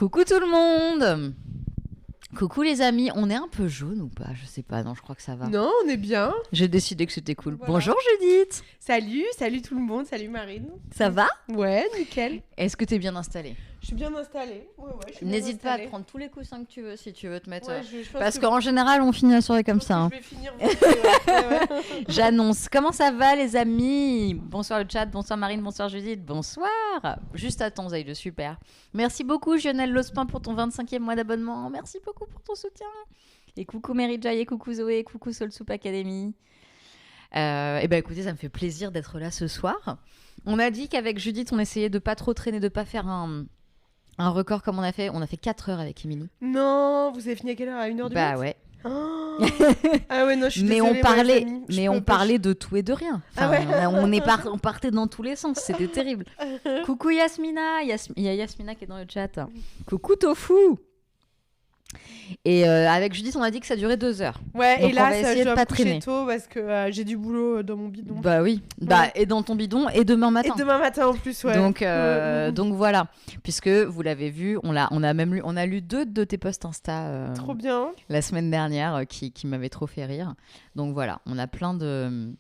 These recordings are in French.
Coucou tout le monde. Coucou les amis, on est un peu jaune ou pas? Je sais pas, non, je crois que ça va. Non, on est bien. J'ai décidé que c'était cool. Voilà. Bonjour Judith. Salut tout le monde, salut Marine. Ça va? Ouais, nickel. Est-ce que t'es bien installée? Je suis bien installée. Ouais, je suis bien N'hésite pas à installée. te prendre tous les coussins que tu veux si tu veux te mettre. Ouais, je pense Parce que- qu'en général, on finit la soirée comme je pense ça. que hein. Je vais finir vite, ouais. J'annonce. Comment ça va les amis? Bonsoir le chat, bonsoir Marine, bonsoir Judith, bonsoir. Juste à temps, Zaïle, super. Merci beaucoup Lionel Lospin pour ton 25e mois d'abonnement. Merci beaucoup pour ton soutien. Et coucou Mary Jai, et coucou Zoé, et coucou Soul Soup Academy. Et ben écoutez, ça me fait plaisir d'être là ce soir. On a dit qu'avec Judith, on essayait de pas trop traîner, de pas faire un record comme on a fait. On a fait 4 heures avec Émilie. Non, vous avez fini à quelle heure? À 1h du Bah mat ouais. Oh. Ah ouais, non, je suis Mais désolée, on moi, parlait, les amis, je mais peux on pas- parlait de tout et de rien. Enfin, Ah ouais. on partait dans tous les sens. C'était terrible. Coucou Yasmina. Il y a Yasmina qui est dans le chat. Coucou Tofu. Et avec Judith, on a dit que ça durait 2 heures. Ouais, Donc et on là, va ça, essayer je de dois pas me coucher traîner. tôt parce que j'ai du boulot dans mon bidon. Bah oui. Bah, et dans ton bidon et demain Et matin. demain matin en plus, ouais. Donc voilà. Puisque vous l'avez vu, on a lu 2 de tes posts Insta Trop bien. la semaine dernière qui m'avaient trop fait rire. Donc voilà, on a plein de...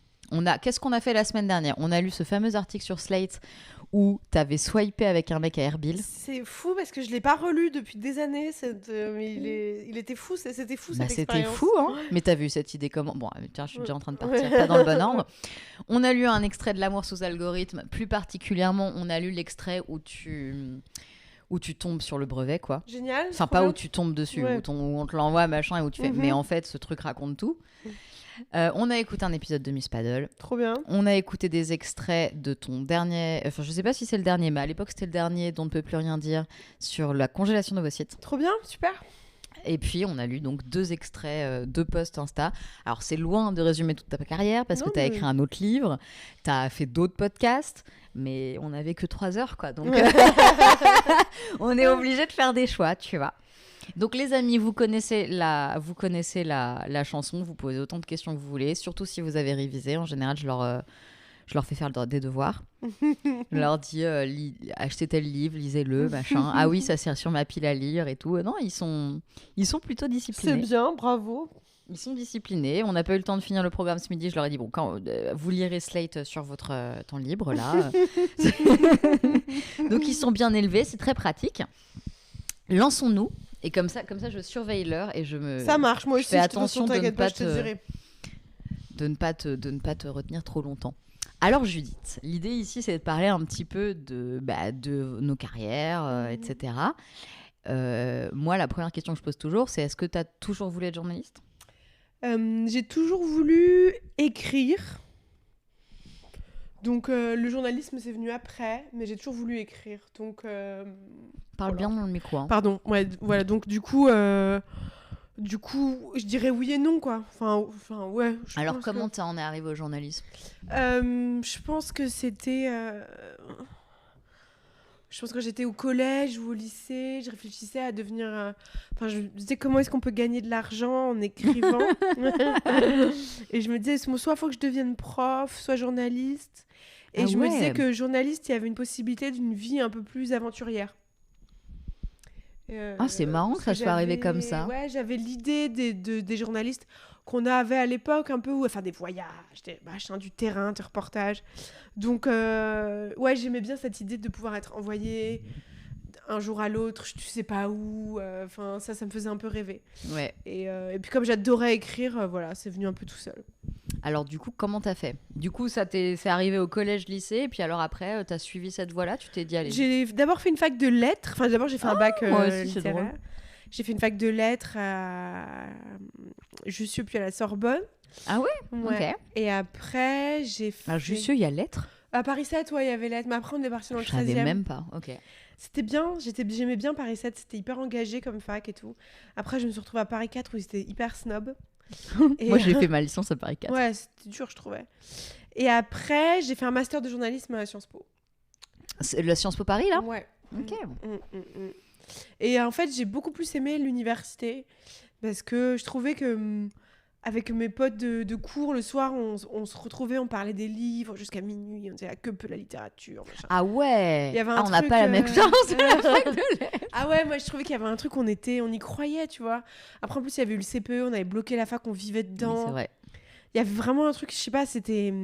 Qu'est-ce qu'on a fait la semaine dernière? On a lu ce fameux article sur Slate où t'avais swipé avec un mec à Erbil. C'est fou parce que je l'ai pas relu depuis des années. Mais il était fou, c'était fou Bah, cette c'était expérience. fou, hein. Mais t'as vu cette idée comment? Bon, tiens, je suis déjà en train de partir, pas dans le bon ordre. On a lu un extrait de L'amour sous algorithme. Plus particulièrement, on a lu l'extrait où tu tombes sur le brevet, quoi. Génial. Enfin, trop pas bien. où tu tombes dessus, Ouais. où on te l'envoie, machin, et où tu fais. Mhm. Mais en fait, ce truc raconte tout. On a écouté un épisode de Miss Paddle. Trop bien. On a écouté des extraits de ton dernier... Enfin, je sais pas si c'est le dernier, mais à l'époque, c'était le dernier dont on ne peut plus rien dire sur la congélation d'ovocytes. Trop bien, super. Et puis, on a lu donc 2 extraits, 2 posts Insta. Alors, c'est loin de résumer toute ta carrière parce Non, que tu as mais- écrit un autre livre, tu as fait d'autres podcasts, mais on n'avait que 3 heures, quoi. Donc, on est obligé de faire des choix, tu vois. Donc, les amis, vous connaissez la chanson, vous posez autant de questions que vous voulez, surtout si vous avez révisé. En général, je leur fais faire des devoirs. Je leur dis achetez tel livre, lisez-le, machin. Ah oui, ça sert sur ma pile à lire et tout. Non, ils sont plutôt C'est disciplinés. bien, bravo. Ils sont disciplinés. On n'a pas eu le temps de finir le programme ce midi. Je leur ai dit bon, quand vous lirez Slate sur votre temps libre là. Donc ils sont bien élevés, c'est très pratique. Lançons-nous. Et comme ça, je surveille l'heure et Ça marche, moi je aussi. fais de toute attention façon, de ne t'inquiète pas je te te- dirai. de ne pas te retenir trop longtemps. Alors Judith, l'idée ici c'est de parler un petit peu de nos carrières, etc. Moi la première question que je pose toujours c'est est-ce que tu as toujours voulu être journaliste? J'ai toujours voulu écrire. Donc le journalisme c'est venu après, mais j'ai toujours voulu écrire. Donc Parle voilà. bien dans le micro. Hein. Pardon, ouais, voilà. Donc du coup, je dirais oui et non quoi. Enfin ouais. Alors comment t'en es arrivé au journalisme? Je pense que c'était. Je pense que j'étais au collège ou au lycée, je réfléchissais à devenir. Enfin, je me disais comment est-ce qu'on peut gagner de l'argent en écrivant. Et je me disais, soit il faut que je devienne prof, soit journaliste. Et Ah je me ouais. disais que journaliste, il y avait une possibilité d'une vie un peu plus aventurière. Ah, c'est marrant que ça soit arrivé comme ça. Ouais, j'avais l'idée des journalistes qu'on avait à l'époque, un peu, où faire des voyages, des machins, du terrain, des reportages. Donc, ouais, j'aimais bien cette idée de pouvoir être envoyé un jour à l'autre, tu sais pas où. Enfin, ça me faisait un peu rêver. Ouais. Et puis, comme j'adorais écrire, voilà, c'est venu un peu tout seul. Alors du coup, comment t'as fait? Du coup, c'est arrivé au collège, lycée, et puis alors après, t'as suivi cette voie-là, tu t'es dit allez. J'ai d'abord fait une fac de lettres. Enfin, d'abord, j'ai fait un bac moi aussi, c'est littéraire. drôle. J'ai fait une fac de lettres à Jussieu puis à la Sorbonne. Ah ouais, Ouais. ok. Et après, j'ai fait... Alors Jussieu, il y a lettres? À Paris 7, ouais, il y avait lettres. Mais après, on est parti dans le Je savais 13e. même pas, ok. C'était bien, j'aimais bien Paris 7, c'était hyper engagé comme fac et tout. Après, je me suis retrouvée à Paris 4 où c'était hyper snob. Et... Moi, j'ai fait ma licence à Paris 4. Ouais, c'était dur, je trouvais. Et après, j'ai fait un master de journalisme à Sciences Po. C'est la Sciences Po Paris, là? Ouais. Ok. Et en fait, j'ai beaucoup plus aimé l'université parce que je trouvais que avec mes potes de cours, le soir, on se retrouvait, on parlait des livres jusqu'à minuit. On disait que peu la littérature. Machin. Ah ouais. Il y avait on n'a pas la même chance. Ah ouais, moi je trouvais qu'il y avait un truc, on y croyait, tu vois. Après, en plus, il y avait eu le CPE, on avait bloqué la fac, on vivait dedans. Oui, c'est vrai. Il y avait vraiment un truc, je sais pas, c'était.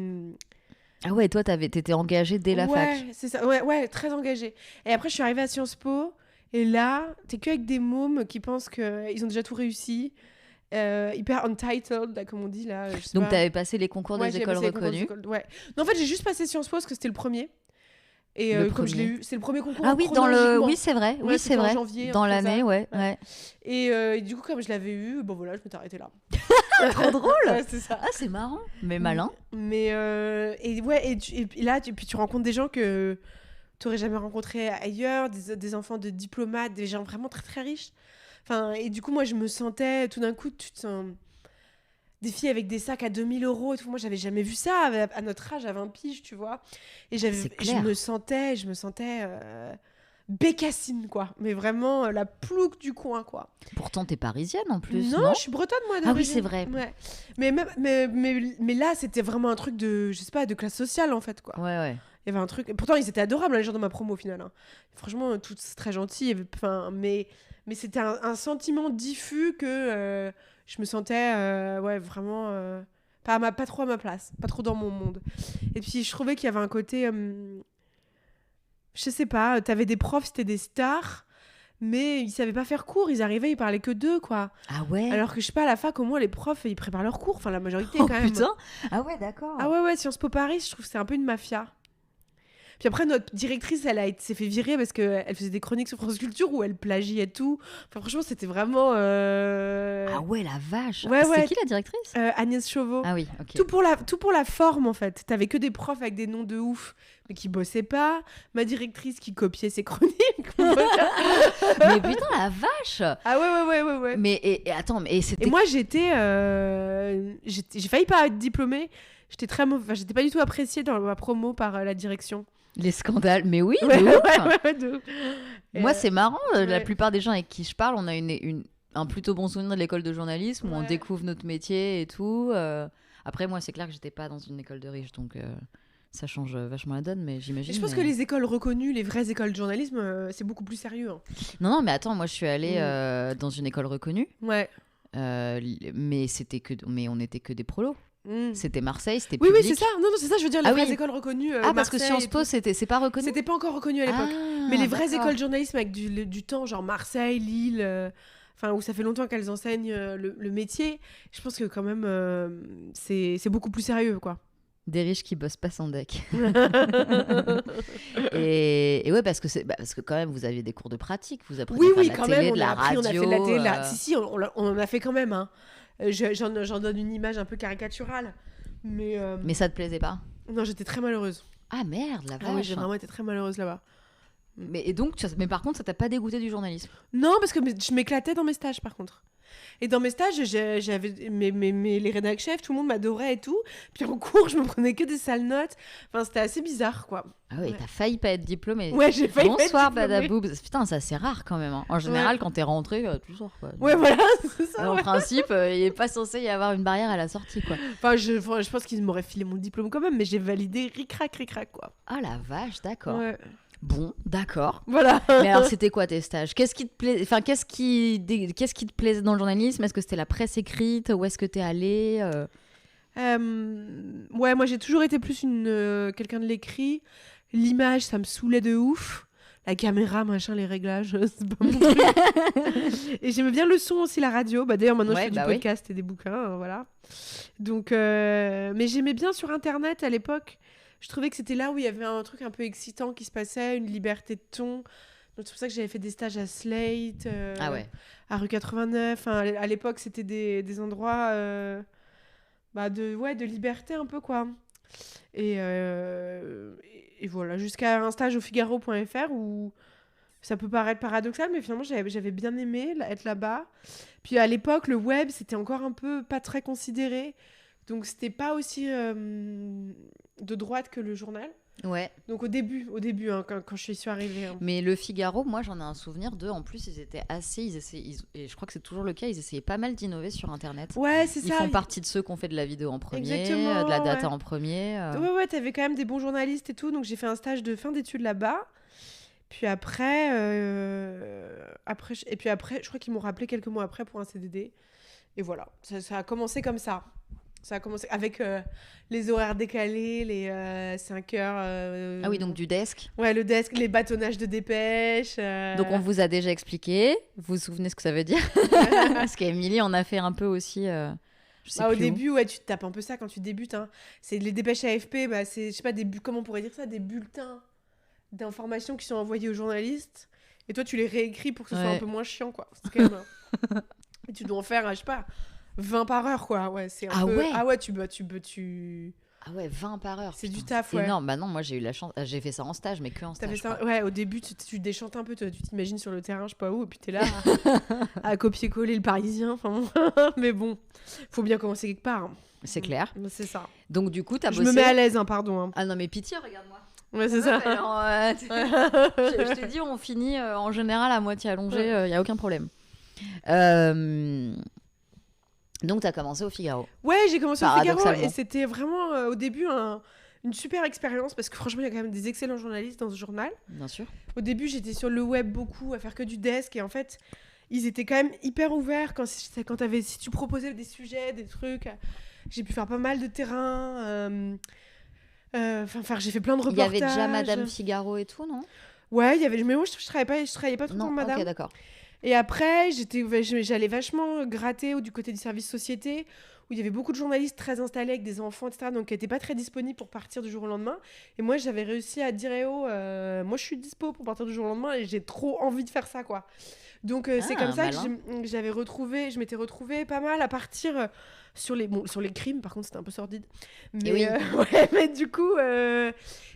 Ah ouais, toi, t'étais engagée dès la fac. Ouais, c'est ça. Ouais, très engagée. Et après, je suis arrivée à Sciences Po. Et là, t'es que avec des mômes qui pensent qu'ils ont déjà tout réussi. Hyper untitled, là, comme on dit là. Je sais Donc pas. t'avais passé les concours Ouais, des j'ai écoles passé les concours des reconnues. écoles, ouais. Non, en fait, j'ai juste passé Sciences Po parce que c'était le premier. Et Le comme je l'ai premier. eu, c'est le premier concours. Ah oui, oui, c'est vrai. Ouais, Oui, c'est c'était en vrai. janvier, Dans un truc comme l'année, ça. ouais. Et du coup, comme je l'avais eu, bon voilà, je m'étais arrêtée là. Trop drôle. Ouais, c'est ça. Ah, c'est marrant, mais malin. Mais et ouais, et là, puis tu rencontres des gens que tu n'aurais jamais rencontrés ailleurs, des enfants de diplomates, des gens vraiment très très riches. Enfin, et du coup, moi, je me sentais tout d'un coup, tu te sens des filles avec des sacs à 2000 € et tout. Moi, j'avais jamais vu ça à notre âge, à 20 piges, tu vois. Et C'est clair. je me sentais bécassine, quoi. Mais vraiment la plouque du coin, quoi. Pourtant, t'es parisienne en plus, Non, non je suis bretonne, moi, Ah oui, d'origine. c'est vrai. Ouais. Mais là, c'était vraiment un truc de, je sais pas, de classe sociale, en fait, quoi. Ouais. Il y avait un truc. Pourtant, ils étaient adorables, les gens de ma promo, au final. Hein. Franchement, tout très gentil. Enfin, mais c'était un sentiment diffus que je me sentais ouais, vraiment pas trop à ma place, pas trop dans mon monde. Et puis, je trouvais qu'il y avait un côté. Je sais pas, t'avais des profs, c'était des stars, mais ils savaient pas faire cours. Ils arrivaient, ils parlaient que d'eux, quoi. Ah ouais. Alors que je sais pas, à la fac, au moins, les profs, ils préparent leurs cours. Enfin, la majorité, Oh quand même. putain. Ah ouais, d'accord. Ah ouais, Sciences Po Paris, je trouve que c'est un peu une mafia. Puis après, notre directrice, s'est fait virer parce qu'elle faisait des chroniques sur France Culture où elle plagiait tout. Enfin, franchement, c'était vraiment... Ah ouais, la vache. Ouais, C'est ouais. qui la directrice Agnès Chauveau. Ah oui, ok. Tout pour la forme, en fait. T'avais que des profs avec des noms de ouf, mais qui bossaient pas. Ma directrice qui copiait ses chroniques. Mais putain, la vache. Ah ouais. Mais et attends, mais c'était... Et moi, j'ai failli pas être diplômée. J'étais pas du tout appréciée dans ma promo par la direction. Les scandales, mais oui, Ouais, de ouf. ouais, de ouf. Moi, c'est marrant, la ouais. plupart des gens avec qui je parle, on a un plutôt bon souvenir de l'école de journalisme où on Ouais. découvre notre métier et tout. Après, moi, c'est clair que j'étais pas dans une école de riches, donc ça change vachement la donne, mais j'imagine. Et je pense que les écoles reconnues, les vraies écoles de journalisme, c'est beaucoup plus sérieux. Hein. Non, mais attends, moi, je suis allée dans une école reconnue, Ouais. mais on n'était que des prolos. C'était Marseille, c'était Oui, public. c'est ça. Non, c'est ça, je veux dire, les vraies oui. écoles reconnues. Parce que Marseille Sciences et Po, tout. c'est pas reconnu. C'était pas encore reconnu à l'époque. Mais les vraies d'accord. écoles de journalisme avec du temps, genre Marseille, Lille, où ça fait longtemps qu'elles enseignent le métier, je pense que quand même, c'est beaucoup plus sérieux, quoi. Des riches qui bossent pas sans deck. et ouais, parce que quand même, vous aviez des cours de pratique, vous apprenez à faire de la quand télé, même, de la radio. on a fait de la télé. Si, on en a fait quand même. Hein. J'en donne une image un peu caricaturale. Mais ça te plaisait pas? non, j'étais très malheureuse. Ah merde, la vache. Ah oui, j'ai vraiment été très malheureuse là-bas. Mais par contre, ça t'a pas dégoûté du journalisme? Non, parce que je m'éclatais dans mes stages, par contre. Et dans mes stages, j'avais les rédac chefs, tout le monde m'adorait et tout. Puis en cours, je me prenais que des sales notes. Enfin, c'était assez bizarre, quoi. Ah ouais, t'as failli pas être diplômée. Ouais, j'ai failli Bonsoir, pas être diplômée. Badaboubs. Putain, ça c'est rare quand même. Hein. En général, quand t'es rentré, tu sors quoi. Ouais, voilà, c'est ça. En principe, il est pas censé y avoir une barrière à la sortie, quoi. Enfin, je pense qu'ils m'auraient filé mon diplôme quand même, mais j'ai validé ric-rac, quoi. Ah la vache, d'accord. Ouais. Bon, d'accord. Voilà. Mais alors, c'était quoi tes stages? Qu'est-ce qui te plaisait dans le journalisme? Est-ce que c'était la presse écrite? Où est-ce que t'es allée? Ouais, moi j'ai toujours été plus quelqu'un de l'écrit. L'image, ça me saoulait de ouf. La caméra, machin, les réglages, c'est pas mon truc. Et j'aimais bien le son aussi, la radio. D'ailleurs, maintenant je fais du podcast et des bouquins, voilà. Donc, mais j'aimais bien sur Internet à l'époque. Je trouvais que c'était là où il y avait un truc un peu excitant qui se passait, une liberté de ton. Donc c'est pour ça que j'avais fait des stages à Slate, à rue 89. À l'époque, c'était des endroits de liberté un peu, quoi. Et voilà, jusqu'à un stage au Figaro.fr où ça peut paraître paradoxal, mais finalement, j'avais bien aimé être là-bas. Puis à l'époque, le web, c'était encore un peu pas très considéré. Donc, c'était pas aussi de droite que le journal. Ouais. Donc au début hein, quand je suis arrivée. Hein. Mais le Figaro, moi j'en ai un souvenir d'eux. En plus, ils étaient et je crois que c'est toujours le cas, ils essayaient pas mal d'innover sur Internet. Ouais, c'est Ils ça. font partie de ceux qui ont fait de la vidéo en premier, Exactement, de la data ouais. en premier. Ouais, t'avais quand même des bons journalistes et tout. Donc j'ai fait un stage de fin d'études là-bas. Puis après, je crois qu'ils m'ont rappelé quelques mois après pour un CDD. Et voilà, ça a commencé comme ça. Ça a commencé avec les horaires décalés, les 5 heures. Ah oui, donc du desk. Ouais, le desk, les bâtonnages de dépêche. Donc on vous a déjà expliqué. Vous vous souvenez ce que ça veut dire? Parce qu'Emilie en a fait un peu aussi. Je sais Au plus où. début, ouais, tu te tapes un peu ça quand tu débutes. Hein. C'est les dépêches AFP, bah, c'est, je sais pas, comment on pourrait dire ça, des bulletins d'informations qui sont envoyés aux journalistes. Et toi, tu les réécris pour que ce soit un peu moins chiant, quoi. C'est quand même... Et tu dois en faire, je sais pas, 20 par heure, quoi. Ouais, c'est un peu... Ouais. Ah ouais, tu... Ah ouais, 20 par heure. C'est putain, du taf, c'est ouais. énorme. Bah non, moi j'ai eu la chance. J'ai fait ça en stage, mais que en stage. Ça... Ouais, au début, tu déchantes un peu. Tu t'imagines sur le terrain, je sais pas où, et puis t'es là à copier-coller le Parisien. Enfin, mais bon, faut bien commencer quelque part. Hein. C'est clair. C'est ça. Donc du coup, t'as bossé. Je me mets à l'aise, hein, pardon. Hein. Ah non, mais pitié, regarde-moi. Ouais, c'est ça. Alors, je t'ai dit, on finit en général à moitié allongé, il y a aucun problème. Donc, tu as commencé au Figaro. Ouais, j'ai commencé au Figaro et c'était vraiment au début une super expérience parce que franchement, il y a quand même des excellents journalistes dans ce journal. Bien sûr. Au début, j'étais sur le web beaucoup à faire que du desk et en fait, ils étaient quand même hyper ouverts si tu proposais des sujets, des trucs. J'ai pu faire pas mal de terrain. J'ai fait plein de reportages. Il y avait déjà Madame Figaro et tout, non? Ouais, il y avait. Mais moi, je travaillais pas trop pour Madame. Ok, d'accord. Et après, j'allais vachement gratter du côté du service société, où il y avait beaucoup de journalistes très installés avec des enfants, etc. Donc, qui n'étaient pas très disponibles pour partir du jour au lendemain. Et moi, j'avais réussi à dire, moi, je suis dispo pour partir du jour au lendemain et j'ai trop envie de faire ça, quoi. Donc, c'est comme ça que je m'étais retrouvée pas mal à partir sur les crimes. Par contre, c'était un peu sordide. Mais, oui. Mais du coup,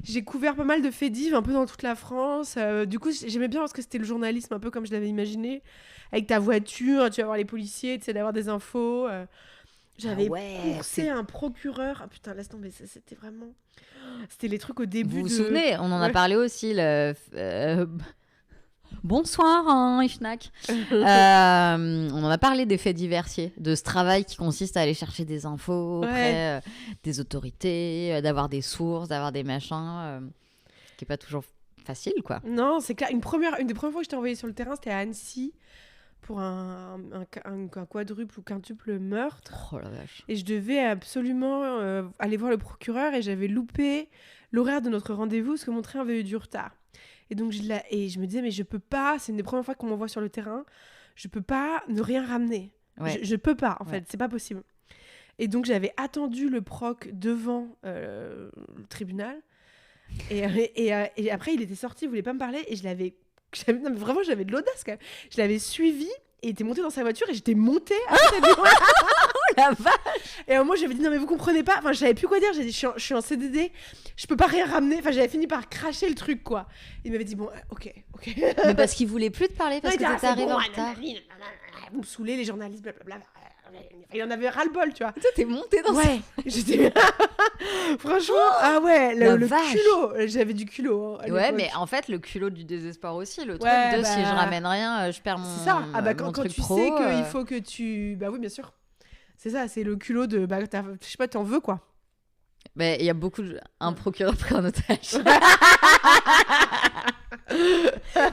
j'ai couvert pas mal de faits divers un peu dans toute la France. Du coup, j'aimais bien parce que c'était le journalisme un peu comme je l'avais imaginé. Avec ta voiture, tu vas voir les policiers, tu sais, d'avoir des infos. J'avais poussé un procureur. Ah putain, laisse tomber, ça, c'était vraiment... C'était les trucs au début. Vous vous souvenez, on en a parlé aussi, Bonsoir, hein, Ifnac. On en a parlé des faits diversiers, de ce travail qui consiste à aller chercher des infos auprès des autorités, d'avoir des sources, d'avoir des machins, qui n'est pas toujours facile, quoi. Non, c'est clair. Une des premières fois que je t'ai envoyé sur le terrain, c'était à Annecy pour un quadruple ou quintuple meurtre. Oh la vache. Et je devais absolument aller voir le procureur et j'avais loupé l'horaire de notre rendez-vous parce que mon train avait eu du retard. Et donc, je me disais, mais je peux pas, c'est une des premières fois qu'on m'envoie sur le terrain, je peux pas ne rien ramener. Ouais. Je peux pas, en fait, c'est pas possible. Et donc, j'avais attendu le proc devant le tribunal. Et après, il était sorti, il voulait pas me parler. Et non, mais vraiment, j'avais de l'audace quand même. Je l'avais suivi et il était monté dans sa voiture et j'étais montée à côté de lui. Oh la vache! Et moi, j'avais dit, non, mais vous comprenez pas. Enfin, je savais plus quoi dire. J'ai dit, je suis en CDD, je peux pas rien ramener. Enfin, j'avais fini par cracher le truc, quoi. Il m'avait dit, bon, ok. Mais parce qu'il voulait plus te parler, parce que t'étais arrivé en retard. Vous me saoulez, les journalistes, blablabla. Il en avait ras-le-bol, tu vois. T'es monté dans j'étais... Franchement, le culot. J'avais du culot. Hein, ouais, mais en fait, le culot du désespoir aussi. Le truc de si je ramène rien, je perds mon. C'est ça. Quand tu pro, sais qu'il faut que tu. Bah oui, bien sûr. C'est ça, c'est le culot de. Je sais pas, t'en veux, quoi. Mais il y a beaucoup un procureur pris en otage.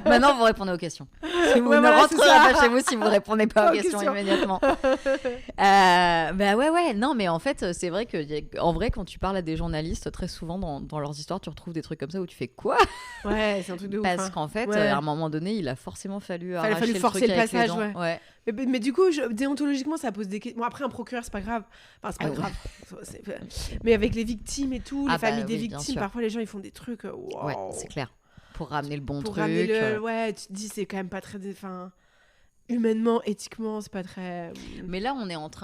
Maintenant, vous répondez aux questions. Si vous ne rentrerez pas chez vous si vous ne répondez pas aux questions immédiatement. Ouais. Non, mais en fait, c'est vrai que en vrai, quand tu parles à des journalistes, très souvent dans leurs histoires, tu retrouves des trucs comme ça où tu fais quoi? Ouais, c'est un truc de ouf. Parce qu'en fait, à un moment donné, il a forcément fallu forcer le passage. Ouais. Mais du coup, déontologiquement, ça pose des questions. Bon, après, un procureur, c'est pas grave. Enfin, c'est pas grave. Mais avec les victimes et tout, les familles des victimes, parfois les gens ils font des trucs. Wow. Ouais, c'est clair. Pour ramener le bon truc. Ouais, tu te dis, c'est quand même pas très. Humainement, éthiquement, c'est pas très. Mais là,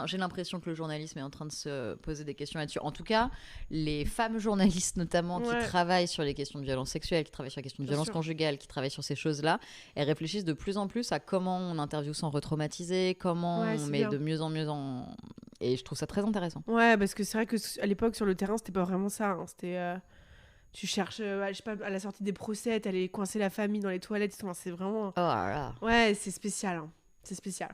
j'ai l'impression que le journalisme est en train de se poser des questions là-dessus. En tout cas, les femmes journalistes, notamment, qui travaillent sur les questions de violence sexuelle, qui travaillent sur les questions de violence conjugale, qui travaillent sur ces choses-là, elles réfléchissent de plus en plus à comment on interviewe sans retraumatiser, comment on met de mieux en mieux en. Et je trouve ça très intéressant. Ouais, parce que c'est vrai qu'à l'époque, sur le terrain, c'était pas vraiment ça. Hein. C'était. Tu cherches, je sais pas, à la sortie des procès, t'allais coincer la famille dans les toilettes. Enfin, c'est vraiment... Oh là là. Ouais, c'est spécial. Hein. C'est spécial.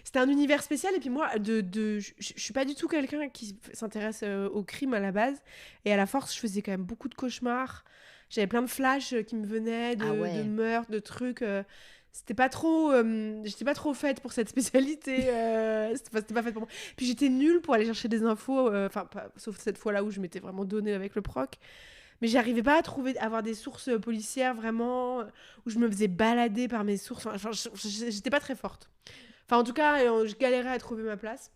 C'était un univers spécial. Et puis moi, je suis pas du tout quelqu'un qui s'intéresse au crime à la base. Et à la force, je faisais quand même beaucoup de cauchemars. J'avais plein de flashs qui me venaient, de meurtres, de trucs. C'était pas trop... j'étais pas trop faite pour cette spécialité. C'était pas fait pour moi. Puis j'étais nulle pour aller chercher des infos. Sauf cette fois-là où je m'étais vraiment donnée avec le proc. Mais j'arrivais pas à avoir des sources policières vraiment, où je me faisais balader par mes sources. Enfin, j'étais pas très forte. Enfin, en tout cas, je galérais à trouver ma place.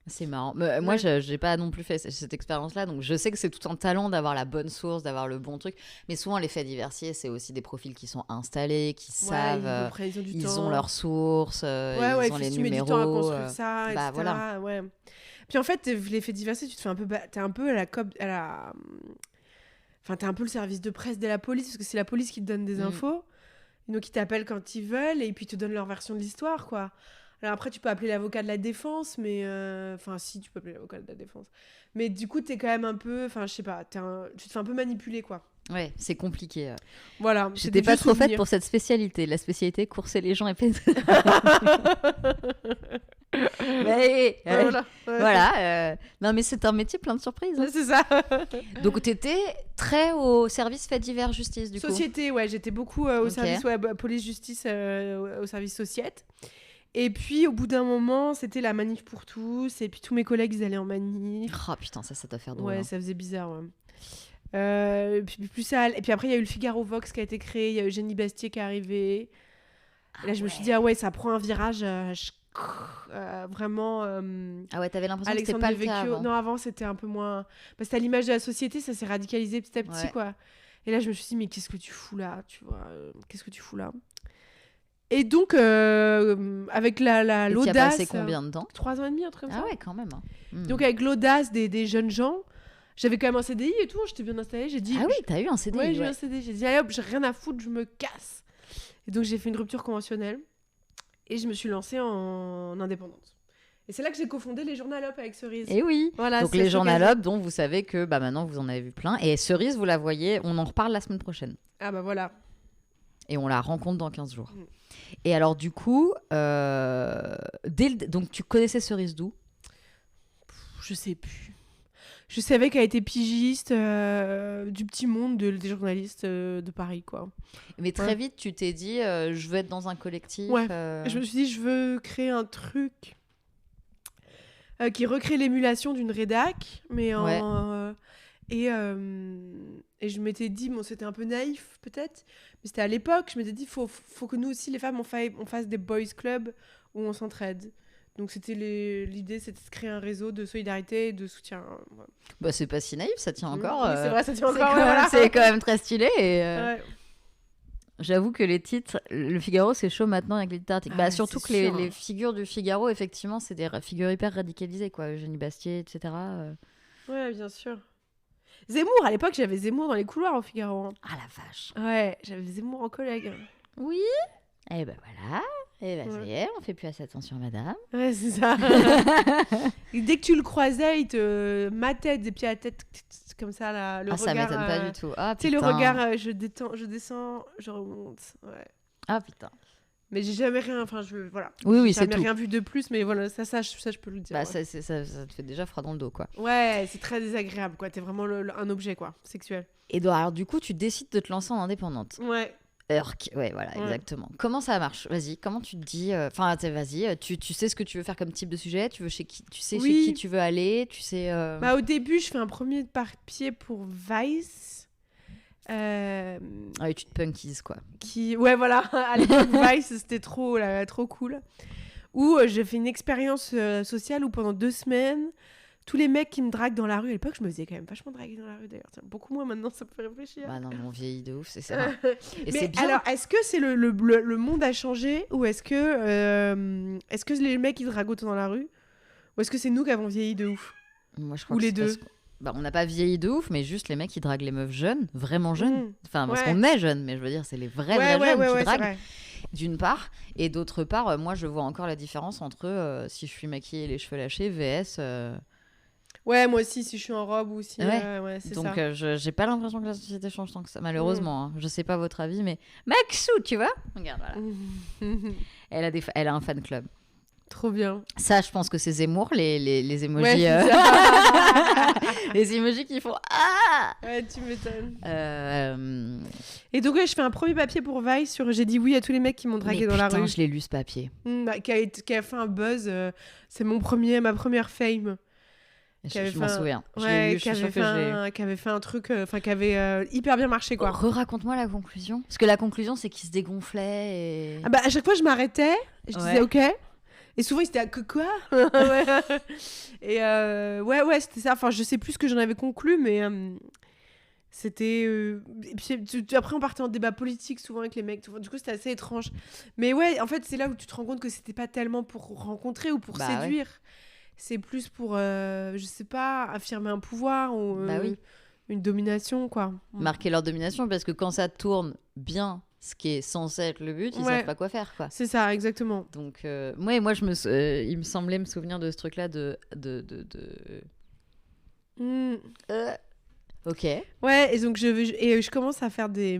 C'est marrant. Moi, j'ai pas non plus fait cette expérience-là, donc je sais que c'est tout un talent d'avoir la bonne source, d'avoir le bon truc. Mais souvent, les faits diversiers, c'est aussi des profils qui sont installés, qui savent, ils ont leurs sources, ils ont les numéros. Du temps à construire ça, etc. Voilà. Ouais. Puis en fait, les faits diversiers, tu te fais un peu, t'es un peu Enfin, t'es un peu le service de presse de la police, parce que c'est la police qui te donne des infos. Donc, ils t'appellent quand ils veulent, et puis ils te donnent leur version de l'histoire, quoi. Alors après, tu peux appeler l'avocat de la défense, mais... Enfin, si, tu peux appeler l'avocat de la défense. Mais du coup, t'es quand même un peu... Enfin, je sais pas, tu te fais un peu manipuler, quoi. Ouais, c'est compliqué. Voilà. J'étais pas trop faite pour cette spécialité. La spécialité, courser les gens et péter. Voilà. Non, mais c'est un métier plein de surprises. Hein. C'est ça. Donc, t'étais très au service fait divers justice, du coup. Société, ouais. J'étais beaucoup au service police-justice, au service société. Et puis, au bout d'un moment, c'était la manif pour tous. Et puis, tous mes collègues, ils allaient en manif. Oh putain, ça doit faire drôle. Ouais, hein. ça faisait bizarre, ouais. Et puis après, il y a eu le Figaro Vox qui a été créé. Il y a Eugénie Bastier qui est arrivée. Et là, je me suis dit, ah ouais, ça prend un virage vraiment... Ah ouais, t'avais l'impression que c'était pas le cas avant. Non, avant, c'était un peu moins... C'était à l'image de la société, ça s'est radicalisé petit à petit, quoi. Et là, je me suis dit, mais qu'est-ce que tu fous là, tu vois qu'est-ce que tu fous là? Et donc, avec l'audace... Et tu as passé combien de temps? 3 ans et demi, un truc comme ça. Ah ouais, quand même. Donc, avec l'audace des jeunes gens, j'avais quand même un CDI et tout, j'étais bien installée. J'ai dit... Ah oui, t'as eu un CDI. Ouais, j'ai eu un CDI. J'ai dit, allez hop, j'ai rien à foutre, je me casse. Et donc, j'ai fait une rupture conventionnelle. Et je me suis lancée en indépendante. Et c'est là que j'ai cofondé les Journalopes avec Cerise. Et oui. Voilà, donc les Journalopes, dont vous savez que maintenant vous en avez vu plein. Et Cerise, vous la voyez, on en reparle la semaine prochaine. Ah bah voilà. Et on la rencontre dans 15 jours. Et alors du coup, donc tu connaissais Cerise d'où? Je sais plus. Je savais qu'elle était pigiste du petit monde des journalistes de Paris, quoi. Mais très vite, tu t'es dit, je veux être dans un collectif. Ouais. Je me suis dit, je veux créer un truc qui recrée l'émulation d'une rédac, mais et je m'étais dit, bon, c'était un peu naïf peut-être, mais c'était à l'époque, je m'étais dit, faut que nous aussi, les femmes, on fasse des boys clubs où on s'entraide. Donc l'idée, c'était de créer un réseau de solidarité et de soutien. Ouais. Bah, c'est pas si naïf, ça tient encore. Oui, c'est vrai, ça tient encore. C'est quand même très stylé. Et, j'avoue que les titres, le Figaro, c'est chaud maintenant avec les titres d'articles. Surtout que les figures du Figaro, effectivement, c'est des figures hyper radicalisées, quoi. Eugénie Bastier, etc. Ouais, bien sûr. Zemmour, à l'époque, j'avais Zemmour dans les couloirs au Figaro. Ah la vache. Ouais, j'avais Zemmour en collègue. Oui. Et ben voilà. Et ben ça y est, on fait plus assez attention à madame. Ouais, c'est ça. Et dès que tu le croisais, il te matait des pieds à tête comme ça, là, le regard. Ça m'étonne pas du tout. Ah, tu sais, le regard, je descends, je remonte. Ouais. Ah putain. Mais j'ai jamais rien, voilà. Oui, j'ai jamais rien vu de plus, mais voilà, ça je peux le dire. Bah, ça te fait déjà froid dans le dos, quoi. Ouais, c'est très désagréable, quoi. T'es vraiment un objet, quoi, sexuel. Et donc, alors, du coup, tu décides de te lancer en indépendante. Ouais. Ouais, voilà, exactement. Comment ça marche? Vas-y, comment tu te dis... Enfin, vas-y, tu sais ce que tu veux faire comme type de sujet? Tu sais chez qui tu veux aller? Tu sais... Bah, au début, je fais un premier papier pour Vice. Ouais, tu te punkies, quoi. Ouais, voilà. À l'époque, Vice, c'était trop cool. Où j'ai fait une expérience sociale où pendant 2 semaines... Tous les mecs qui me draguent dans la rue, à l'époque, je me faisais quand même vachement draguer dans la rue, d'ailleurs. Beaucoup moins maintenant, ça me fait réfléchir. Bah non, on vieillit de ouf, c'est ça. Et mais c'est bien. Alors, est-ce que c'est le monde a changé ou est-ce que les mecs, ils draguent autant dans la rue? Ou est-ce que c'est nous qui avons vieilli de ouf? Moi, je crois ou que les deux. On n'a pas vieilli de ouf, mais juste les mecs qui draguent les meufs jeunes, vraiment jeunes. Enfin, parce qu'on est jeunes, mais je veux dire, c'est les vrais jeunes qui draguent. D'une part, et d'autre part, moi, je vois encore la différence entre si je suis maquillée et les cheveux lâchés, VS... Ouais, moi aussi, si je suis en robe ou si... Ouais. c'est Donc, ça. j'ai pas l'impression que la société change tant que ça, malheureusement. Hein. Je sais pas votre avis, mais Maxou, tu vois. Regarde, voilà. Elle a un fan club. Trop bien. Ça, je pense que c'est Zemmour, les emojis. Ouais, c'est ça. Les emojis qui font Ah. Ouais, tu m'étonnes. Euh... Et donc, ouais, je fais un premier papier pour Vice sur J'ai dit oui à tous les mecs qui m'ont dragué Mais dans la putain, rue. je l'ai lu ce papier. Qui a fait un buzz. C'est ma première fame. Je m'en souviens. Je l'ai Ouais, lu, je suis sûre que je l'ai. qui avait fait un truc, qui avait hyper bien marché, quoi. Raconte-moi la conclusion. Parce que la conclusion, c'est qu'il se dégonflait et... Ah bah, à chaque fois, je m'arrêtais, et je disais OK. Et souvent, il était à quoi Ouais. Et ouais, c'était ça. Enfin, je sais plus ce que j'en avais conclu, mais c'était. Et puis, après, on partait en débat politique souvent avec les mecs. Du coup, c'était assez étrange. Mais ouais, en fait, c'est là où tu te rends compte que c'était pas tellement pour rencontrer ou pour séduire. Ouais. C'est plus pour, je sais pas, affirmer un pouvoir ou une domination, quoi. Marquer leur domination, parce que quand ça tourne bien, ce qui est censé être le but, ils savent pas quoi faire, quoi. C'est ça, exactement. Donc, moi, il me semblait me souvenir de ce truc-là Ok. Ouais, et donc je commence à faire des...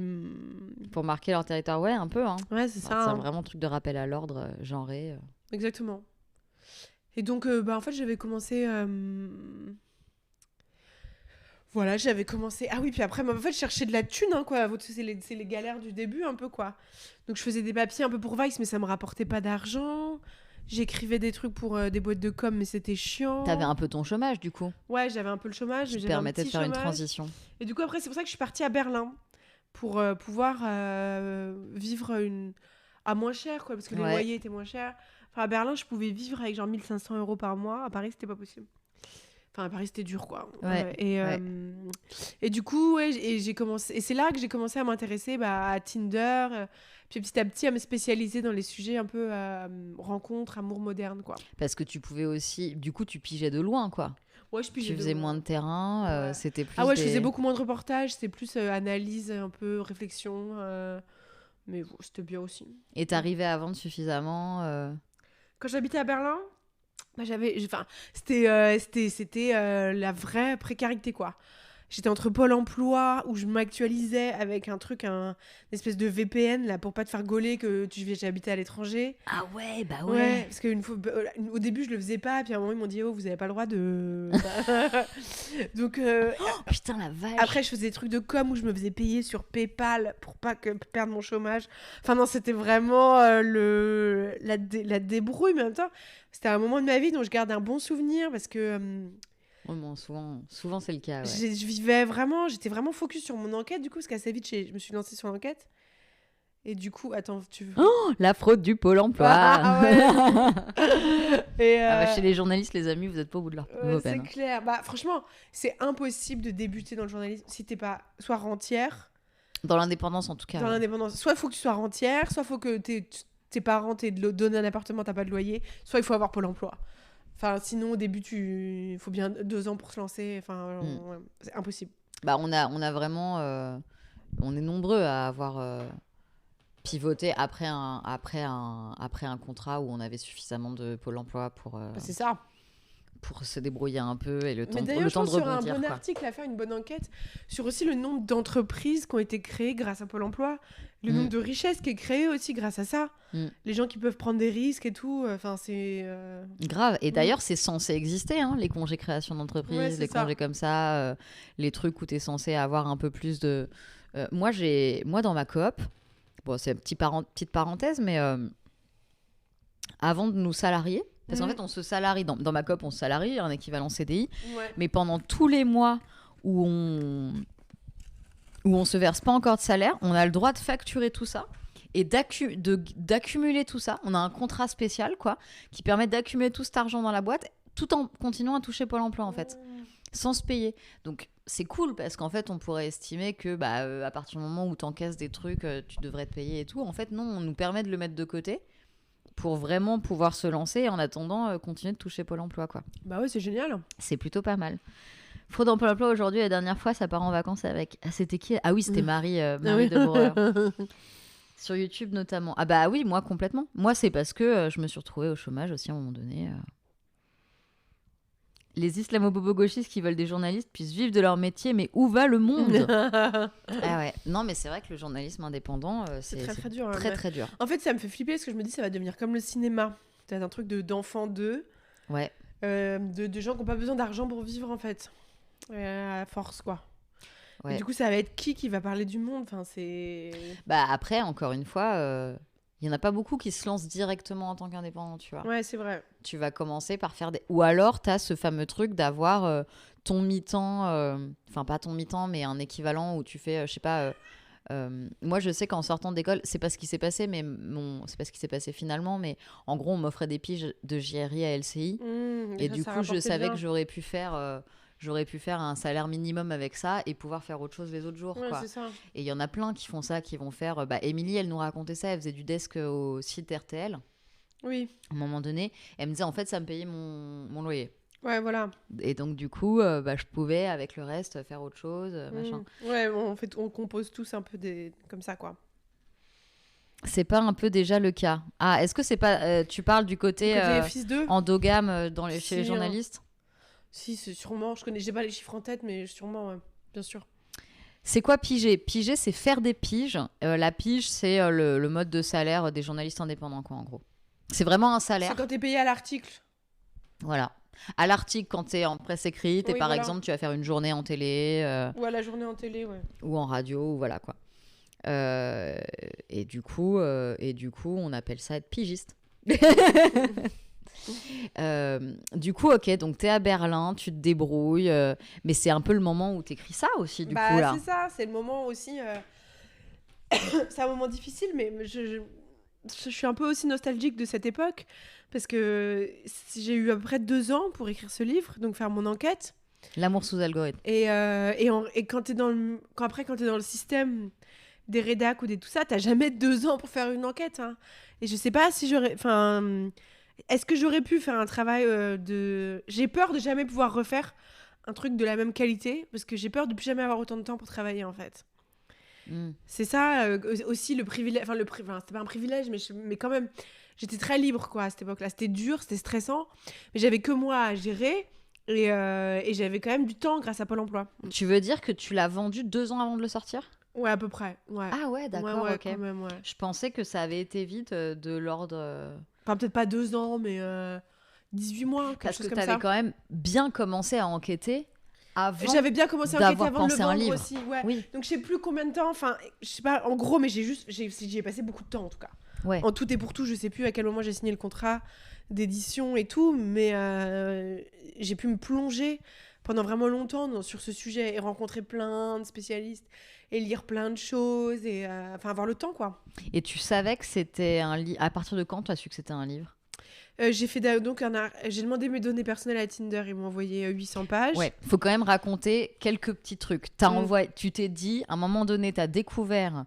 Pour marquer leur territoire, ouais, un peu. Hein. Ouais, c'est ça. C'est vraiment un truc de rappel à l'ordre, genré. Exactement. Et donc, en fait, j'avais commencé... Voilà, j'avais commencé... Ah oui, puis après, en fait, je cherchais de la thune, hein, quoi. C'est les galères du début, un peu, quoi. Donc, je faisais des papiers un peu pour Vice, mais ça me rapportait pas d'argent. J'écrivais des trucs pour des boîtes de com, mais c'était chiant. T'avais un peu ton chômage, du coup. Ouais, j'avais un peu le chômage. Ça te permettait de faire une transition. Et du coup, après, c'est pour ça que je suis partie à Berlin. Pour pouvoir vivre à moins cher, quoi. Parce que les loyers étaient moins chers. Enfin, à Berlin, je pouvais vivre avec genre 1500 € par mois. À Paris, c'était pas possible. Enfin, à Paris, c'était dur, quoi. Et du coup, j'ai commencé... Et c'est là que j'ai commencé à m'intéresser à Tinder... Puis petit à petit à me spécialiser dans les sujets un peu rencontres, amour moderne, quoi. Parce que tu pouvais aussi... Du coup, tu pigeais de loin, quoi. Ouais, je pigeais tu faisais moins de terrain, c'était plus... je faisais beaucoup moins de reportages, c'était plus analyse, un peu réflexion. Mais bon, c'était bien aussi. Et t'arrivais à vendre suffisamment Quand j'habitais à Berlin, c'était la vraie précarité, quoi. J'étais entre Pôle emploi, où je m'actualisais avec un truc, une espèce de VPN, là, pour pas te faire gauler que j'habitais à l'étranger. Ah ouais, bah ouais. Ouais, parce qu'une fois, au début, je le faisais pas, puis à un moment, ils m'ont dit, oh, vous avez pas le droit de... Donc... putain, la vache. Après, je faisais des trucs de com où je me faisais payer sur PayPal pour pas perdre mon chômage. Enfin, non, c'était vraiment la débrouille, mais en même temps, c'était un moment de ma vie dont je garde un bon souvenir, parce que... Bon, souvent c'est le cas. Ouais. J'étais vraiment focus sur mon enquête, du coup, parce qu'assez vite, je me suis lancée sur l'enquête. Et du coup, attends, tu veux... Oh, la fraude du Pôle emploi. Chez les journalistes, les amis, vous êtes pas au bout de leur peine. C'est clair. Franchement, c'est impossible de débuter dans le journalisme si t'es pas soit rentière. Dans l'indépendance, en tout cas. Dans l'indépendance. Soit il faut que tu sois rentière, soit il faut que tes parents t'aient donné un appartement, t'as pas de loyer, soit il faut avoir Pôle emploi. Enfin, sinon, au début, il faut bien 2 ans pour se lancer. Enfin, c'est impossible. On a vraiment... on est nombreux à avoir pivoté après un contrat où on avait suffisamment de Pôle emploi pour... c'est ça. Pour se débrouiller un peu et le temps de rebondir. Sur un bon quoi. article à faire, une bonne enquête sur aussi le nombre d'entreprises qui ont été créées grâce à Pôle emploi, le nombre de richesses qui est créé aussi grâce à ça, les gens qui peuvent prendre des risques et tout, c'est... Grave, et d'ailleurs c'est censé exister, hein, les congés création d'entreprise, les congés comme ça, les trucs où t'es censé avoir un peu plus de... Moi dans ma coop, bon c'est une petite parenthèse, mais avant de nous salarier, parce qu'en fait, on se salarie, dans ma coop, on se salarie, un équivalent CDI, mais pendant tous les mois où on se verse pas encore de salaire, on a le droit de facturer tout ça et d'accumuler tout ça. On a un contrat spécial, quoi, qui permet d'accumuler tout cet argent dans la boîte, tout en continuant à toucher Pôle emploi, en fait, sans se payer. Donc, c'est cool, parce qu'en fait, on pourrait estimer que à partir du moment où t'encaisses des trucs, tu devrais te payer et tout. En fait, non, on nous permet de le mettre de côté pour vraiment pouvoir se lancer et en attendant continuer de toucher Pôle emploi, quoi. Bah ouais, c'est génial. C'est plutôt pas mal. Fraude en Pôle emploi aujourd'hui, la dernière fois, ça part en vacances avec... Ah, c'était qui ? Ah oui, c'était Marie de Bourreur. Sur YouTube notamment. Ah bah oui, moi complètement. Moi, c'est parce que je me suis retrouvée au chômage aussi à un moment donné. les islamo-bobo-gauchistes qui veulent des journalistes puissent vivre de leur métier, mais où va le monde? Ah ouais. Non, mais c'est vrai que le journalisme indépendant, c'est très très dur. Très très dur. En fait, ça me fait flipper parce que je me dis ça va devenir comme le cinéma. T'as un truc d'enfants d'eux, Ouais. de gens qui n'ont pas besoin d'argent pour vivre en fait. À force quoi. Ouais. Et du coup, ça va être qui va parler du monde? Enfin, c'est. Bah après, encore une fois, il y en a pas beaucoup qui se lancent directement en tant qu'indépendant, tu vois. Ouais, c'est vrai. Tu vas commencer par faire des... Ou alors, tu as ce fameux truc d'avoir ton mi-temps, enfin pas ton mi-temps, mais un équivalent où tu fais, je sais pas... moi, je sais qu'en sortant d'école, c'est pas ce qui s'est passé, mais c'est pas ce qui s'est passé finalement, mais en gros, on m'offrait des piges de JRI à LCI. Et ça, du ça coup, je rapportait savais bien. que j'aurais pu faire un salaire minimum avec ça et pouvoir faire autre chose les autres jours, Ouais, quoi. c'est ça. Et il y en a plein qui font ça, qui vont faire... Émilie, elle nous racontait ça, elle faisait du desk au site RTL. Oui. À un moment donné, elle me disait, en fait, ça me payait mon loyer. Ouais, voilà. Et donc, du coup, je pouvais, avec le reste, faire autre chose, machin. Ouais, on compose tous un peu comme ça, quoi. C'est pas un peu déjà le cas? Ah, est-ce que c'est pas... tu parles du côté fils d'eux. endogame chez les Si, journalistes? Si, c'est sûrement. J'ai pas les chiffres en tête, mais sûrement, ouais. Bien sûr. C'est quoi piger? Piger, c'est faire des piges. La pige, c'est le mode de salaire des journalistes indépendants, quoi, en gros. C'est vraiment un salaire. C'est quand t'es payé à l'article. Voilà. À l'article, quand t'es en presse écrite, et Oui, par voilà. exemple, tu vas faire une journée en télé Ou à la journée en télé, ouais. ou en radio, ou voilà, quoi. Et du coup, on appelle ça être pigiste. Du coup, ok, donc t'es à Berlin, tu te débrouilles, mais c'est un peu le moment où t'écris ça aussi, du coup, là. C'est ça, c'est le moment aussi. C'est un moment difficile, mais je suis un peu aussi nostalgique de cette époque parce que j'ai eu à peu près 2 ans pour écrire ce livre, donc faire mon enquête. L'amour sous algorithme. Et quand t'es dans le système des rédacs ou tout ça, t'as jamais 2 ans pour faire une enquête. Hein. Et je sais pas si j'aurais. Enfin, est-ce que j'aurais pu faire un travail de. J'ai peur de jamais pouvoir refaire un truc de la même qualité parce que j'ai peur de plus jamais avoir autant de temps pour travailler en fait. C'est ça aussi le privilège. Enfin, c'était pas un privilège, mais quand même, j'étais très libre quoi à cette époque-là. C'était dur, c'était stressant, mais j'avais que moi à gérer. Et j'avais quand même du temps grâce à Pôle emploi. Tu veux dire que tu l'as vendu 2 ans avant de le sortir? Ouais, à peu près. Ouais. Ah ouais, d'accord, ouais, ok. quand même, ouais. Je pensais que ça avait été vite de l'ordre... Enfin, peut-être pas 2 ans, mais 18 mois, quelque Parce chose que comme tu avais ça. quand même bien commencé à enquêter avant J'avais bien commencé à enquêter d'avoir avant de le pensé un vendre livre. aussi. Ouais. Oui, Donc, je sais plus combien de temps. Enfin, je sais pas, en gros, mais j'y ai passé beaucoup de temps, en tout cas. ouais. En tout et pour tout, je sais plus à quel moment j'ai signé le contrat d'édition et tout, mais j'ai pu me plonger pendant vraiment longtemps sur ce sujet et rencontrer plein de spécialistes et lire plein de choses et avoir le temps quoi. Et tu savais que c'était un livre... À partir de quand tu as su que c'était un livre? J'ai fait donc j'ai demandé mes données personnelles à Tinder, ils m'ont envoyé 800 pages. Ouais, faut quand même raconter quelques petits trucs. Tu t'es dit, à un moment donné, tu as découvert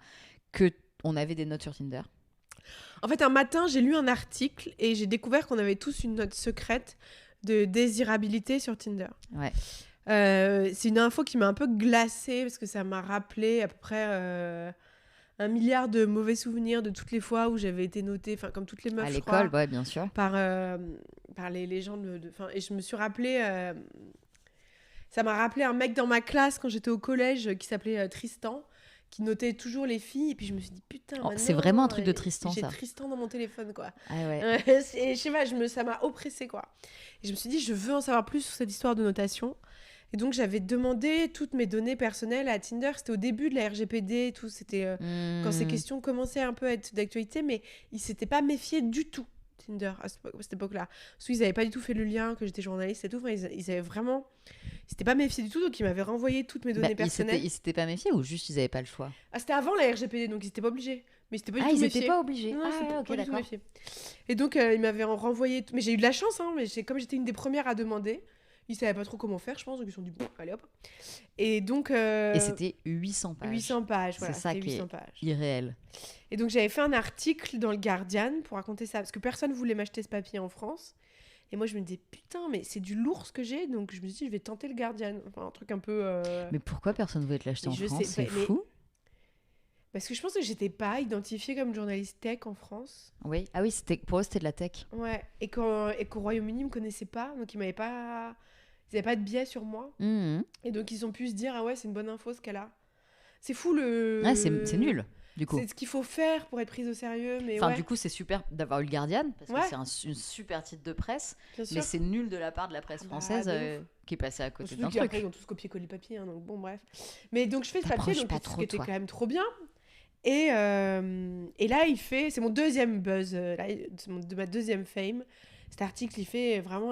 que on avait des notes sur Tinder. En fait, un matin, j'ai lu un article et j'ai découvert qu'on avait tous une note secrète de désirabilité sur Tinder. Ouais. C'est une info qui m'a un peu glacée parce que ça m'a rappelé à peu près 1 milliard de mauvais souvenirs de toutes les fois où j'avais été notée, enfin comme toutes les meufs, À je crois, l'école, ouais, bien sûr. par les gens et je me suis rappelé ça m'a rappelé un mec dans ma classe quand j'étais au collège qui s'appelait Tristan, qui notait toujours les filles, et puis je me suis dit putain, c'est vraiment un truc de Tristan, j'ai ça. Tristan dans mon téléphone quoi. Ah ouais. Et je sais pas, ça m'a oppressée quoi. Et je me suis dit je veux en savoir plus sur cette histoire de notation. Et donc j'avais demandé toutes mes données personnelles à Tinder. C'était au début de la RGPD et tout, c'était quand ces questions commençaient un peu à être d'actualité, mais ils s'étaient pas méfiés du tout, Tinder, à cette époque-là. Parce qu'ils avaient pas du tout fait le lien que j'étais journaliste et tout. Enfin, ils avaient vraiment... Ils s'étaient pas méfiés du tout, donc ils m'avaient renvoyé toutes mes données personnelles. Ils s'étaient pas méfiés ou juste ils avaient pas le choix? Ah, c'était avant la RGPD, donc ils étaient pas obligés. Mais ils étaient pas du tout ils méfiés. étaient pas obligés. Non, Ah, pas ok, du tout d'accord. méfiés. Et donc ils m'avaient renvoyé... Mais j'ai eu de la chance, hein, mais comme j'étais une des premières à demander, ils savaient pas trop comment faire, je pense, donc ils se sont dit, bon, allez hop. Et donc... Et c'était 800 pages. 800 pages, voilà, c'est ça c'était qui 800 est pages. irréel. Et donc j'avais fait un article dans le Guardian pour raconter ça, parce que personne voulait m'acheter ce papier en France. Et moi je me disais, putain, mais c'est du lourd ce que j'ai, donc je me suis dit, je vais tenter le Guardian. Enfin, un truc un peu... Mais pourquoi personne voulait te l'acheter en France? C'est fou. Parce que je pense que j'étais pas identifiée comme journaliste tech en France. Oui. Ah oui, pour eux c'était de la tech. Ouais. Et qu'au Royaume-Uni, ils me connaissaient pas, donc ils m'avaient pas... Ils n'avaient pas de biais sur moi. Et donc, ils ont pu se dire, ah ouais, c'est une bonne info ce qu'elle a. C'est fou le... Ouais, c'est nul, du coup. C'est ce qu'il faut faire pour être prise au sérieux. Mais enfin, du coup, c'est super d'avoir eu le Guardian, parce Ouais. que c'est une super titre de presse. bien sûr. Mais c'est nul de la part de la presse française de qui est passée à côté Surtout d'un qu'après, truc. ils ont tous copié-collé papier, hein, donc bon, bref. Mais donc, je fais ce T'approches papier, donc pas ce trop, qui était toi. quand même trop bien. Et là, c'est mon deuxième buzz, de ma deuxième fame. Cet article, il fait vraiment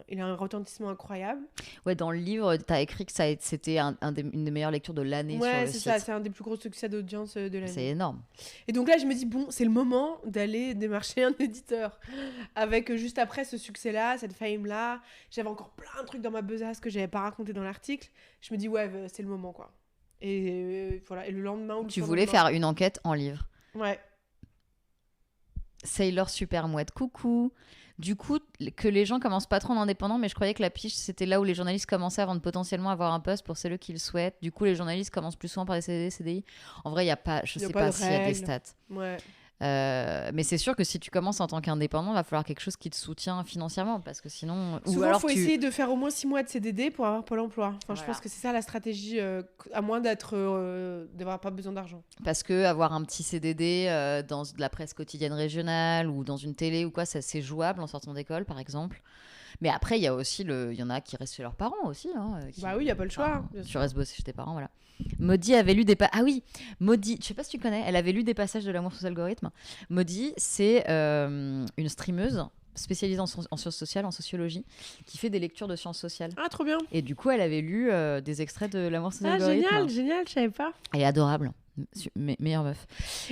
il a un retentissement incroyable. Ouais, dans le livre, t'as écrit que c'était une des meilleures lectures de l'année sur Ouais, le c'est site. ça, c'est un des plus gros succès d'audience de C'est l'année. énorme. Et donc là, je me dis, bon, c'est le moment d'aller démarcher un éditeur. Avec juste après ce succès-là, cette fame-là, j'avais encore plein de trucs dans ma besace que j'avais pas raconté dans l'article. Je me dis, ouais, c'est le moment, quoi. Et voilà, et le lendemain ou le Tu voulais faire une enquête en livre. Ouais. Sailor Super Mouette, coucou. Du coup, que les gens commencent pas trop en indépendant, mais je croyais que la piche, c'était là où les journalistes commençaient avant de potentiellement avoir un poste pour ceux qui le souhaitent. Du coup, les journalistes commencent plus souvent par des CDD, CDI. En vrai, je sais pas s'il y a des règles. stats. Ouais. Mais c'est sûr que si tu commences en tant qu'indépendant, il va falloir quelque chose qui te soutient financièrement, parce que sinon... Souvent, il faut essayer de faire au moins 6 mois de CDD pour avoir Pôle emploi. Enfin, Voilà. Je pense que c'est ça la stratégie, à moins d'avoir pas besoin d'argent. Parce que avoir un petit CDD dans de la presse quotidienne régionale ou dans une télé ou quoi, ça c'est jouable en sortant d'école, par exemple. Mais après, il y a aussi il y en a qui restent chez leurs parents aussi. Bah oui, il y a pas le choix. Bien Tu sûr. restes bosser chez tes parents, voilà. Maudie avait lu ah oui, Maudie, je sais pas si tu connais, elle avait lu des passages de L'amour sous algorithme. Maudie, c'est une streameuse spécialisée en sciences sociales, en sociologie, qui fait des lectures de sciences sociales. Ah, trop bien. Et du coup, elle avait lu des extraits de L'amour sous algorithme. Génial, je savais pas. Elle est adorable. Meilleure meuf.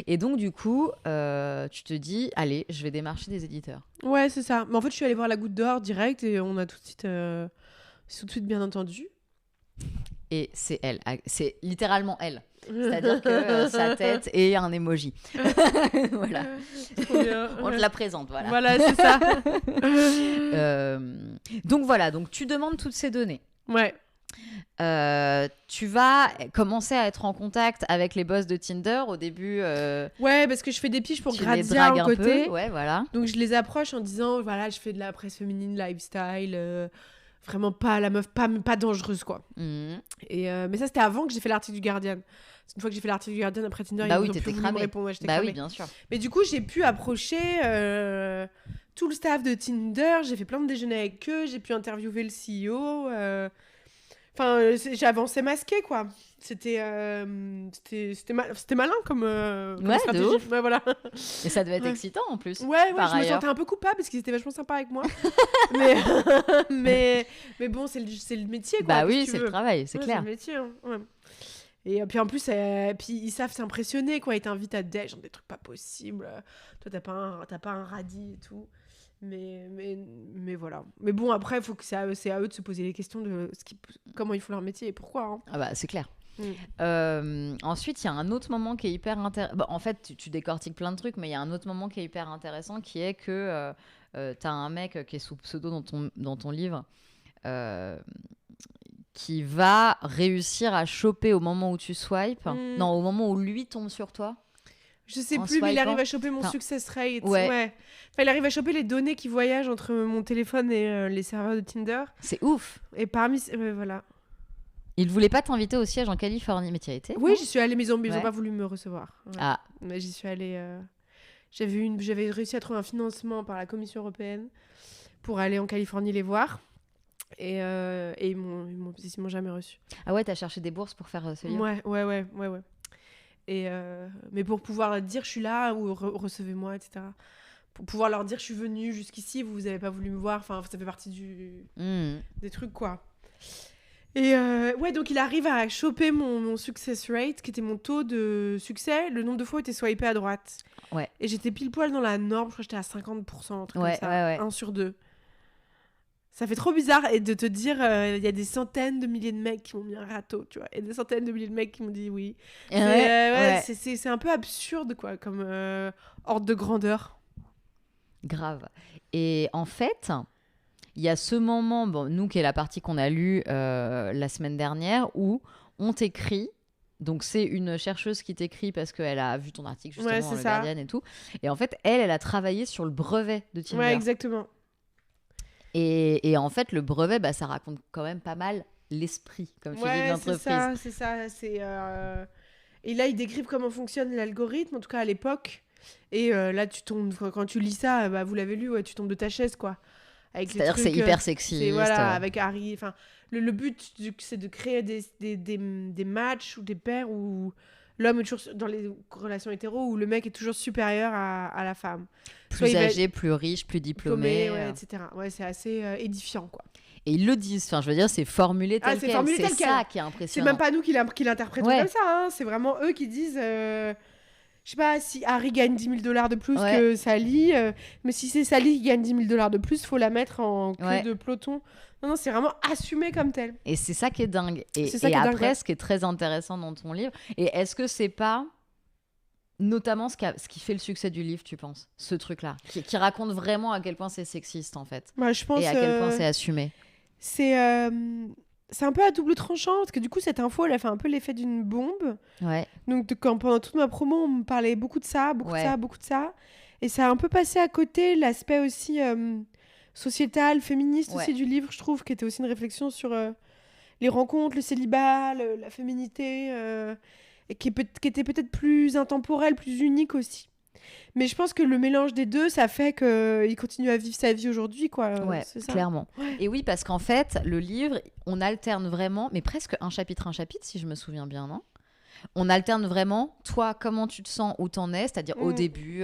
Et donc, du coup, tu te dis, allez, je vais démarcher des éditeurs. Ouais, c'est ça. Mais en fait, je suis allée voir La Goutte d'Or direct et on a tout de suite bien entendu. Et c'est elle. C'est littéralement elle. C'est-à-dire que sa tête est un emoji. Voilà. Trop bien. On te la présente, voilà. Voilà, c'est ça. Donc voilà, donc tu demandes toutes ces données. Ouais. Tu vas commencer à être en contact avec les boss de Tinder au début. Ouais, parce que je fais des piges pour tu les Grazia dragues en un côté. peu. Ouais, voilà. Donc je les approche en disant, voilà, je fais de la presse féminine, lifestyle, vraiment pas la meuf, pas dangereuse, quoi. Mais ça, c'était avant que j'ai fait l'article du Guardian. C'est une fois que j'ai fait l'article du Guardian après Tinder, Bah ils oui, ont t'étais plus voulu cramée. me répondre. Ouais, j'étais Bah cramée. oui, bien sûr. Mais du coup, j'ai pu approcher tout le staff de Tinder. J'ai fait plein de déjeuners avec eux. J'ai pu interviewer le CEO. J'ai avancé masqué, quoi. C'était malin comme stratégie. de ouf. Ouais, voilà. Et ça devait être Ouais. excitant en plus. Ouais, par je me ailleurs. sentais un peu coupable parce qu'ils étaient vachement sympas avec moi. mais bon, c'est le métier, quoi. Bah qu'est-ce oui, que tu c'est le veux. travail, c'est Ouais, clair. C'est le métier, hein. Ouais. Et puis en plus, puis ils savent s'impressionner, quoi. Ils t'invitent à des trucs pas possibles. Toi, t'as pas un radis et tout. Mais voilà. Mais bon, après, faut que c'est à eux de se poser les questions de comment ils font leur métier et pourquoi. Hein. Ah bah c'est clair. Mm. Ensuite, il y a un autre moment qui est hyper intéressant. Bon, en fait, tu décortiques plein de trucs, mais il y a un autre moment qui est hyper intéressant qui est que t'as un mec qui est sous pseudo dans ton livre qui va réussir à choper au moment où tu swipes. Non, au moment où lui tombe sur toi. Je sais En plus, mais il swipant. arrive à choper mon Enfin, success rate. ouais. Enfin, il arrive à choper les données qui voyagent entre mon téléphone et les serveurs de Tinder. C'est ouf. Et parmi... voilà. Il voulait pas t'inviter au siège en Californie, mais tu y as été? Oui, non j'y suis allée, mais ils ont Ouais. pas voulu me recevoir. Ouais. Ah, Mais j'y suis allée... J'avais réussi à trouver un financement par la Commission européenne pour aller en Californie les voir. Et ils m'ont jamais reçu. ah ouais, t'as cherché des bourses pour faire ce livre? Ouais. Et mais pour pouvoir dire je suis là ou recevez-moi, etc. Pour pouvoir leur dire je suis venue jusqu'ici, vous avez pas voulu me voir. Enfin, ça fait partie des trucs, quoi. Et ouais, donc il arrive à choper mon success rate, qui était mon taux de succès, le nombre de fois où était swipé à droite. Ouais. Et j'étais pile poil dans la norme, je crois que j'étais à 50%, un truc Ouais, comme ça, ouais. 1 sur 2. Ça fait trop bizarre et de te dire, il y a des centaines de milliers de mecs qui m'ont mis un râteau, tu vois, et des centaines de milliers de mecs qui m'ont dit oui. Ouais. C'est un peu absurde, quoi, comme ordre de grandeur. Grave. Et en fait, il y a ce moment, bon, nous qui est la partie qu'on a lue la semaine dernière, où on t'écrit. Donc c'est une chercheuse qui t'écrit parce qu'elle a vu ton article justement Ouais, dans c'est le ça. Guardian et tout. Et en fait, elle a travaillé sur le brevet de Tinder. Ouais, exactement. Et en fait, le brevet, ça raconte quand même pas mal l'esprit, comme tu dis, de l'entreprise. C'est ça. Et là, ils décrivent comment fonctionne l'algorithme, en tout cas à l'époque. Et là, tu tombes, quand tu lis ça, vous l'avez lu, tu tombes de ta chaise, quoi. Avec C'est-à-dire que c'est hyper sexiste. Voilà, avec Harry. Enfin, le but, c'est de créer des matchs ou des paires où l'homme est toujours dans les relations hétéros, où le mec est toujours supérieur à la femme. Plus âgé, plus riche, plus diplômé. Etc. Ouais, c'est assez édifiant, quoi. Et ils le disent, enfin, je veux dire, c'est formulé tel quel. C'est ça qui est impressionnant. C'est même pas nous qui l'interprétons comme ça, hein. C'est vraiment eux qui disent... Je sais pas si Harry gagne $10,000 de plus que Sally, mais si c'est Sally qui gagne $10,000 de plus, faut la mettre en queue de peloton. Non, c'est vraiment assumé comme tel. Et c'est ça qui est dingue. Et après, ce qui est très intéressant dans ton livre, et est-ce que c'est pas notamment ce qui fait le succès du livre, tu penses, ce truc-là, qui raconte vraiment à quel point c'est sexiste, en fait, je pense, et à quel point c'est assumé. C'est un peu à double tranchant, parce que du coup, cette info, elle a fait un peu l'effet d'une bombe. Ouais. Donc, pendant toute ma promo, on me parlait beaucoup de ça, beaucoup de ça. Et ça a un peu passé à côté l'aspect aussi sociétal, féministe aussi du livre, je trouve, qui était aussi une réflexion sur les rencontres, le célibat, la féminité, et qui était peut-être plus intemporelle, plus unique aussi. Mais je pense que le mélange des deux, ça fait qu'il continue à vivre sa vie aujourd'hui, quoi. Ouais, c'est ça. Clairement. Ouais. Et oui, parce qu'en fait, le livre, on alterne vraiment, mais presque un chapitre, si je me souviens bien, non ? On alterne vraiment, toi, comment tu te sens, où t'en es, c'est-à-dire au début,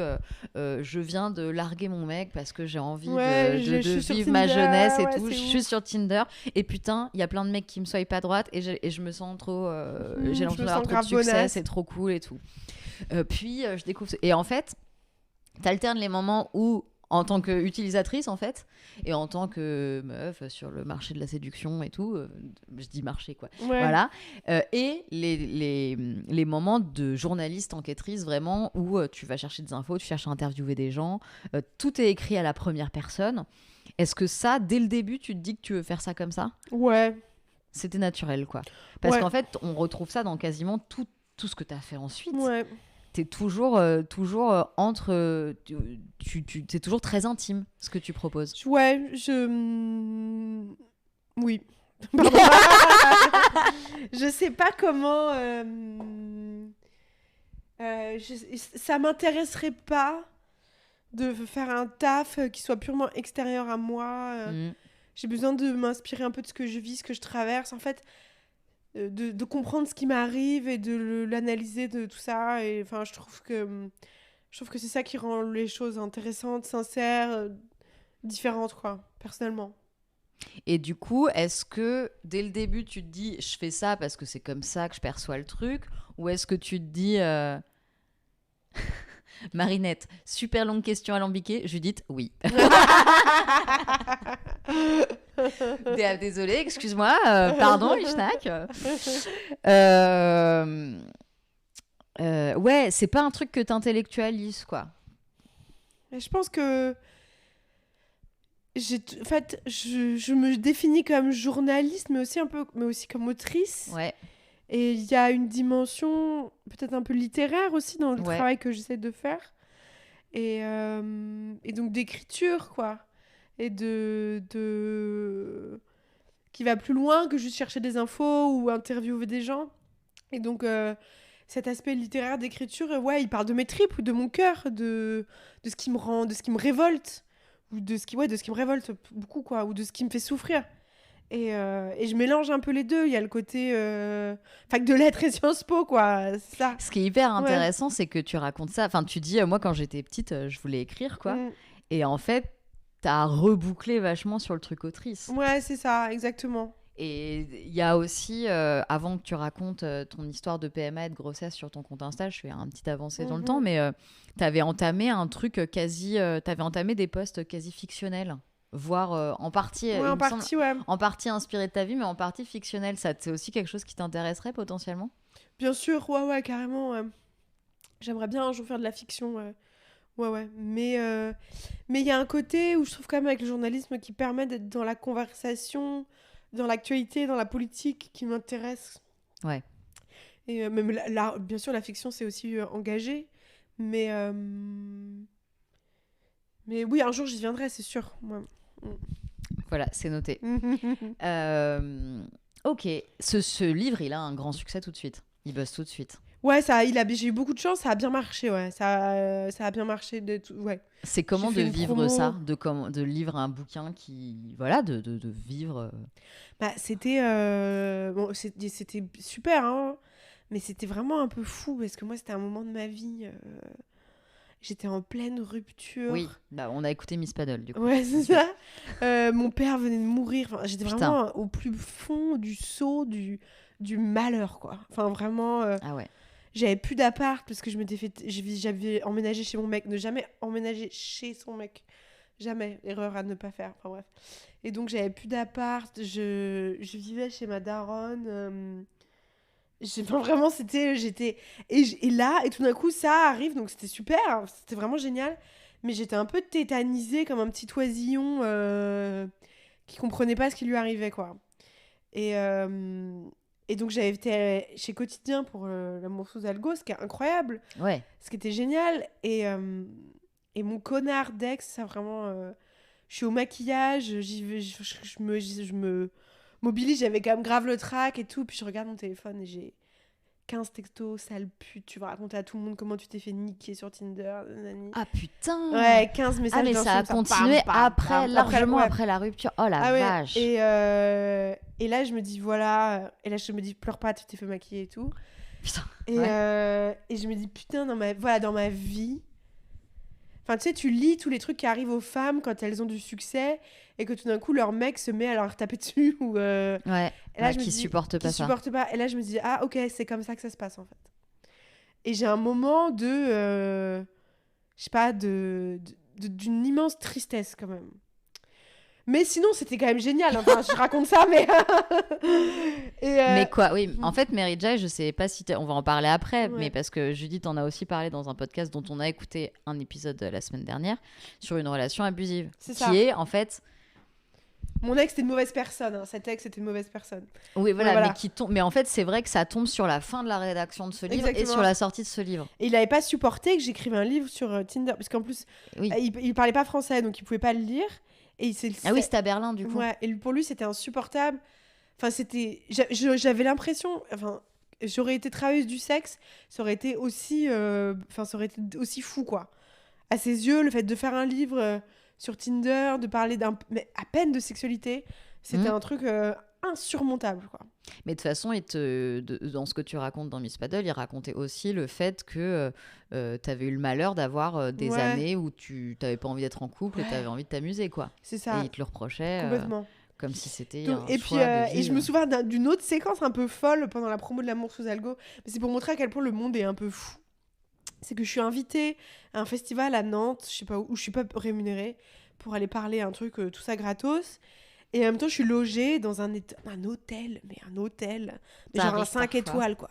je viens de larguer mon mec parce que j'ai envie de vivre ma jeunesse et tout, je suis sur Tinder, et putain, il y a plein de mecs qui me swipent à droite, et je me sens trop, j'ai l'impression d'avoir trop de succès, c'est trop cool et tout. Puis, je découvre... Et en fait, t'alternes les moments où, en tant qu'utilisatrice, en fait, et en tant que meuf sur le marché de la séduction et tout, je dis marché, quoi. Ouais. Voilà. Et les moments de journaliste enquêtrice, vraiment, où tu vas chercher des infos, tu cherches à interviewer des gens, tout est écrit à la première personne. Est-ce que ça, dès le début, tu te dis que tu veux faire ça comme ça ? Ouais. C'était naturel, quoi. Parce qu'en fait, on retrouve ça dans quasiment tout ce que tu as fait ensuite. Ouais. T'es toujours entre... c'est toujours très intime, ce que tu proposes. Ouais, oui. Je sais pas comment... ça m'intéresserait pas de faire un taf qui soit purement extérieur à moi. J'ai besoin de m'inspirer un peu de ce que je vis, ce que je traverse. En fait... De comprendre ce qui m'arrive et de l'analyser de tout ça, et enfin je trouve que c'est ça qui rend les choses intéressantes, sincères, différentes, quoi, personnellement. Et du coup, est-ce que dès le début tu te dis je fais ça parce que c'est comme ça que je perçois le truc, ou est-ce que tu te dis Marinette, super longue question alambiquée, Judith, oui. Désolée, excuse-moi, pardon, Ishnak. Ouais, c'est pas un truc que t'intellectualises, quoi. Et je pense que en fait, je me définis comme journaliste, mais aussi comme autrice. Ouais. Et il y a une dimension peut-être un peu littéraire aussi dans le travail que j'essaie de faire. Et donc d'écriture, quoi. Et qui va plus loin que juste chercher des infos ou interviewer des gens. Et donc cet aspect littéraire d'écriture, il parle de mes tripes ou de mon cœur, de ce qui me révolte, ou de ce qui me révolte beaucoup, quoi, ou de ce qui me fait souffrir. Et je mélange un peu les deux. Il y a le côté fac de lettres et Sciences Po, quoi. C'est ça. Ce qui est hyper intéressant, c'est que tu racontes ça. Enfin, tu dis, moi, quand j'étais petite, je voulais écrire, quoi. Et en fait, t'as rebouclé vachement sur le truc autrice. Ouais, c'est ça, exactement. Et il y a aussi, avant que tu racontes ton histoire de PMA et de grossesse sur ton compte Insta, je fais un petit avancé dans le temps, mais t'avais entamé un truc t'avais entamé des posts quasi fictionnels. Voire en partie en partie inspiré de ta vie, mais en partie fictionnel. Ça, c'est aussi quelque chose qui t'intéresserait potentiellement ? Bien sûr, ouais, carrément. J'aimerais bien un jour faire de la fiction. Ouais. Mais il y a un côté où je trouve quand même avec le journalisme qui permet d'être dans la conversation, dans l'actualité, dans la politique, qui m'intéresse. Ouais. Et même là, bien sûr, la fiction, c'est aussi engagé. Mais oui, un jour, j'y viendrai, c'est sûr. Ouais. Voilà, c'est noté. Ok, ce livre, il a un grand succès tout de suite. Il buzz tout de suite. Ouais, j'ai eu beaucoup de chance, ça a bien marché, ouais. Ça a bien marché. Ouais. C'est comment J'ai de fait une vivre promo. ça, de lire un bouquin qui... Voilà, de vivre... Bah, c'était bon, c'était super, hein, mais c'était vraiment un peu fou parce que moi, c'était un moment de ma vie. J'étais en pleine rupture. Oui, bah, on a écouté Miss Paddle, du coup. Ouais, c'est ça. Mon père venait de mourir. Enfin, j'étais Putain. vraiment au plus fond du seau du malheur, quoi. Enfin, vraiment. Ah ouais. J'avais plus d'appart parce que j'avais emménagé chez mon mec. Ne jamais emménager chez son mec. Jamais. Erreur à ne pas faire. Enfin bref. Et donc j'avais plus d'appart. Je vivais chez ma daronne. Enfin, vraiment, j'étais... Et là, et tout d'un coup, ça arrive. Donc c'était super. C'était vraiment génial. Mais j'étais un peu tétanisée comme un petit oisillon qui comprenait pas ce qui lui arrivait, quoi. Et donc j'avais été chez Quotidien pour L'amour sous algo, ce qui est incroyable, Ouais. ce qui était génial. Et mon connard d'ex, ça vraiment... je suis au maquillage, j'y vais, je me mobilise, j'avais quand même grave le trac et tout. Puis je regarde mon téléphone et j'ai 15 textos, sale pute, tu vas raconter à tout le monde comment tu t'es fait niquer sur Tinder, nanani. Ah putain. Ouais, 15 messages Ah mais ça a d'insultes, continué pam, pam, après, pam. largement Ouais. après la rupture. Oh la Ah ouais. vache. Et là, je me dis, voilà. Et là, je me dis, pleure pas, tu t'es fait maquiller et tout. Putain. Et, Ouais. et je me dis, putain, dans ma vie. Enfin, tu sais, tu lis tous les trucs qui arrivent aux femmes quand elles ont du succès et que tout d'un coup, leur mec se met à leur taper dessus. Ou, Ouais. et là, je me Qui dis, supporte pas qui ça. supporte pas. Et là, je me dis, ah, ok, c'est comme ça que ça se passe en fait. Et j'ai un moment je sais pas, d'une immense tristesse quand même. Mais sinon, c'était quand même génial. Enfin, je raconte ça, mais. Mais quoi, oui. En fait, Mary J, je sais pas si on va en parler après, Ouais. mais parce que Judith en a aussi parlé dans un podcast dont on a écouté un épisode la semaine dernière sur une relation abusive. C'est qui ça. est en fait. Mon ex était une mauvaise personne. Hein. Cet ex était une mauvaise personne. Oui, voilà, Ouais, voilà. mais qui tombe. Mais en fait, c'est vrai que ça tombe sur la fin de la rédaction de ce livre et Exactement. sur la sortie de ce livre. Et il n'avait pas supporté que j'écrive un livre sur Tinder. Parce qu'en plus, Oui. il parlait pas français, donc il pouvait pas le lire. Et Ah oui, c'était à Berlin, du coup. Ouais, et pour lui, c'était insupportable. Enfin, j'avais l'impression... Enfin, j'aurais été travailleuse du sexe, ça aurait été aussi... Enfin, ça aurait été aussi fou, quoi. À ses yeux, le fait de faire un livre sur Tinder, de parler mais à peine de sexualité, c'était un truc insurmontable, quoi. Mais de toute façon, dans ce que tu racontes dans Miss Paddle, il racontait aussi le fait que tu avais eu le malheur d'avoir des Ouais. années où tu n'avais pas envie d'être en couple et tu avais envie de t'amuser, quoi. C'est ça. Et il te le reprochait Complètement. comme si c'était Donc, un et puis choix de vie. et je me souviens d'une autre séquence un peu folle pendant la promo de L'amour sous algo, mais c'est pour montrer à quel point le monde est un peu fou. C'est que je suis invitée à un festival à Nantes, je sais pas où je suis pas rémunérée pour aller parler un truc tout ça gratos. Et en même temps, je suis logée dans un hôtel, mais Ça genre un arrive 5 parfois. étoiles, quoi.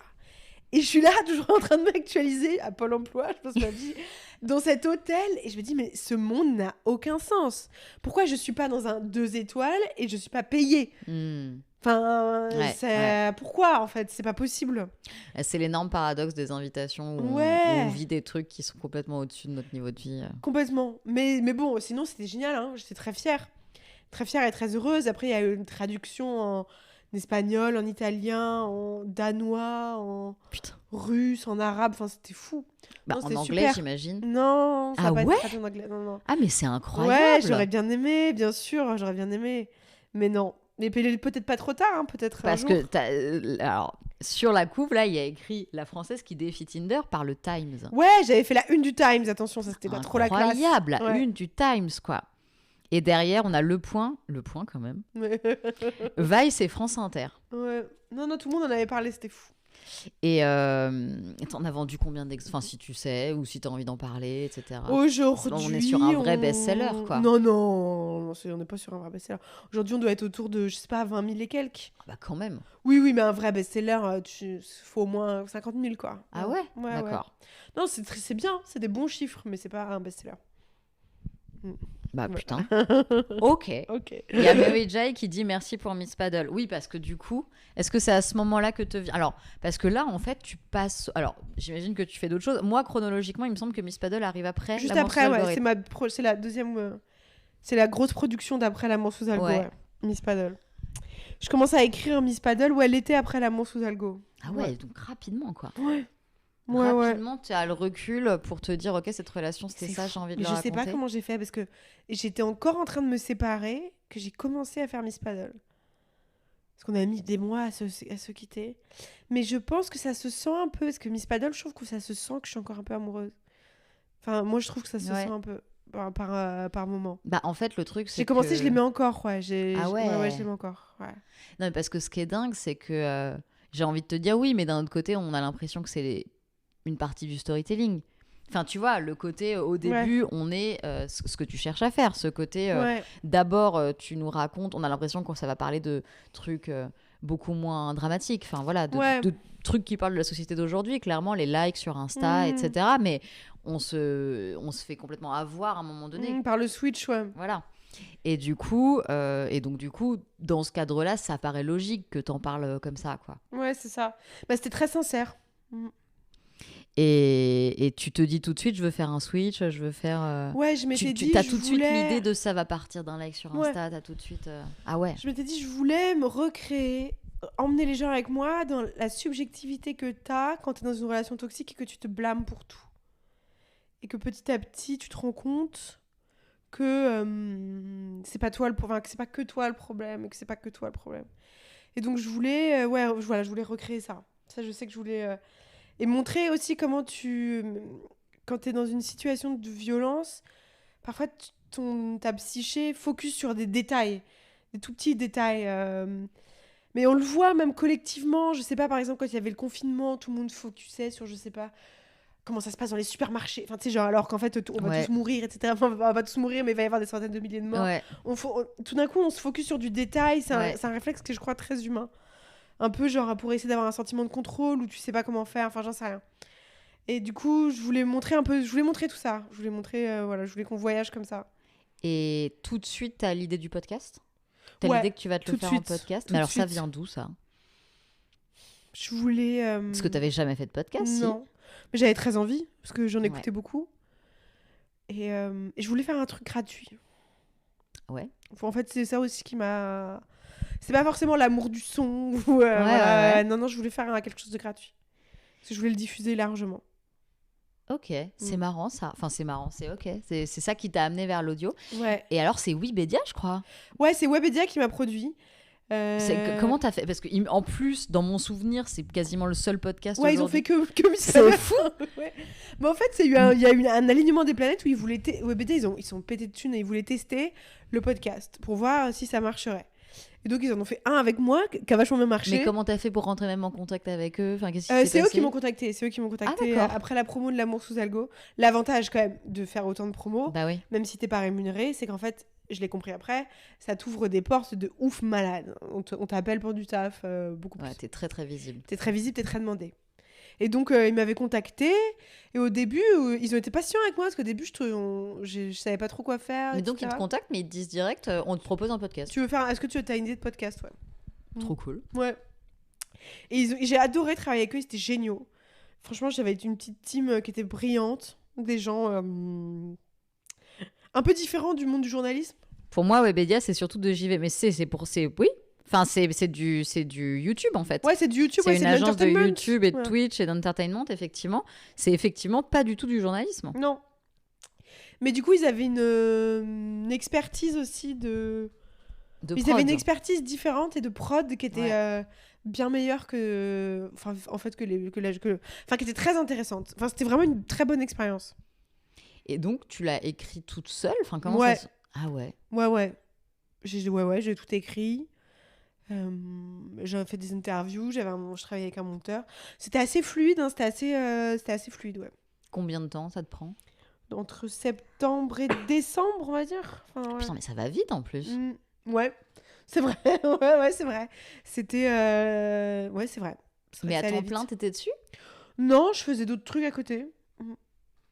Et je suis là, toujours en train de m'actualiser à Pôle emploi, je pense ma vie, dans cet hôtel. Et je me dis, mais ce monde n'a aucun sens. Pourquoi je suis pas dans un 2 étoiles et je suis pas payée ? Enfin, Ouais. pourquoi, en fait ? C'est pas possible. C'est l'énorme paradoxe des invitations où, Ouais. où on vit des trucs qui sont complètement au-dessus de notre niveau de vie. Complètement. Mais bon, sinon, c'était génial, hein. J'étais très fière. Très fière et très heureuse. Après, il y a eu une traduction en espagnol, en italien, en danois, en Putain. russe, en arabe. Enfin, c'était fou. Bah, Non, en c'était anglais, super. j'imagine. Non, ça Ah n'a pas ouais été traduit en anglais. Non. Ah, mais c'est incroyable. Ouais, j'aurais bien aimé, bien sûr, j'aurais bien aimé. Mais non. Mais peut-être pas trop tard, hein, peut-être Parce un que jour. alors, sur la couve, là, il y a écrit La Française qui défie Tinder par le Times. Ouais, j'avais fait la une du Times, attention, ça c'était pas trop la classe. Incroyable, la Ouais. une du Times, quoi. Et derrière, on a Le Point quand même. Vice et France Inter. Ouais. Non, tout le monde en avait parlé, c'était fou. Et t'en as vendu combien Enfin, si tu sais, ou si t'as envie d'en parler, etc. Aujourd'hui, on est sur un vrai best-seller, quoi. Non, on n'est pas sur un vrai best-seller. Aujourd'hui, on doit être autour de, je sais pas, 20 000 et quelques. Ah bah quand même. Oui, mais un vrai best-seller, faut au moins 50 000, quoi. Ah ouais, Ouais. d'accord. Non, c'est bien, c'est des bons chiffres, mais c'est pas un best-seller. Bah Ouais. putain. Ok. Ok. Il y a Mary J qui dit merci pour Miss Paddle. Oui, parce que du coup, est-ce que c'est à ce moment-là que te vient... Alors, parce que là, en fait, tu passes... Alors, j'imagine que tu fais d'autres choses. Moi, chronologiquement, il me semble que Miss Paddle arrive après. Juste L'amour après, sous ouais, l'algorithme. c'est la deuxième... C'est la grosse production d'après L'amour sous algo, Ouais. ouais. Miss Paddle. Je commence à écrire Miss Paddle, l'été après L'amour sous algo. Ah ouais, donc rapidement, quoi. Ouais. Ouais. Rapidement, tu as le recul pour te dire, ok, cette relation, c'était ça, j'ai envie de Mais le je raconter. sais pas comment j'ai fait parce que j'étais encore en train de me séparer que j'ai commencé à faire Miss Paddle. Parce qu'on a mis des mois à se quitter. Mais je pense que ça se sent un peu. Parce que Miss Paddle, je trouve que ça se sent que je suis encore un peu amoureuse. Enfin, moi, je trouve que ça se sent un peu par moment. Bah, en fait, le truc, c'est J'ai commencé, que... je les mets encore, ouais. Ah ouais. Ouais, je les mets encore, ouais. Non, mais parce que ce qui est dingue, c'est que j'ai envie de te dire oui, mais d'un autre côté, on a l'impression que c'est une partie du storytelling. Enfin, tu vois, le côté au début, on est ce que tu cherches à faire. Ce côté, d'abord, tu nous racontes, on a l'impression que ça va parler de trucs beaucoup moins dramatiques. Enfin, voilà, de trucs qui parlent de la société d'aujourd'hui. Clairement, les likes sur Insta, etc. Mais on se fait complètement avoir à un moment donné. Par le switch, ouais. Voilà. Et du coup, dans ce cadre-là, ça paraît logique que t'en parles comme ça, quoi. Ouais, c'est ça. Bah, c'était très sincère. Et tu te dis tout de suite, je veux faire un switch, je veux faire... Ouais, je m'étais dit, t'as tout de suite l'idée de ça va partir d'un like sur Insta, t'as tout de suite... Ah ouais. Je m'étais dit, je voulais me recréer, emmener les gens avec moi dans la subjectivité que t'as quand t'es dans une relation toxique et que tu te blâmes pour tout. Et que petit à petit, tu te rends compte que c'est pas toi que c'est pas que toi le problème et que c'est pas que toi le problème. Et donc je voulais je voulais recréer ça. Ça, je sais que je voulais et montrer aussi comment quand t'es dans une situation de violence, parfois ta psyché focus sur des détails, des tout petits détails. Mais on le voit même collectivement. Je sais pas, par exemple, quand il y avait le confinement, tout le monde focusait sur, je sais pas, comment ça se passe dans les supermarchés. Enfin, tu sais, genre, alors qu'en fait, on va tous mourir, etc. Enfin, on va pas tous mourir, mais il va y avoir des centaines de milliers de morts. Ouais. Tout d'un coup, on se focus sur du détail. C'est un réflexe que je crois très humain. Un peu genre pour essayer d'avoir un sentiment de contrôle où tu sais pas comment faire. Enfin, j'en sais rien. Et du coup, je voulais montrer tout ça. Je voulais montrer, je voulais qu'on voyage comme ça. Et tout de suite, t'as l'idée du podcast ? T'as l'idée que tu vas te le faire en podcast ? Mais alors, ça vient d'où, ça ? Je voulais... Parce que t'avais jamais fait de podcast, non. Mais j'avais très envie, parce que j'en écoutais beaucoup. Et je voulais faire un truc gratuit. Ouais. En fait, c'est ça aussi qui m'a... C'est pas forcément l'amour du son. Non, je voulais faire quelque chose de gratuit. Parce que je voulais le diffuser largement. Ok, c'est marrant ça. Enfin, c'est marrant, c'est ok. C'est ça qui t'a amené vers l'audio. Ouais. Et alors, c'est Webedia, je crois. Ouais, c'est Webedia qui m'a produit. Comment t'as fait ? Parce que en plus, dans mon souvenir, c'est quasiment le seul podcast Ouais, aujourd'hui. ils ont fait que c'est fou. Ouais. Mais en fait, il y a eu un alignement des planètes où ils voulaient... Webedia, ils sont pétés de thunes et ils voulaient tester le podcast pour voir si ça marcherait. Et donc, ils en ont fait un avec moi, qui a vachement bien marché. Mais comment t'as fait pour rentrer même en contact avec eux ? Enfin, qu'est-ce qui s'est c'est passé ? eux qui m'ont contacté. Après la promo de L'amour sous algo. L'avantage, quand même, de faire autant de promos, même si t'es pas rémunéré, c'est qu'en fait, je l'ai compris après, ça t'ouvre des portes de ouf malade. On t'appelle pour du taf, beaucoup plus. Ouais, t'es très, très visible. T'es très visible, t'es très demandé. Et donc, ils m'avaient contacté. Et au début, ils ont été patients avec moi. Parce qu'au début, je savais pas trop quoi faire. Mais donc, ils te contactent, mais ils te disent direct, on te propose un podcast. Est-ce que tu as une idée de podcast ? Ouais. Trop cool. Ouais. Et j'ai adoré travailler avec eux. C'était géniaux. Franchement, j'avais une petite team qui était brillante. Des gens un peu différents du monde du journalisme. Pour moi, Webedia, c'est surtout de JV. Mais oui. Enfin, c'est du YouTube, en fait. Ouais, c'est du YouTube. C'est une agence de l'entertainment. YouTube et de Twitch et d'entertainment, effectivement. C'est effectivement pas du tout du journalisme. Non. Mais du coup, ils avaient une expertise aussi ils avaient une expertise différente et de prod qui était bien meilleure que... Enfin, en fait, qui était très intéressante. Enfin, c'était vraiment une très bonne expérience. Et donc, tu l'as écrit toute seule ? Enfin, comment ça se... Ah ouais. Ouais. J'ai tout écrit. J'avais fait des interviews, je travaillais avec un monteur. C'était assez fluide, hein, c'était assez fluide, ouais. Combien de temps ça te prend ? Entre septembre et décembre, on va dire. Enfin, ouais. Putain, mais ça va vite en plus. Ouais, c'est vrai. ouais, c'est vrai. C'était... Ouais, c'est vrai. Mais à temps plein, t'étais dessus ? Non, je faisais d'autres trucs à côté.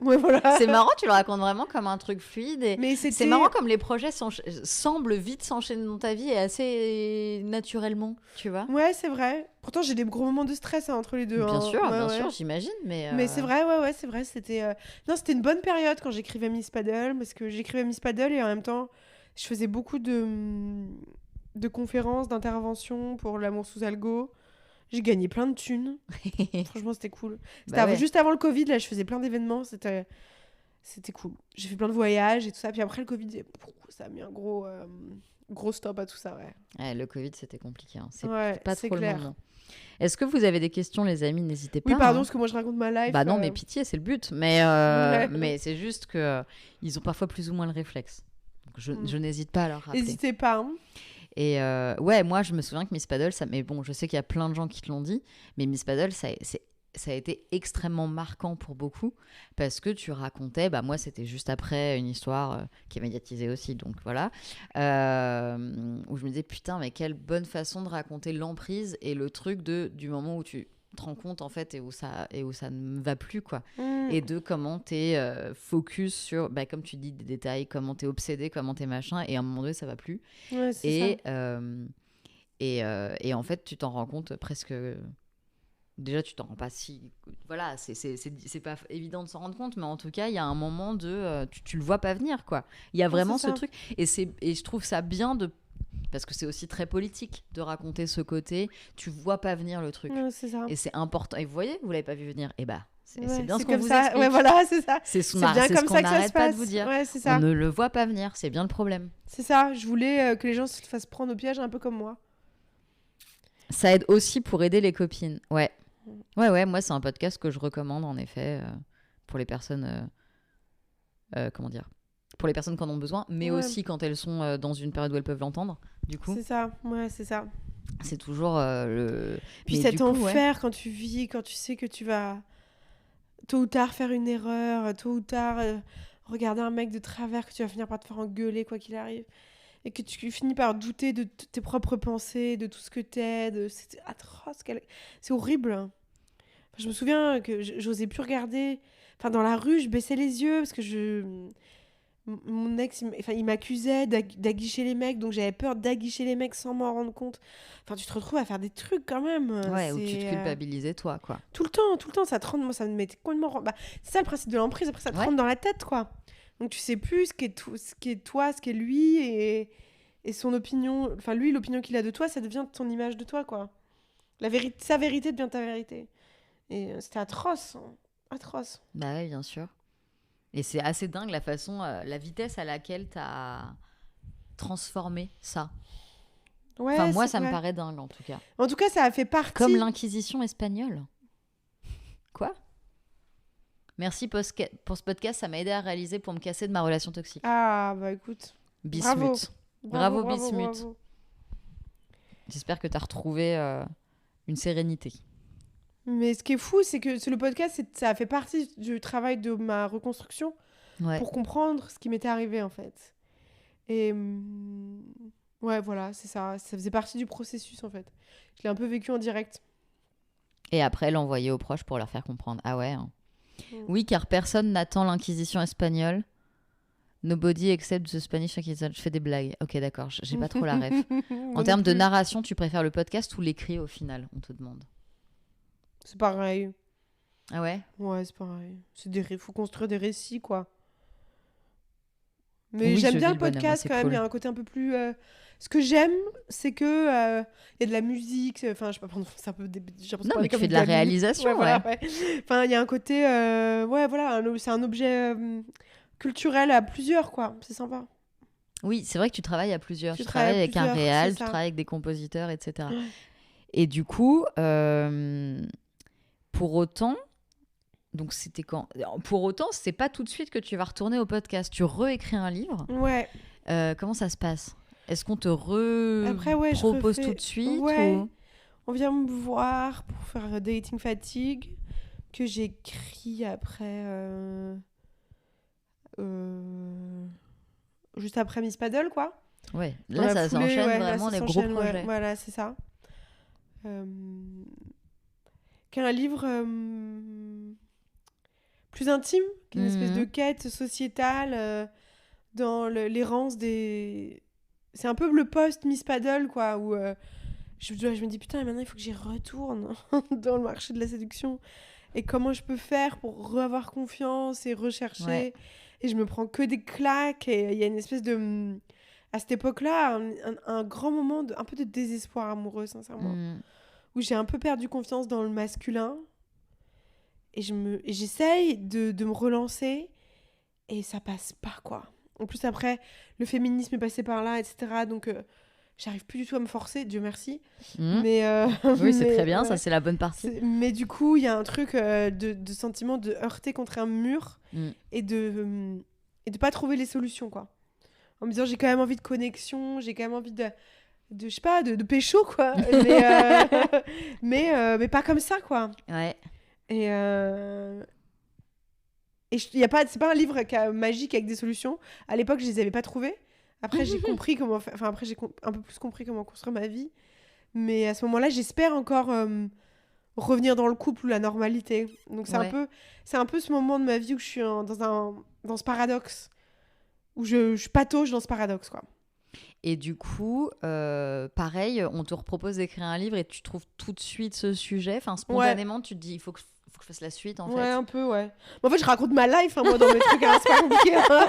Ouais, voilà. C'est marrant, tu le racontes vraiment comme un truc fluide. Mais c'est marrant comme les projets semblent vite s'enchaîner dans ta vie et assez naturellement, tu vois. Ouais, c'est vrai. Pourtant, j'ai des gros moments de stress entre les deux. Bien sûr, j'imagine. Mais c'est vrai, c'est vrai. C'était une bonne période quand j'écrivais Miss Paddle, parce que j'écrivais Miss Paddle et en même temps, Je faisais beaucoup de conférences, d'interventions pour l'amour sous algo. J'ai gagné plein de thunes. Franchement, c'était cool. C'était Ouais. juste avant le Covid, là, je faisais plein d'événements. C'était cool. J'ai fait plein de voyages et tout ça. Puis après, le Covid, ça a mis un gros stop à tout ça, ouais. Ouais, le Covid, c'était compliqué. Hein. C'est Ouais, pas c'est trop clair. le moment. Est-ce que vous avez des questions, les amis? N'hésitez pas. Oui, pardon, hein. parce que moi, je raconte ma life. Bah non, mais pitié, c'est le but. Mais, Ouais. mais c'est juste que ils ont parfois plus ou moins le réflexe. Donc je n'hésite pas à leur rappeler. N'hésitez pas. Hein. Et ouais, moi, je me souviens que Miss Paddle, mais bon, je sais qu'il y a plein de gens qui te l'ont dit, mais Miss Paddle, ça a été extrêmement marquant pour beaucoup parce que tu racontais, bah moi, c'était juste après une histoire qui est médiatisée aussi, donc voilà, où je me disais, putain, mais quelle bonne façon de raconter l'emprise et le truc du moment où tu te rends compte en fait et où ça ne va plus quoi, et de comment t'es focus sur, bah, comme tu dis, des détails, comment t'es obsédé, comment t'es machin, et à un moment donné ça va plus. Ouais, c'est ça. Et en fait tu t'en rends compte presque, déjà tu t'en rends pas si, voilà, c'est pas évident de s'en rendre compte, mais en tout cas il y a un moment de tu le vois pas venir quoi, il y a vraiment ce truc, et je trouve ça bien parce que c'est aussi très politique de raconter ce côté, tu vois pas venir le truc. Ouais, c'est ça. Et c'est important. Et vous voyez, vous l'avez pas vu venir. Et bah, c'est Ouais, bien ce qu'on comme vous ça. explique. Ouais, voilà, c'est ça. C'est C'est bien ce comme qu'on ça que ça n'arrête se pas passe. de vous dire. Ouais, c'est ça. On ne le voit pas venir. C'est bien le problème. C'est ça. Je voulais que les gens se fassent prendre au piège un peu comme moi. Ça aide aussi pour aider les copines. Ouais. Ouais. Moi, c'est un podcast que je recommande en effet pour les personnes. Comment dire, pour les personnes qui en ont besoin, mais aussi quand elles sont dans une période où elles peuvent l'entendre. Du coup. C'est ça. Ouais, c'est ça. C'est toujours le. Puis mais cet du coup, enfer quand tu vis, quand tu sais que tu vas tôt ou tard faire une erreur, tôt ou tard regarder un mec de travers, que tu vas finir par te faire engueuler quoi qu'il arrive, et que tu finis par douter de tes propres pensées, de tout ce que t'es, c'est atroce, c'est horrible. Enfin, je me souviens que j'osais plus regarder, enfin dans la rue je baissais les yeux parce que mon ex il m'accusait d'aguicher les mecs, donc j'avais peur d'aguicher les mecs sans m'en rendre compte. Enfin tu te retrouves à faire des trucs quand même, ouais, où tu te culpabilisais toi quoi. Tout le temps ça te rentre, moi ça me mettait complètement, c'est ça le principe de l'emprise, après ça te rentre dans la tête quoi, donc tu sais plus ce qui est toi, ce qui est lui, et son opinion, enfin lui, l'opinion qu'il a de toi, ça devient ton image de toi quoi, sa vérité devient ta vérité, et c'était atroce. Bah oui, bien sûr. Et c'est assez dingue la façon, la vitesse à laquelle t'as transformé ça. Ouais, enfin, moi, ça me paraît dingue, en tout cas. En tout cas, ça a fait partie... Comme l'Inquisition espagnole. Quoi ? Merci pour ce podcast, ça m'a aidé à réaliser pour me casser de ma relation toxique. Ah, bah écoute. Bismuth. Bravo, Bismuth. Bravo. J'espère que t'as retrouvé une sérénité. Mais ce qui est fou, c'est que le podcast, ça a fait partie du travail de ma reconstruction, pour comprendre ce qui m'était arrivé, en fait. Et ouais, voilà, c'est ça. Ça faisait partie du processus, en fait. Je l'ai un peu vécu en direct. Et après, l'envoyer aux proches pour leur faire comprendre. Ah ouais. Hein. Oui, car personne n'attend l'Inquisition espagnole. Nobody except the Spanish Inquisition. Je fais des blagues. Ok, d'accord, j'ai pas trop la ref. En termes de narration, tu préfères le podcast ou l'écrit au final, on te demande? C'est pareil. Ah ouais? Ouais, c'est pareil. Faut construire des récits, quoi. Mais oui, j'aime bien le podcast quand même. Cool. Il y a un côté un peu plus... Ce que j'aime, c'est que y a de la musique. Enfin, je sais pas, c'est un peu... Non, mais tu fais de la réalisation, ouais. Voilà, ouais. Enfin, il y a un côté... ouais, voilà, c'est un objet culturel à plusieurs, quoi. C'est sympa. Oui, c'est vrai que tu travailles à plusieurs. Tu travailles avec un réal, tu travailles avec des compositeurs, etc. Ouais. Et du coup, pour autant... Donc, c'était quand? Pour autant, c'est pas tout de suite que tu vas retourner au podcast. Tu réécris un livre. Ouais. Comment ça se passe? Est-ce qu'on te propose tout de suite ou... On vient me voir pour faire Dating Fatigue, que j'écris après... juste après Miss Paddle, quoi. Ouais, là, ça s'enchaîne vraiment des gros projets. Ouais, voilà, c'est ça. Qu'un livre... plus intime, qu'une espèce de quête sociétale dans l'errance des... C'est un peu le post-Miss Paddle, quoi, où je me dis, putain, maintenant, il faut que j'y retourne dans le marché de la séduction. Et comment je peux faire pour re-avoir confiance et rechercher. Ouais. Et je me prends que des claques. Et il y a une espèce de... à cette époque-là, un grand moment, un peu de désespoir amoureux, sincèrement. Où j'ai un peu perdu confiance dans le masculin. Et j'essaye de me relancer. Et ça passe pas, quoi. En plus, après, le féminisme est passé par là, etc. Donc, j'arrive plus du tout à me forcer, Dieu merci. Mais, oui, c'est très bien, ça, c'est la bonne partie. Mais du coup, il y a un truc de sentiment de heurter contre un mur et de pas trouver les solutions, quoi. En me disant, j'ai quand même envie de connexion, j'ai quand même envie de je sais pas, de pécho, quoi. mais pas comme ça, quoi. Ouais. Et c'est pas un livre magique avec des solutions. À l'époque, je les avais pas trouvées. Après, j'ai compris comment faire. Enfin, après, j'ai un peu plus compris comment construire ma vie. Mais à ce moment-là, j'espère encore revenir dans le couple ou la normalité. Donc, c'est un peu ce moment de ma vie où je suis dans ce paradoxe. Où je patauge dans ce paradoxe, quoi. Et du coup, pareil, on te propose d'écrire un livre et tu trouves tout de suite ce sujet. Enfin, spontanément, tu te dis, il faut que je fasse la suite, en fait. Ouais, un peu, ouais. Mais en fait, je raconte ma life, moi, dans mes trucs. Hein, c'est pas compliqué. Hein.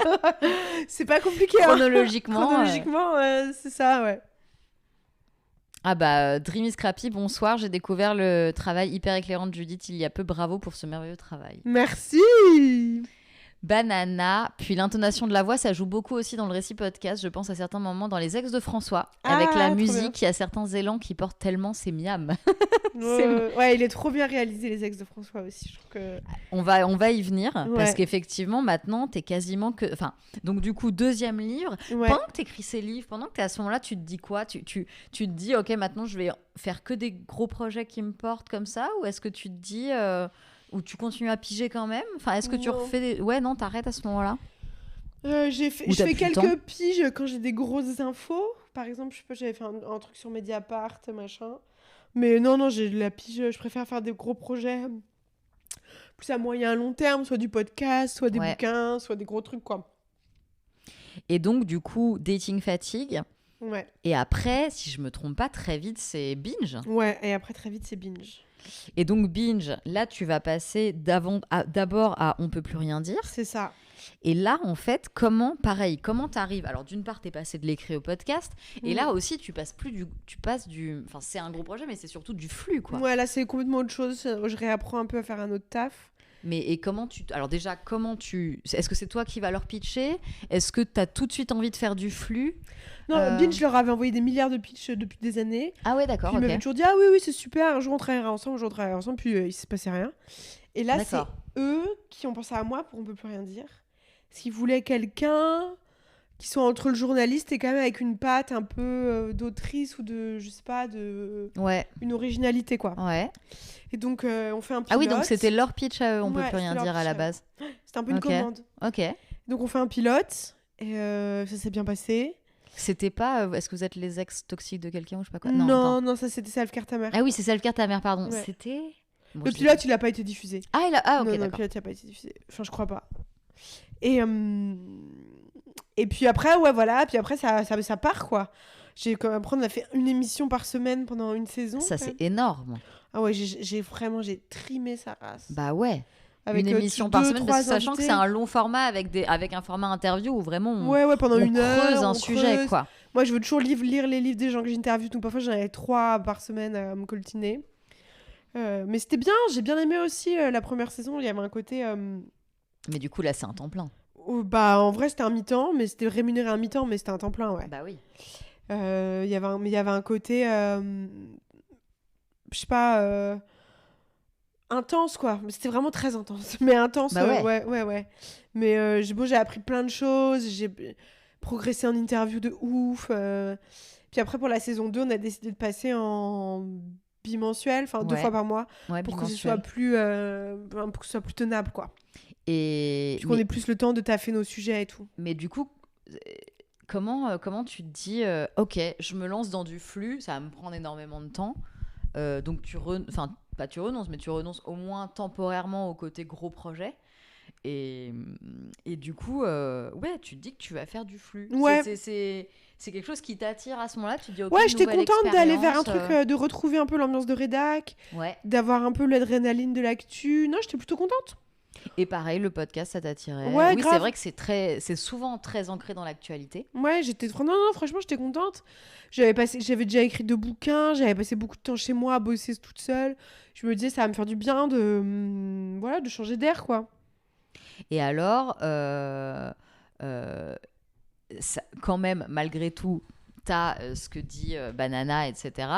C'est pas compliqué. Chronologiquement, c'est ça, ouais. Ah bah, Dream is Scrappy, bonsoir. J'ai découvert le travail hyper éclairant de Judith il y a peu. Bravo pour ce merveilleux travail. Merci. Banana, puis l'intonation de la voix, ça joue beaucoup aussi dans le récit podcast. Je pense à certains moments dans Les Ex de François, avec la musique, il y a certains élans qui portent tellement ses miams. Ouais, il est trop bien réalisé, Les Ex de François aussi. Je trouve que... on va y venir, parce qu'effectivement, maintenant, t'es quasiment que... Enfin, donc du coup, deuxième livre. Ouais. Pendant que t'écris ces livres, pendant que t'es à ce moment-là, tu te dis quoi ? Tu te dis, ok, maintenant, je vais faire que des gros projets qui me portent comme ça ? Ou est-ce que tu te dis... Ou tu continues à piger quand même ? Enfin, est-ce que tu refais des... Ouais, non, t'arrêtes à ce moment-là ? Je fais quelques piges quand j'ai des grosses infos. Par exemple, je sais pas, j'avais fait un truc sur Mediapart, machin. Mais non, j'ai de la pige. Je préfère faire des gros projets plus à moyen à long terme, soit du podcast, soit des bouquins, soit des gros trucs, quoi. Et donc, du coup, Dating Fatigue. Ouais. Et après, si je me trompe pas, très vite, c'est Binge. Ouais, et après, très vite, c'est Binge. Et donc, Binge, là, tu vas passer d'abord à On peut plus rien dire. C'est ça. Et là, en fait, comment t'arrives ? Alors, d'une part, t'es passé de l'écrit au podcast. Et là aussi, tu passes du... Enfin, c'est un gros projet, mais c'est surtout du flux, quoi. Ouais, là, c'est complètement autre chose. Je réapprends un peu à faire un autre taf. Mais et comment tu... Alors déjà, est-ce que c'est toi qui vas leur pitcher ? Est-ce que t'as tout de suite envie de faire du flux ? Non, Binge, je leur avais envoyé des milliards de pitchs depuis des années. Ah ouais, d'accord, puis ils m'avaient toujours dit, ah oui, c'est super, un jour on travaillera ensemble, puis il se passait rien. Et là, c'est eux qui ont pensé à moi pour On peut plus rien dire. Parce qu'ils voulaient quelqu'un qui soit entre le journaliste et quand même avec une patte un peu d'autrice ou de, je sais pas, une originalité, quoi. Ouais. Et donc, on fait un pilote. Ah oui, donc c'était leur pitch à eux, On peut plus rien dire à la base. C'était un peu une commande. Ok. Donc, on fait un pilote et ça s'est bien passé. C'était pas... est-ce que vous êtes les ex toxiques de quelqu'un ou je sais pas quoi ? Non, ça c'était Self-Care ta mère. Ah oui, c'est Self-Care ta mère, pardon. Ouais. C'était... Bon, le pilote, il a pas été diffusé. Ok, non, d'accord. Le pilote, il a pas été diffusé. Enfin, je crois pas. Et puis après, voilà. Puis après, ça part, quoi. On a fait une émission par semaine pendant une saison. Ça, c'est énorme. Ah ouais, j'ai trimé sa race. Bah ouais. Avec une émission par semaine, sachant que c'est un long format avec un format interview où vraiment pendant une heure, creuse un sujet, quoi. Moi, je veux toujours lire les livres des gens que j'interviewe, donc parfois j'en avais 3 par semaine à me coltiner. Mais c'était bien, j'ai bien aimé aussi la première saison, il y avait un côté... Mais du coup, là, c'est un temps plein. Bah, en vrai, c'était un mi-temps, mais c'était rémunéré un mi-temps, mais c'était un temps plein, ouais. Bah oui. Il y avait un côté... je sais pas... intense, quoi. C'était vraiment très intense. Mais intense, bah ouais. Mais j'ai appris plein de choses. J'ai progressé en interview de ouf. Puis après, pour la saison 2, on a décidé de passer en bimensuel, enfin 2 fois par mois, pour que ce soit plus tenable, quoi. Et puis qu'on ait plus le temps de taffer nos sujets et tout. Mais du coup, comment tu te dis ok, je me lance dans du flux, ça va me prendre énormément de temps. Donc tu renonces, mais tu renonces au moins temporairement au côté gros projet. Et du coup, tu te dis que tu vas faire du flux. Ouais. C'est quelque chose qui t'attire à ce moment-là. Tu te dis, ok, ouais, j'étais contente d'aller vers un truc, de retrouver un peu l'ambiance de rédac, ouais. d'avoir un peu l'adrénaline de l'actu. Non, j'étais plutôt contente. Et pareil, le podcast, ça t'attirait? Ouais, Oui, grave. c'est vrai que c'est souvent très ancré dans l'actualité. Ouais, non, franchement, j'étais contente. J'avais déjà écrit 2 bouquins, j'avais passé beaucoup de temps chez moi à bosser toute seule. Je me disais, ça va me faire du bien voilà, de changer d'air, quoi. Et alors, quand même, malgré tout, t'as ce que dit Banana, etc.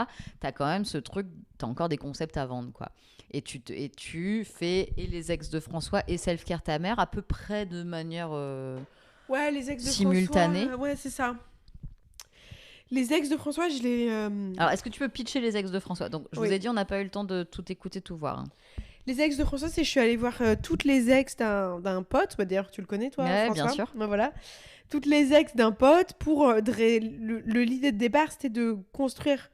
T'as quand même ce truc, t'as encore des concepts à vendre, quoi. Et tu fais et les ex de François et Self-Care ta mère à peu près de manière Ouais, les ex de simultanée. François, ouais, c'est ça. Les ex de François, je les... Alors, est-ce que tu peux pitcher les ex de François? Donc, je Oui. vous ai dit, on n'a pas eu le temps de tout écouter, tout voir. Les ex de François, je suis allée voir toutes les ex d'un pote. Bah, d'ailleurs, tu le connais, toi, Ouais, François. bien sûr. Bah, voilà. Toutes les ex d'un pote pour... l'idée de départ, c'était de construire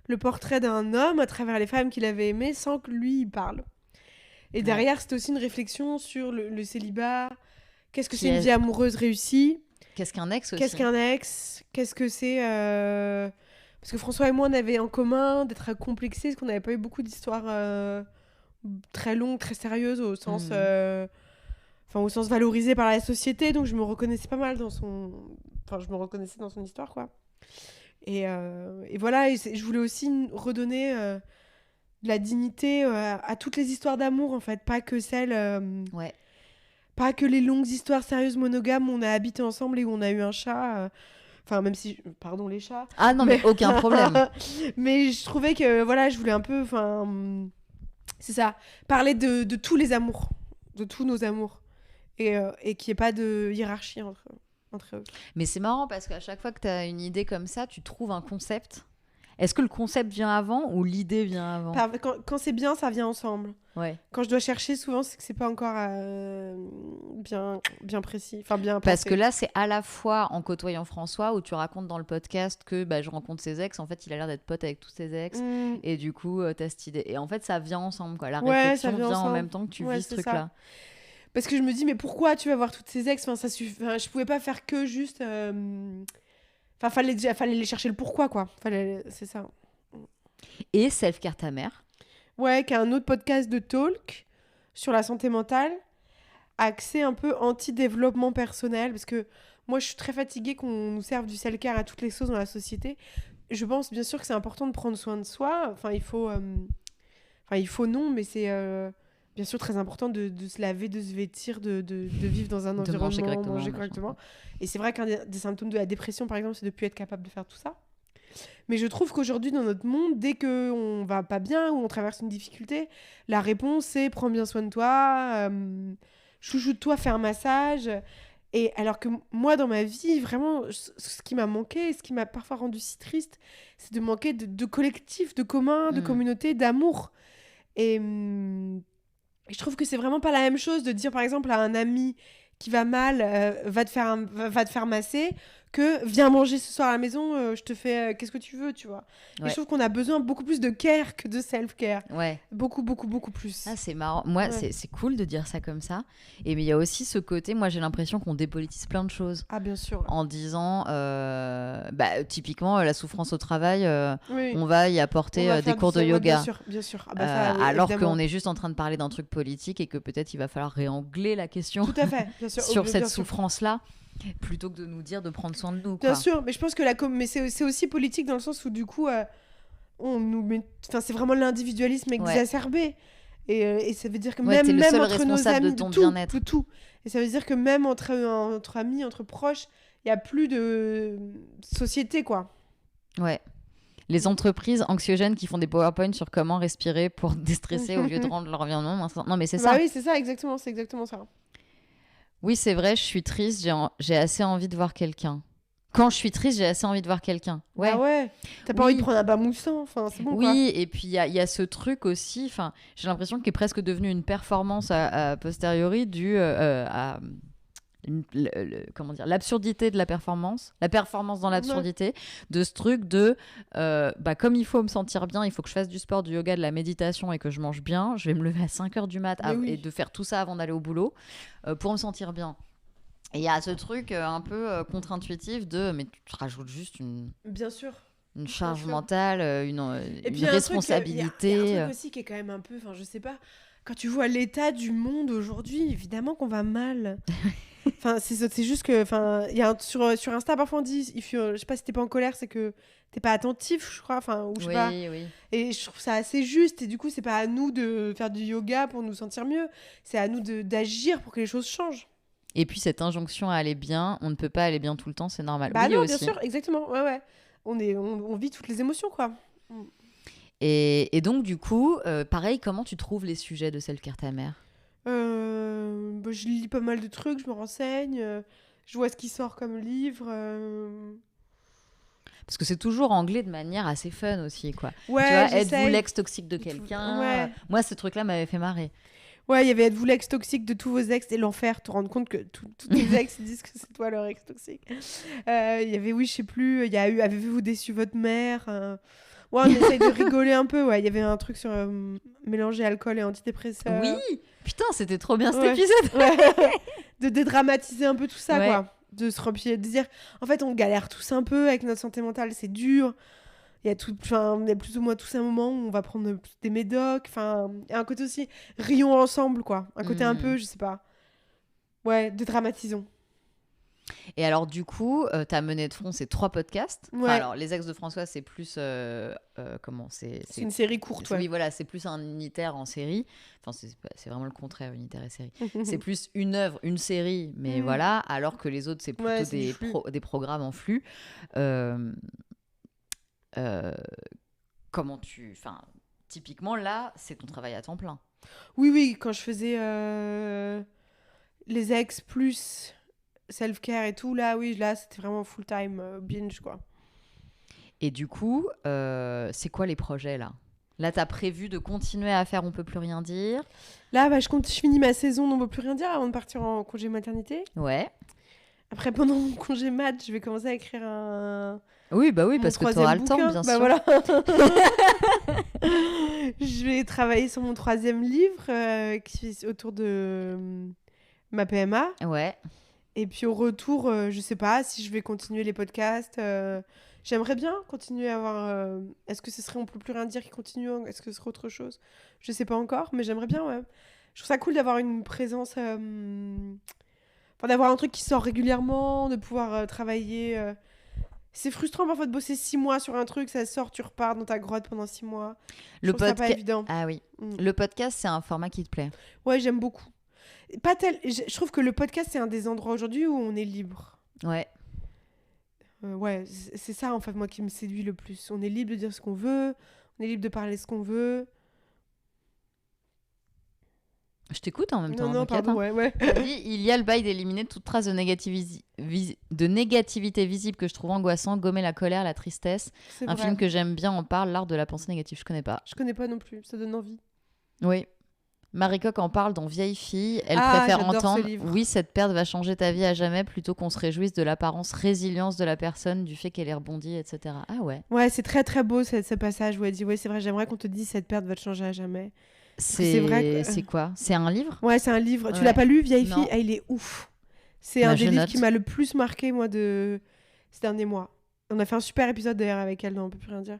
le portrait d'un homme à travers les femmes qu'il avait aimées sans que lui, il parle. Et derrière, c'était aussi une réflexion sur le célibat. Qu'est-ce que c'est une vie amoureuse réussie? Qu'est-ce qu'un ex aussi? Qu'est-ce qu'un ex? Qu'est-ce que c'est Parce que François et moi, on avait en commun d'être complexés, parce qu'on n'avait pas eu beaucoup d'histoires très longues, très sérieuses, au sens valorisé par la société. Donc je me reconnaissais pas mal dans son... Enfin, je me reconnaissais dans son histoire, quoi. Et voilà, je voulais aussi redonner de la dignité à toutes les histoires d'amour, en fait. Pas que celles... Ouais. Pas que les longues histoires sérieuses monogames où on a habité ensemble et où on a eu un chat. Enfin, même si... Pardon, les chats. Ah non, mais aucun problème. Mais je trouvais que, voilà, je voulais un peu... Enfin, c'est ça. Parler de tous les amours. De tous nos amours. Et qu'il n'y ait pas de hiérarchie entre eux. Mais c'est marrant parce qu'à chaque fois que tu as une idée comme ça, tu trouves un concept. Est-ce que le concept vient avant ou l'idée vient avant? Quand c'est bien, ça vient ensemble. Ouais. Quand je dois chercher, souvent, c'est que c'est pas encore bien précis. Enfin, bien Parce pensé. que là, c'est à la fois en côtoyant François où tu racontes dans le podcast que je rencontre ses ex. En fait, il a l'air d'être pote avec tous ses ex. Et du coup, t'as cette idée. Et en fait, ça vient ensemble, quoi. La réflexion ça vient vient en ensemble. même temps que tu vis ce c'est truc-là. Ça. Parce que je me dis, mais pourquoi tu vas voir toutes ces ex? Enfin, je pouvais pas faire que juste... Enfin, fallait aller chercher le pourquoi, quoi. C'est ça. Et Self-Care ta mère. Ouais, qui a un autre podcast de talk sur la santé mentale, axé un peu anti-développement personnel, parce que moi, je suis très fatiguée qu'on nous serve du self-care à toutes les sauces dans la société. Je pense, bien sûr, que c'est important de prendre soin de soi. Enfin, il faut non, mais c'est bien sûr très important de se laver, de se vêtir, de vivre dans un environnement, manger correctement. Et c'est vrai qu'un des symptômes de la dépression, par exemple, c'est de ne plus être capable de faire tout ça. Mais je trouve qu'aujourd'hui, dans notre monde, dès qu'on va pas bien ou on traverse une difficulté, la réponse c'est prends bien soin de toi, chouchoute-toi, fais un massage. Et alors que moi, dans ma vie, vraiment, ce qui m'a manqué, ce qui m'a parfois rendu si triste, c'est de manquer de collectif, de commun, de communauté, d'amour. Et je trouve que c'est vraiment pas la même chose de dire, par exemple, à un ami qui va mal, va te faire masser, que viens manger ce soir à la maison, je te fais qu'est-ce que tu veux, tu vois. Ouais. Et je trouve qu'on a besoin beaucoup plus de care que de self-care. Ouais. Beaucoup plus. Ah, c'est marrant. Moi, c'est cool de dire ça comme ça. Et mais il y a aussi ce côté, moi j'ai l'impression qu'on dépolitise plein de choses. Ah, bien sûr. Ouais. En disant, typiquement, la souffrance au travail, on va y apporter des cours de yoga. Bien sûr. Ah bah, alors qu'on est juste en train de parler d'un truc politique et que peut-être il va falloir réangler la question. Tout à fait, bien sûr. sur cette souffrance-là. Plutôt que de nous dire de prendre soin de nous. Bien sûr, mais je pense que mais c'est aussi politique dans le sens où du coup, on nous met... enfin, c'est vraiment l'individualisme exacerbé. Et ça veut dire que même entre nos amis, de ton bien-être. De tout. Et ça veut dire que même entre amis, entre proches, il n'y a plus de société, quoi. Ouais. Les entreprises anxiogènes qui font des PowerPoint sur comment respirer pour déstresser au lieu de rendre leur environnement. Non, mais c'est ça. Oui, c'est ça, exactement. C'est exactement ça. Oui, c'est vrai, je suis triste, j'ai assez envie de voir quelqu'un. Quand je suis triste, j'ai assez envie de voir quelqu'un. Ouais. Ah ouais. T'as pas envie de prendre un bain moussant, enfin, c'est bon, quoi. Oui, et puis il y a ce truc aussi, enfin, j'ai l'impression qu'il est presque devenu une performance a posteriori due à comment dire, l'absurdité de la performance dans l'absurdité, de ce truc de comme il faut me sentir bien, il faut que je fasse du sport, du yoga, de la méditation et que je mange bien, je vais me lever à 5h du mat et de faire tout ça avant d'aller au boulot pour me sentir bien. Et il y a ce truc un peu contre-intuitif mais tu te rajoutes juste bien sûr, une charge mentale, une et puis, responsabilité. Il y a un truc aussi qui est quand même un peu, enfin je sais pas, quand tu vois l'état du monde aujourd'hui, évidemment qu'on va mal. Enfin, c'est juste que, enfin, il y a sur Insta parfois on dit, je sais pas si t'es pas en colère, c'est que t'es pas attentif, je crois, enfin, ou je sais pas. Oui. Et je trouve ça assez juste. Et du coup, c'est pas à nous de faire du yoga pour nous sentir mieux, c'est à nous d'agir pour que les choses changent. Et puis cette injonction à aller bien, on ne peut pas aller bien tout le temps, c'est normal. Bah Oui, non, aussi. bien sûr, exactement. Ouais. On vit toutes les émotions, quoi. Et donc, du coup, pareil, comment tu trouves les sujets de Self-Care ta mère? Bah, je lis pas mal de trucs, je me renseigne, je vois ce qui sort comme livre. Parce que c'est toujours anglais de manière assez fun aussi, quoi. Ouais, Tu vois, êtes-vous j'essaye. l'ex toxique de quelqu'un? Ouais. Moi, ce truc-là m'avait fait marrer. Ouais, il y avait êtes-vous l'ex toxique de tous vos ex et l'enfer, te rendre compte que tous tes ex disent que c'est toi leur ex toxique. Il y avait, oui, je sais plus, il y a eu avez-vous déçu votre mère? Ouais, on essaye de rigoler un peu, ouais. Il y avait un truc sur mélanger alcool et antidépresseurs. Oui! Putain, c'était trop bien cet Ouais. épisode! Ouais. De dédramatiser un peu tout ça, Ouais. quoi. De se repier, de dire, en fait, on galère tous un peu avec notre santé mentale, c'est dur. Il y a plus ou moins tous un moment où on va prendre des médocs. Enfin, il y a un côté aussi, rions ensemble, quoi. Un côté un peu, je sais pas. Ouais, dédramatisons. Et alors, du coup, ta menée de front, c'est 3 podcasts. Ouais. Enfin, alors, Les Ex de François, c'est plus... comment C'est une série courte, ouais. Oui, voilà, c'est plus un unitaire en série. Enfin, c'est vraiment le contraire, unitaire et série. C'est plus une œuvre, une série, mais voilà. Alors que les autres, c'est plutôt Ouais, c'est des programmes en flux. Comment tu... Enfin, typiquement, là, c'est ton travail à temps plein. Oui, quand je faisais les ex plus self-care et tout, là, c'était vraiment full-time binge, quoi. Et du coup, c'est quoi les projets, là? Là, t'as prévu de continuer à faire On peut plus rien dire? Là, bah, je finis ma saison d'On peut plus rien dire avant de partir en congé maternité. Ouais. Après, pendant mon congé mat, je vais commencer à écrire un... Oui, bah oui, parce que t'auras le temps, bien bah sûr. Voilà. Je vais travailler sur mon 3e livre qui est autour de ma PMA. Ouais. Et puis au retour, je sais pas si je vais continuer les podcasts. J'aimerais bien continuer à avoir... Est-ce que ce serait On peut plus rien dire qui continue? Est-ce que ce serait autre chose? Je sais pas encore, mais j'aimerais bien, ouais. Je trouve ça cool d'avoir une présence... Enfin, d'avoir un truc qui sort régulièrement, de pouvoir travailler... C'est frustrant parfois de bosser 6 mois sur un truc, ça sort, tu repars dans ta grotte pendant 6 mois. Je trouve ça pas évident. Ah oui. Le podcast, c'est un format qui te plaît? Ouais, j'aime beaucoup. Je trouve que le podcast, c'est un des endroits aujourd'hui où on est libre. Ouais. Ouais, c'est ça en fait moi qui me séduit le plus. On est libre de dire ce qu'on veut, on est libre de parler ce qu'on veut. Je t'écoute en même temps. Non, pardon, ouais. T'as dit, il y a le bail d'éliminer toute trace de négativité visible que je trouve angoissant, gommer la colère, la tristesse. C'est un vrai. film que j'aime bien en parle, L'art de la pensée négative. Je connais pas. Je connais pas non plus, ça donne envie. Oui. Marie Coq en parle dans Vieille fille. Elle Ah, préfère j'adore ce entendre livre. oui, cette perte va changer ta vie à jamais plutôt qu'on se réjouisse de l'apparence résilience de la personne, du fait qu'elle ait rebondi, etc. Ah ouais. Ouais, c'est très très beau ce passage où elle dit ouais, c'est vrai, j'aimerais qu'on te dise cette perte va te changer à jamais. C'est vrai. C'est quoi? C'est un livre? Ouais, c'est un livre. Tu Ouais. l'as pas lu, Vieille Non. fille? Ah, il est ouf. C'est Bah, un des je livres note. qui m'a le plus marqué, moi, de ces derniers mois. On a fait un super épisode d'ailleurs avec elle dans On peut plus rien dire.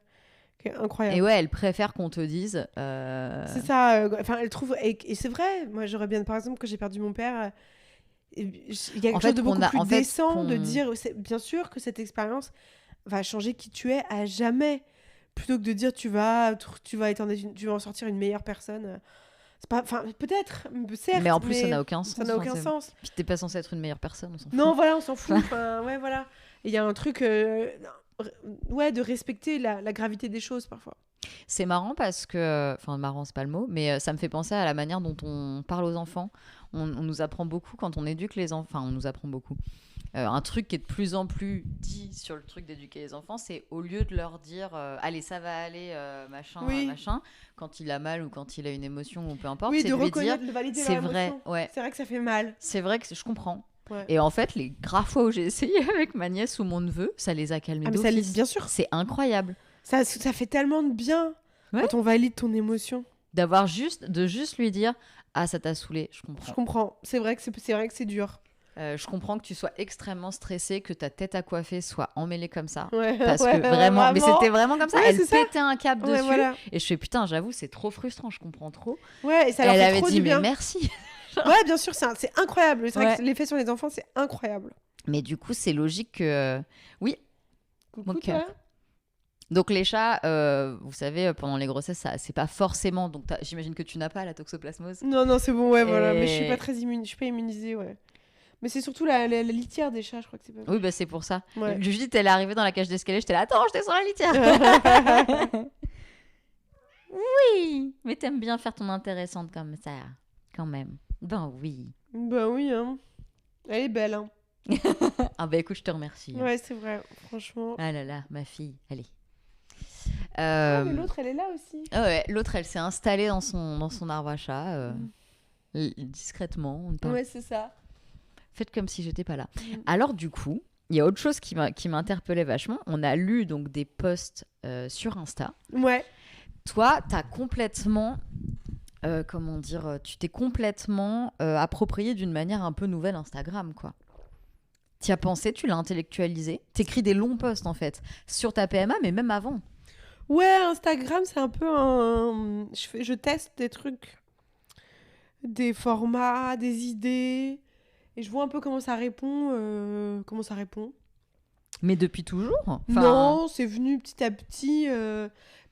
Qui est incroyable. Et ouais, elle préfère qu'on te dise. C'est ça. Enfin, elle trouve. Et c'est vrai. Moi, j'aurais bien. Par exemple, quand j'ai perdu mon père, il y a quelque chose de beaucoup plus décent de dire. Bien sûr que cette expérience va changer qui tu es à jamais. Plutôt que de dire tu vas en sortir une meilleure personne. C'est pas. Enfin, peut-être. Certes. Mais en plus, ça n'a aucun sens. Ça n'a aucun sens. Puis t'es pas censé être une meilleure personne, on s'en fout. Non, voilà, on s'en fout. Enfin, ouais, voilà. Et il y a un truc. Ouais, de respecter la gravité des choses parfois. C'est marrant parce que, enfin marrant c'est pas le mot, mais ça me fait penser à la manière dont on parle aux enfants. On nous apprend beaucoup quand on éduque les enfants, enfin on nous apprend beaucoup. Un truc qui est de plus en plus dit sur le truc d'éduquer les enfants, c'est au lieu de leur dire allez ça va aller, machin, quand il a mal ou quand il a une émotion ou peu importe, c'est de de lui reconnaître, dire de valider c'est leur vrai, émotion. ouais. C'est vrai que ça fait mal. C'est vrai que je comprends. Ouais. Et en fait, les graves fois où j'ai essayé avec ma nièce ou mon neveu, ça les a calmés d'office. Bien sûr. C'est incroyable. Ça fait tellement de bien quand on valide ton émotion. De juste lui dire ah ça t'a saoulé, je comprends. Je comprends. C'est vrai que c'est dur. Je comprends que tu sois extrêmement stressée, que ta tête à coiffer soit emmêlée comme ça. Ouais, Parce ouais, que vraiment, mais c'était vraiment comme ça. Ouais, Elle c'est ça. pétait un câble Ouais, dessus. voilà. Et je fais putain, j'avoue, c'est trop frustrant, je comprends trop. Ouais, et ça leur Elle fait avait trop dit, du mais bien. merci. Ouais, bien sûr, c'est incroyable. C'est vrai Ouais. que l'effet sur les enfants, c'est incroyable. Mais du coup, c'est logique que. Oui, Coucou, mon toi. cœur. Donc les chats, vous savez, pendant les grossesses, ça, c'est pas forcément. Donc j'imagine que tu n'as pas la toxoplasmose. Non, c'est bon, ouais, voilà. Mais je suis Et- pas très je suis pas immunisée, ouais. Mais c'est surtout la litière des chats, je crois que c'est pas. Oui, bah c'est pour ça. Ouais. Judith, elle est arrivée dans la cage d'escalier, j'étais là, attends, je descends la litière. Oui, mais t'aimes bien faire ton intéressante comme ça, quand même. Ben oui. Bah oui, hein. Elle est belle, hein. Ah bah écoute, je te remercie. Ouais, c'est vrai, franchement. Ah là là, ma fille, allez. Ah, mais l'autre, elle est là aussi. Ah ouais, l'autre, elle s'est installée dans son arbre à chat, discrètement. Ouais, c'est ça. Faites comme si j'étais pas là. Mm. Alors du coup, il y a autre chose qui m'interpellait vachement. On a lu donc des posts sur Insta. Ouais. Toi, t'as complètement, comment dire, tu t'es complètement approprié d'une manière un peu nouvelle Instagram, quoi. T'y as pensé, tu l'as intellectualisé. T'écris des longs posts en fait sur ta PMA, mais même avant. Ouais, Instagram, c'est un peu un. Je teste des trucs, des formats, des idées, et je vois un peu comment ça répond. Mais depuis toujours. Enfin, Non, c'est venu petit à petit.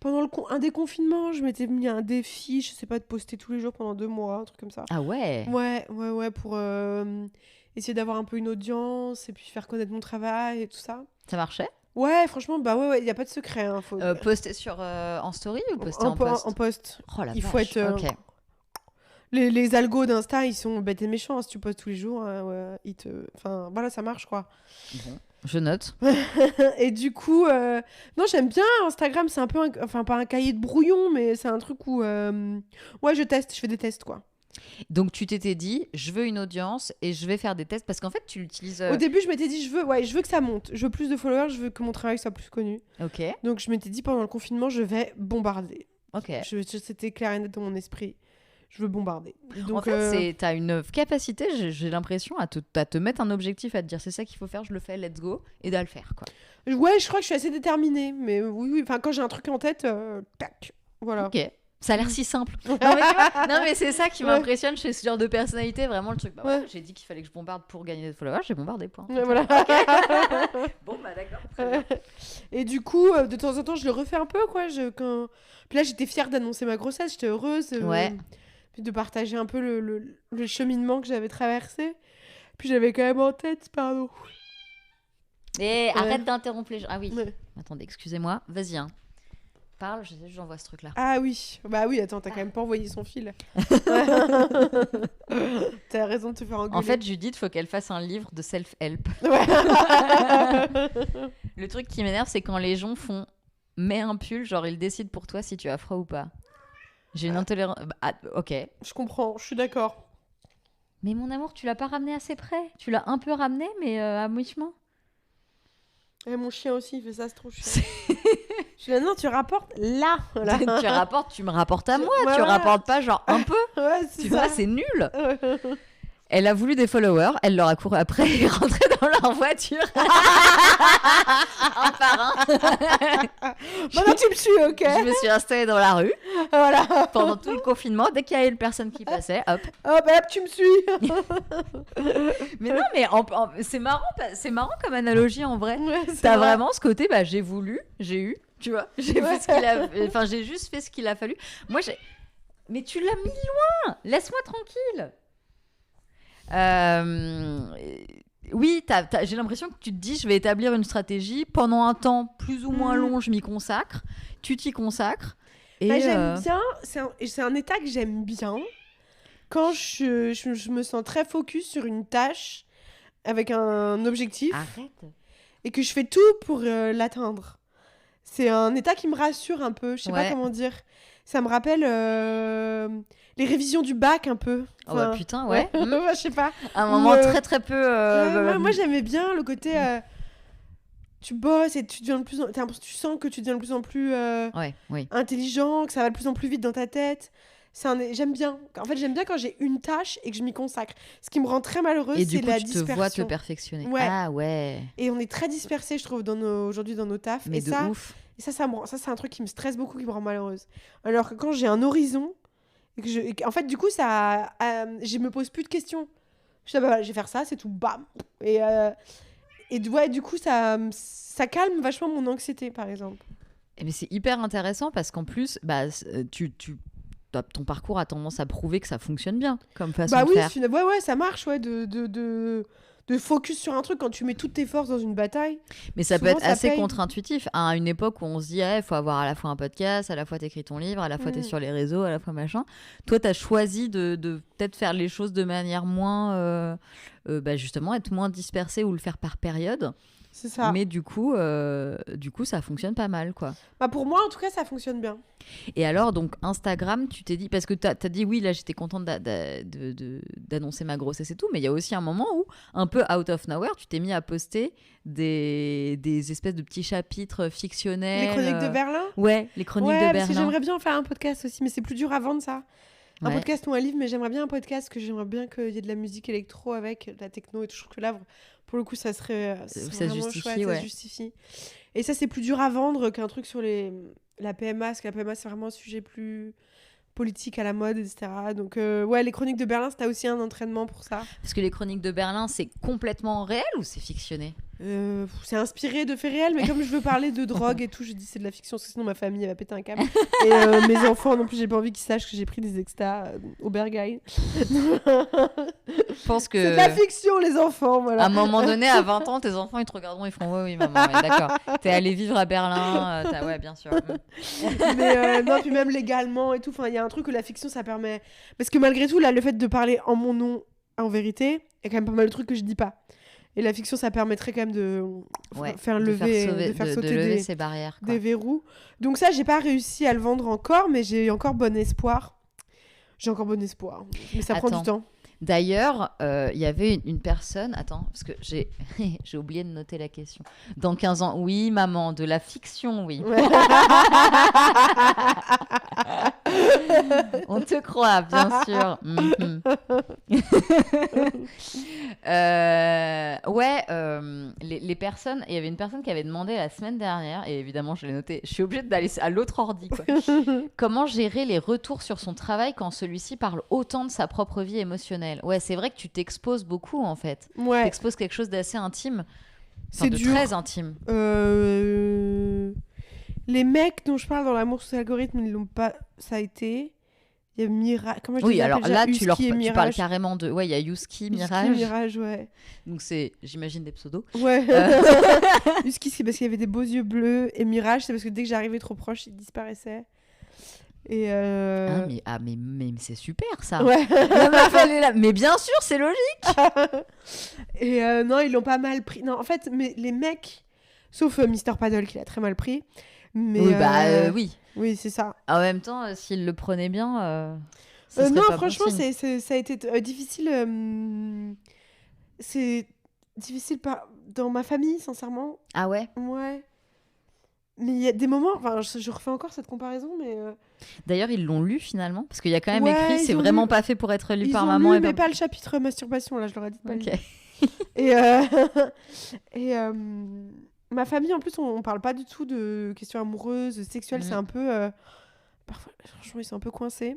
Pendant un déconfinement, je m'étais mis un défi, je sais pas, de poster tous les jours pendant 2 mois, un truc comme ça. Ah ouais. Ouais, pour essayer d'avoir un peu une audience et puis faire connaître mon travail et tout ça. Ça marchait. Ouais, franchement, bah ouais, y a pas de secret. Hein, faut... Poster en story ou poster en post. En post. Oh la Il faut vache. être. Ok. Les algos d'Insta, ils sont bêtes et méchants. Hein, si tu postes tous les jours, ouais, enfin, voilà, ça marche, quoi. Bon, je note. Et du coup, non, j'aime bien Instagram. C'est un peu, enfin, pas un cahier de brouillon, mais c'est un truc où, ouais, je fais des tests, quoi. Donc tu t'étais dit, je veux une audience et je vais faire des tests parce qu'en fait tu l'utilises. Au début, je m'étais dit, je veux que ça monte. Je veux plus de followers, je veux que mon travail soit plus connu. Ok. Donc, je m'étais dit, pendant le confinement, je vais bombarder. Ok. C'était clair et net dans mon esprit. Je veux bombarder. Donc, en fait, t'as une capacité, j'ai l'impression, à te mettre un objectif, à te dire c'est ça qu'il faut faire, je le fais, let's go, et à le faire, quoi. ouais, je crois que je suis assez déterminée. Mais oui. Enfin, quand j'ai un truc en tête, tac. Voilà. Ok. Ça a l'air si simple. Non mais, tu vois, non, mais c'est ça qui m'impressionne chez ce genre de personnalité, vraiment le truc. Bah, voilà, j'ai dit qu'il fallait que je bombarde pour gagner des followers, j'ai bombardé, point. Ouais, voilà. Bon, bah d'accord. Très bien. Et du coup, de temps en temps, je le refais un peu, quoi. Puis là, j'étais fière d'annoncer ma grossesse, j'étais heureuse. Ouais. Puis de partager un peu le cheminement que j'avais traversé. Puis j'avais quand même en tête, pardon. Et arrête d'interrompre les gens. Ah oui. Ouais. Attendez, excusez-moi. Vas-y, hein. Parle, j'envoie ce truc-là. Ah oui, bah oui, attends, t'as quand même pas envoyé son fil. T'as raison de te faire engueuler. En fait, Judith, faut qu'elle fasse un livre de self-help. Ouais. Le truc qui m'énerve, c'est quand les gens font mets un pull, genre ils décident pour toi si tu as froid ou pas. J'ai une intolérance. Ah, ok. Je comprends, je suis d'accord. Mais mon amour, tu l'as pas ramené assez près. Tu l'as un peu ramené, mais à mi-chemin. Et mon chien aussi, il fait ça, c'est trop chiant. Je suis là, non, tu rapportes là. Voilà. Tu me rapportes à moi. Ouais, tu ouais. rapportes pas genre un peu. Ouais, c'est Tu ça. vois, c'est nul. Elle a voulu des followers, elle leur a couru après et est rentrée dans leur voiture. Un par un. Maintenant, tu me suis, ok. Je me suis installée dans la rue Voilà. pendant tout le confinement. Dès qu'il y avait une personne qui passait, hop. Hop, tu me suis. Mais non, mais c'est marrant comme analogie en vrai. Ouais, c'est T'as vrai. vraiment ce côté, bah j'ai voulu, j'ai eu, tu vois. J'ai juste fait ce qu'il a fallu. Moi, mais tu l'as mis loin. Laisse-moi tranquille. Oui, j'ai l'impression que tu te dis, je vais établir une stratégie. Pendant un temps plus ou moins long, je m'y consacre. Tu t'y consacres. Et Bah, j'aime bien, c'est un état que j'aime bien. Quand je me sens très focus sur une tâche avec un objectif Arrête. et que je fais tout pour l'atteindre. C'est un état qui me rassure un peu, je sais pas comment dire. Ça me rappelle les révisions du bac un peu. Enfin, Oh bah putain, ouais. je sais pas. Un moment très très peu... Moi j'aimais bien le côté... tu bosses et tu sens que tu deviens de plus en plus Ouais, oui. intelligent, que ça va de plus en plus vite dans ta tête. J'aime bien. En fait, j'aime bien quand j'ai une tâche et que je m'y consacre. Ce qui me rend très malheureuse, Et du c'est coup, la tu te dispersion. vois te perfectionner. Ouais. Ah ouais. Et on est très dispersés, je trouve, aujourd'hui dans nos tafs. Mais et de ça, ouf. et ça, c'est un truc qui me stresse beaucoup, qui me rend malheureuse. Alors que quand j'ai un horizon, en fait, du coup, je me pose plus de questions. Je dis, ah bah, voilà, je vais faire ça, c'est tout, bam. Ouais, du coup, ça calme vachement mon anxiété, par exemple. Et mais c'est hyper intéressant parce qu'en plus, bah, ton parcours a tendance à prouver que ça fonctionne bien comme façon Bah de oui, faire. ouais, ça marche, ouais, de focus sur un truc quand tu mets toutes tes forces dans une bataille. Mais ça peut Souvent, être ça assez paye. contre-intuitif. À une époque où on se dit, il faut avoir à la fois un podcast, à la fois t'écris ton livre, à la fois t'es sur les réseaux, à la fois machin. Toi, t'as choisi de peut-être faire les choses de manière moins... justement, être moins dispersé ou le faire par période. C'est ça. Mais du coup, ça fonctionne pas mal, quoi. Bah pour moi, en tout cas, ça fonctionne bien. Et alors, donc, Instagram, tu t'es dit... Parce que t'as dit, oui, là, j'étais contente d'annoncer ma grossesse et tout, mais il y a aussi un moment où, un peu out of nowhere, tu t'es mis à poster des espèces de petits chapitres fictionnels. Les chroniques de Berlin. Ouais, les chroniques de parce Berlin. que j'aimerais bien faire un podcast aussi, mais c'est plus dur à vendre, ça. Un Ouais. podcast ou un livre, mais j'aimerais bien un podcast, que j'aimerais bien qu'il y ait de la musique électro avec, de la techno et tout. Je trouve que là, pour le coup, ça serait Ça vraiment justifie, chouette, ouais. ça justifie. Et ça, c'est plus dur à vendre qu'un truc sur la PMA, parce que la PMA, c'est vraiment un sujet plus politique à la mode, etc. Donc, ouais, les chroniques de Berlin, c'était aussi un entraînement pour ça. Parce que les chroniques de Berlin, c'est complètement réel ou c'est fictionné ? C'est inspiré de faits réels, mais comme je veux parler de drogue et tout, je dis c'est de la fiction, parce que sinon ma famille elle va péter un câble. Et mes enfants non plus, j'ai pas envie qu'ils sachent que j'ai pris des extas au Berghain. Je pense que... C'est de la fiction, les enfants, voilà. À un moment donné, à 20 ans, tes enfants, ils te regarderont, ils feront oui, maman, ouais, d'accord. T'es allée vivre à Berlin, ouais, bien sûr. Mais non, puis même légalement et tout, il y a un truc où la fiction, ça permet... Parce que malgré tout, là, le fait de parler en mon nom, en vérité, il y a quand même pas mal de trucs que je dis pas. Et la fiction, ça permettrait quand même de faire sauter ces barrières, quoi. des verrous. Donc ça, j'ai pas réussi à le vendre encore, mais j'ai encore bon espoir. Mais ça prend du temps. D'ailleurs, il y avait une personne... Attends, parce que j'ai oublié de noter la question. Dans 15 ans, oui, maman, de la fiction, oui. Ouais. On te croit, bien sûr. Les personnes... Il y avait une personne qui avait demandé la semaine dernière, et évidemment, je l'ai noté, je suis obligée d'aller à l'autre ordi, quoi. Comment gérer les retours sur son travail quand celui-ci parle autant de sa propre vie émotionnelle ? Ouais, c'est vrai que tu t'exposes beaucoup, en fait. Ouais. T'exposes quelque chose d'assez intime. C'est dur. Très intime. Les mecs dont je parle dans L'amour sous algorithme, ils l'ont pas... Ça a été... Il y a Mirage... Comment je Oui, alors là, tu parles Mirage. carrément de... Ouais, il y a Yuski, Mirage. Yuski, Mirage, ouais. Donc c'est, j'imagine, des pseudos. Ouais. Yuski, c'est parce qu'il y avait des beaux yeux bleus. Et Mirage, c'est parce que dès que j'arrivais trop proche, il disparaissait. Et mais c'est super, ça. Ouais. Mais bien sûr, c'est logique. Et non, ils l'ont pas mal pris. Non, en fait, mais les mecs... Sauf Mister Paddle, qui l'a très mal pris. Mais, oui, oui. Oui, c'est ça. En même temps, s'il le prenait bien, non, franchement, ça a été difficile. C'est difficile dans ma famille, sincèrement. Ah ouais. Ouais. Mais il y a des moments, je refais encore cette comparaison, mais... D'ailleurs, ils l'ont lu finalement, parce qu'il y a quand même Ouais, écrit, c'est vraiment pas fait pour être lu par Ils maman. ont lu, mais pas le chapitre masturbation, là, je leur ai dit de pas le lire. Et ma famille, en plus, on parle pas du tout de questions amoureuses, sexuelles, c'est un peu... Parfois, franchement, ils sont un peu coincés.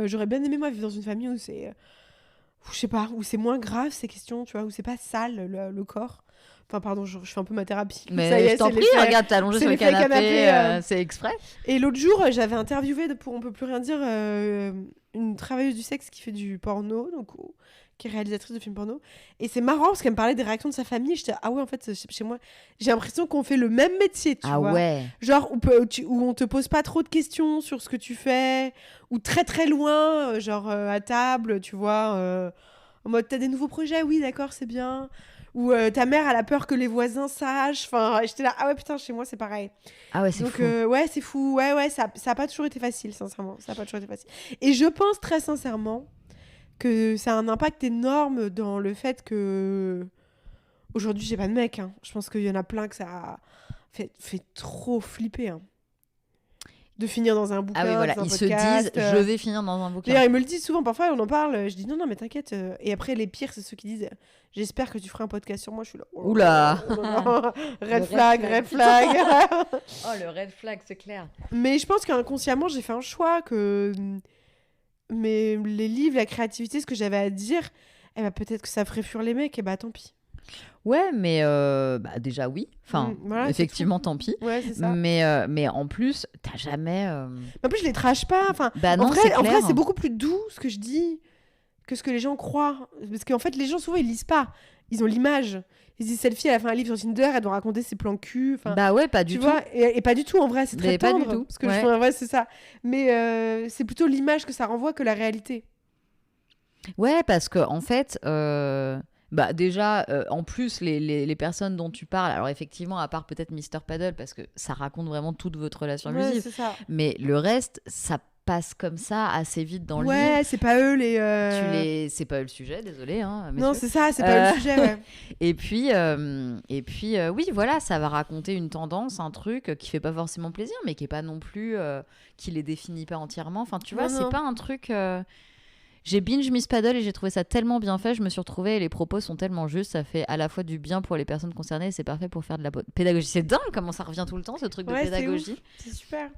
J'aurais bien aimé, moi, vivre dans une famille où c'est... je sais pas, où c'est moins grave, ces questions, tu vois, où c'est pas sale, le corps. Enfin, pardon, je fais un peu ma thérapie. Mais ça y est, je t'en prie, regarde, t'es allongée sur le canapé, c'est exprès. Et l'autre jour, j'avais interviewé, pour On peut plus rien dire, une travailleuse du sexe qui fait du porno, donc, qui est réalisatrice de films porno. Et c'est marrant, parce qu'elle me parlait des réactions de sa famille. J'étais, ah ouais, en fait, chez moi, j'ai l'impression qu'on fait le même métier, tu vois. Ah ouais. Genre, où on te pose pas trop de questions sur ce que tu fais, ou très très loin, genre à table, tu vois, en mode, t'as des nouveaux projets, oui, d'accord, c'est bien. Ou ta mère, elle a peur que les voisins sachent. Enfin, j'étais là, ah ouais, putain, chez moi, c'est pareil. Ah ouais, c'est fou. Donc, ouais, c'est fou. Ouais, ça a pas toujours été facile, sincèrement. Ça a pas toujours été facile. Et je pense très sincèrement que ça a un impact énorme dans le fait que... Aujourd'hui, j'ai pas de mec. Hein. Je pense qu'il y en a plein que ça fait trop flipper. Hein. de finir dans un bouquin, Ah oui, voilà, dans un ils podcast. se disent je vais finir dans un bouquin. D'ailleurs, ils me le disent souvent, parfois on en parle, je dis non, mais t'inquiète. Et après, les pires, c'est ceux qui disent j'espère que tu feras un podcast sur moi. Je suis là. Oula. Red flag, red flag. Oh, le red flag, c'est clair. Mais je pense qu'inconsciemment, j'ai fait un choix que mais les livres, la créativité, ce que j'avais à dire, eh ben, peut-être que ça ferait fuir les mecs, et bah tant pis. Ouais, mais déjà oui. Enfin, voilà, effectivement, tant pis. Ouais, c'est ça. Mais en plus, t'as jamais. En plus, je les trash pas. Enfin, Bah non, en c'est vrai, clair. c'est beaucoup plus doux ce que je dis que ce que les gens croient. Parce qu'en fait, les gens, souvent, ils lisent pas. Ils ont l'image. Ils disent, cette fille, elle a fait un livre sur Tinder, elle doit raconter ses plans cul. Enfin, bah ouais, pas du tu tout. vois, et pas du tout, en vrai, c'est très Mais pas tendre. du tout, Parce que ouais. en vrai, c'est ça. Mais c'est plutôt l'image que ça renvoie que la réalité. Ouais, parce que en fait, bah déjà, en plus, les personnes dont tu parles, alors effectivement, à part peut-être Mister Paddle, parce que ça raconte vraiment toute votre relation Ouais, abusive, c'est ça. mais le reste, ça passe comme ça assez vite dans le livre. Ouais, c'est pas eux les. C'est pas eux le sujet, désolé. Hein, Non, messieurs. c'est ça, c'est pas eux le sujet, ouais. Et puis, oui, voilà, ça va raconter une tendance, un truc qui fait pas forcément plaisir, mais qui est pas non plus, qui les définit pas entièrement. Enfin, tu vois, Non, c'est non. pas un truc. J'ai binge Miss Paddle et j'ai trouvé ça tellement bien fait. Je me suis retrouvée et les propos sont tellement justes. Ça fait à la fois du bien pour les personnes concernées et c'est parfait pour faire de la pédagogie. C'est dingue comment ça revient tout le temps, ce truc de Ouais, pédagogie. c'est super.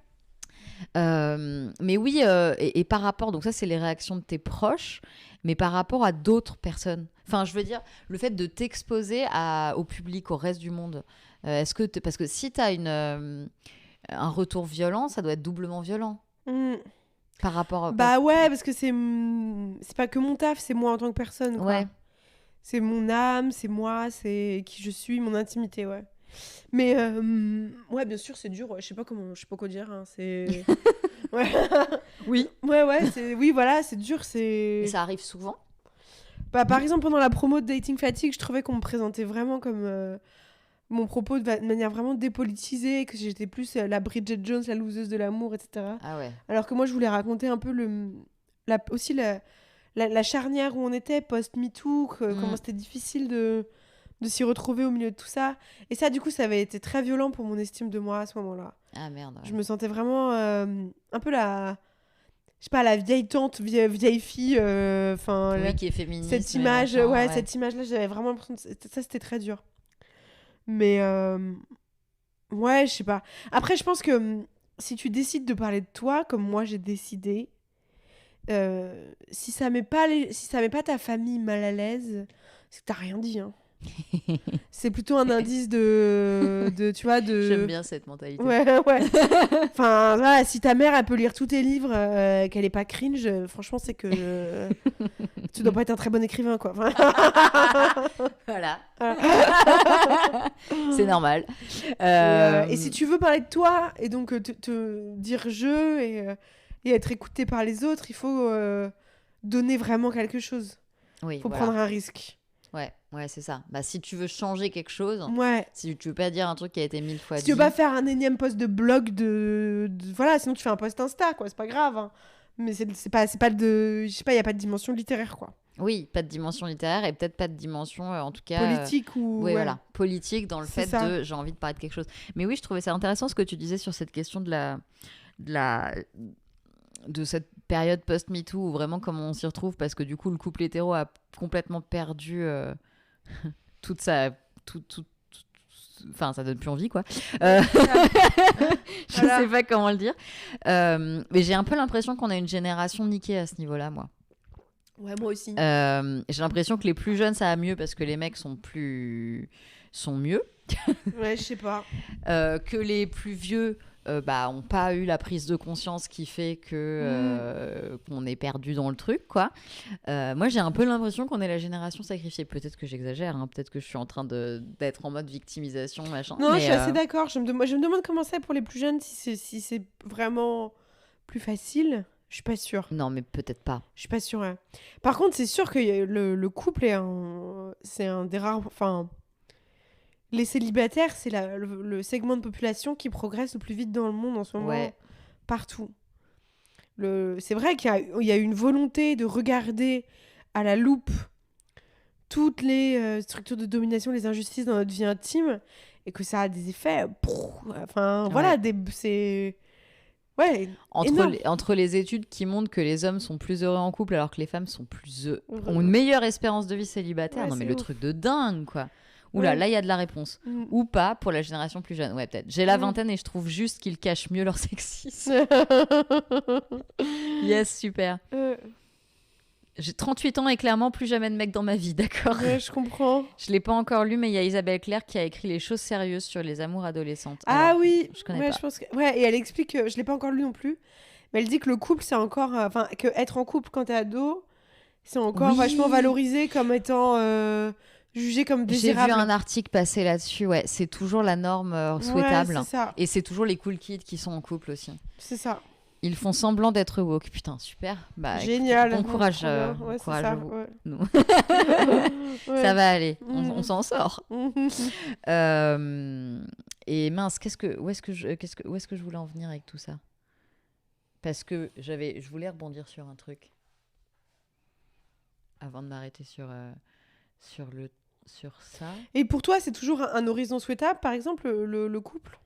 Mais oui, et par rapport, donc ça c'est les réactions de tes proches, mais par rapport à d'autres personnes. Enfin, je veux dire, le fait de t'exposer au public, au reste du monde. Est-ce que parce que si t'as un retour violent, ça doit être doublement violent par rapport. Bah ouais, parce que c'est pas que mon taf, c'est moi en tant que personne, quoi. Ouais. C'est mon âme, c'est moi, c'est qui je suis, mon intimité, ouais. Mais ouais, bien sûr, c'est dur. Ouais. Je sais pas quoi dire. Hein. C'est ouais. Oui. Ouais, oui, voilà, c'est dur. Et ça arrive souvent. Bah, par exemple, pendant la promo de Dating Fatigue, je trouvais qu'on me présentait vraiment comme mon propos de manière vraiment dépolitisée, que j'étais plus la Bridget Jones, la loseuse de l'amour, etc. Ah ouais. Alors que moi, je voulais raconter un peu aussi la charnière où on était post-MeToo, comment c'était difficile de s'y retrouver au milieu de tout ça. Et ça, du coup, ça avait été très violent pour mon estime de moi à ce moment-là. Ah merde. Ouais. Je me sentais vraiment un peu je sais pas, la vieille tante, vieille fille. Oui, qui est féministe. Cette image, cette image-là, j'avais vraiment l'impression ça, c'était très dur. Mais ouais, je sais pas. Après, je pense que si tu décides de parler de toi, comme moi j'ai décidé, si ça met pas ta famille mal à l'aise, c'est que t'as rien dit. Hein. C'est plutôt un indice de tu vois, de. J'aime bien cette mentalité. Ouais. Enfin, voilà, si ta mère elle peut lire tous tes livres, qu'elle est pas cringe, franchement, c'est que tu dois pas être un très bon écrivain, quoi. Voilà. C'est normal. Et si tu veux parler de toi et donc te dire et être écouté par les autres, il faut donner vraiment quelque chose. Oui, faut voilà. prendre un risque. Ouais, c'est ça. Bah, si tu veux changer quelque chose, ouais. Si tu veux pas dire un truc qui a été 1000 fois dit. Si tu veux pas faire un énième post de blog voilà, sinon tu fais un post Insta, quoi, c'est pas grave. Hein. Mais c'est pas de. Je sais pas, il y a pas de dimension littéraire, quoi. Oui, pas de dimension littéraire et peut-être pas de dimension, en tout cas. Politique ou. Oui, voilà. Politique dans le C'est fait ça. de j'ai envie de parler de quelque chose. Mais oui, je trouvais ça intéressant ce que tu disais sur cette question de cette période post-MeToo où vraiment comment on s'y retrouve parce que du coup le couple hétéro a complètement perdu toute sa enfin ça donne plus envie quoi je sais pas comment le dire mais j'ai un peu l'impression qu'on a une génération niquée à ce niveau-là moi. Ouais, moi aussi. J'ai l'impression que les plus jeunes ça va mieux parce que les mecs sont mieux. Ouais, je sais pas. Que les plus vieux ont pas eu la prise de conscience qui fait que qu'on est perdu dans le truc quoi. Moi j'ai un peu l'impression qu'on est la génération sacrifiée. Peut-être que j'exagère, hein. Peut-être que je suis en train d'être en mode victimisation machin. Non, mais, je suis assez d'accord. Je me demande comment c'est pour les plus jeunes, si c'est vraiment plus facile. Je suis pas sûre. Non, mais peut-être pas. Je suis pas sûre. Ouais. Par contre, c'est sûr que le couple c'est un des rares. Enfin, les célibataires, c'est le segment de population qui progresse le plus vite dans le monde en ce moment, partout. C'est vrai qu'il y a une volonté de regarder à la loupe toutes les structures de domination, les injustices dans notre vie intime, et que ça a des effets. Enfin, voilà, c'est. Ouais, Entre les études qui montrent que les hommes sont plus heureux en couple alors que les femmes sont ont une meilleure espérance de vie célibataire. Ouais, non mais c'est le ouf. truc de dingue quoi. Oula, Ouais. là il y a de la réponse. Ou pas pour la génération plus jeune. Ouais, peut-être. J'ai la vingtaine et je trouve juste qu'ils cachent mieux leur sexisme. Yes, super. J'ai 38 ans et clairement plus jamais de mec dans ma vie, d'accord. Ouais, je comprends. Je l'ai pas encore lu, mais il y a Isabelle Claire qui a écrit Les choses sérieuses sur les amours adolescentes. Ah Alors, oui, je connais ouais, pas. je pense que... ouais, et elle explique, je l'ai pas encore lu non plus, mais elle dit que le couple, c'est encore, enfin, que être en couple quand t'es ado, c'est encore Oui. vachement valorisé comme étant jugé comme J'ai désirable. vu un article passer là-dessus, ouais. C'est toujours la norme Ouais, souhaitable. c'est ça, Et c'est toujours les cool kids qui sont en couple aussi. c'est ça. Ils font semblant d'être woke. Putain, super. Bah, Génial. écoutez, bon courage, trop bien. Ouais, c'est courage ça, à vous. ouais. Nous. Ouais. Ça va aller. Mhm. On s'en sort. Et mince, où est-ce que je voulais en venir avec tout ça? Parce que je voulais rebondir sur un truc avant de m'arrêter sur ça. Et pour toi, c'est toujours un horizon souhaitable, par exemple, le couple?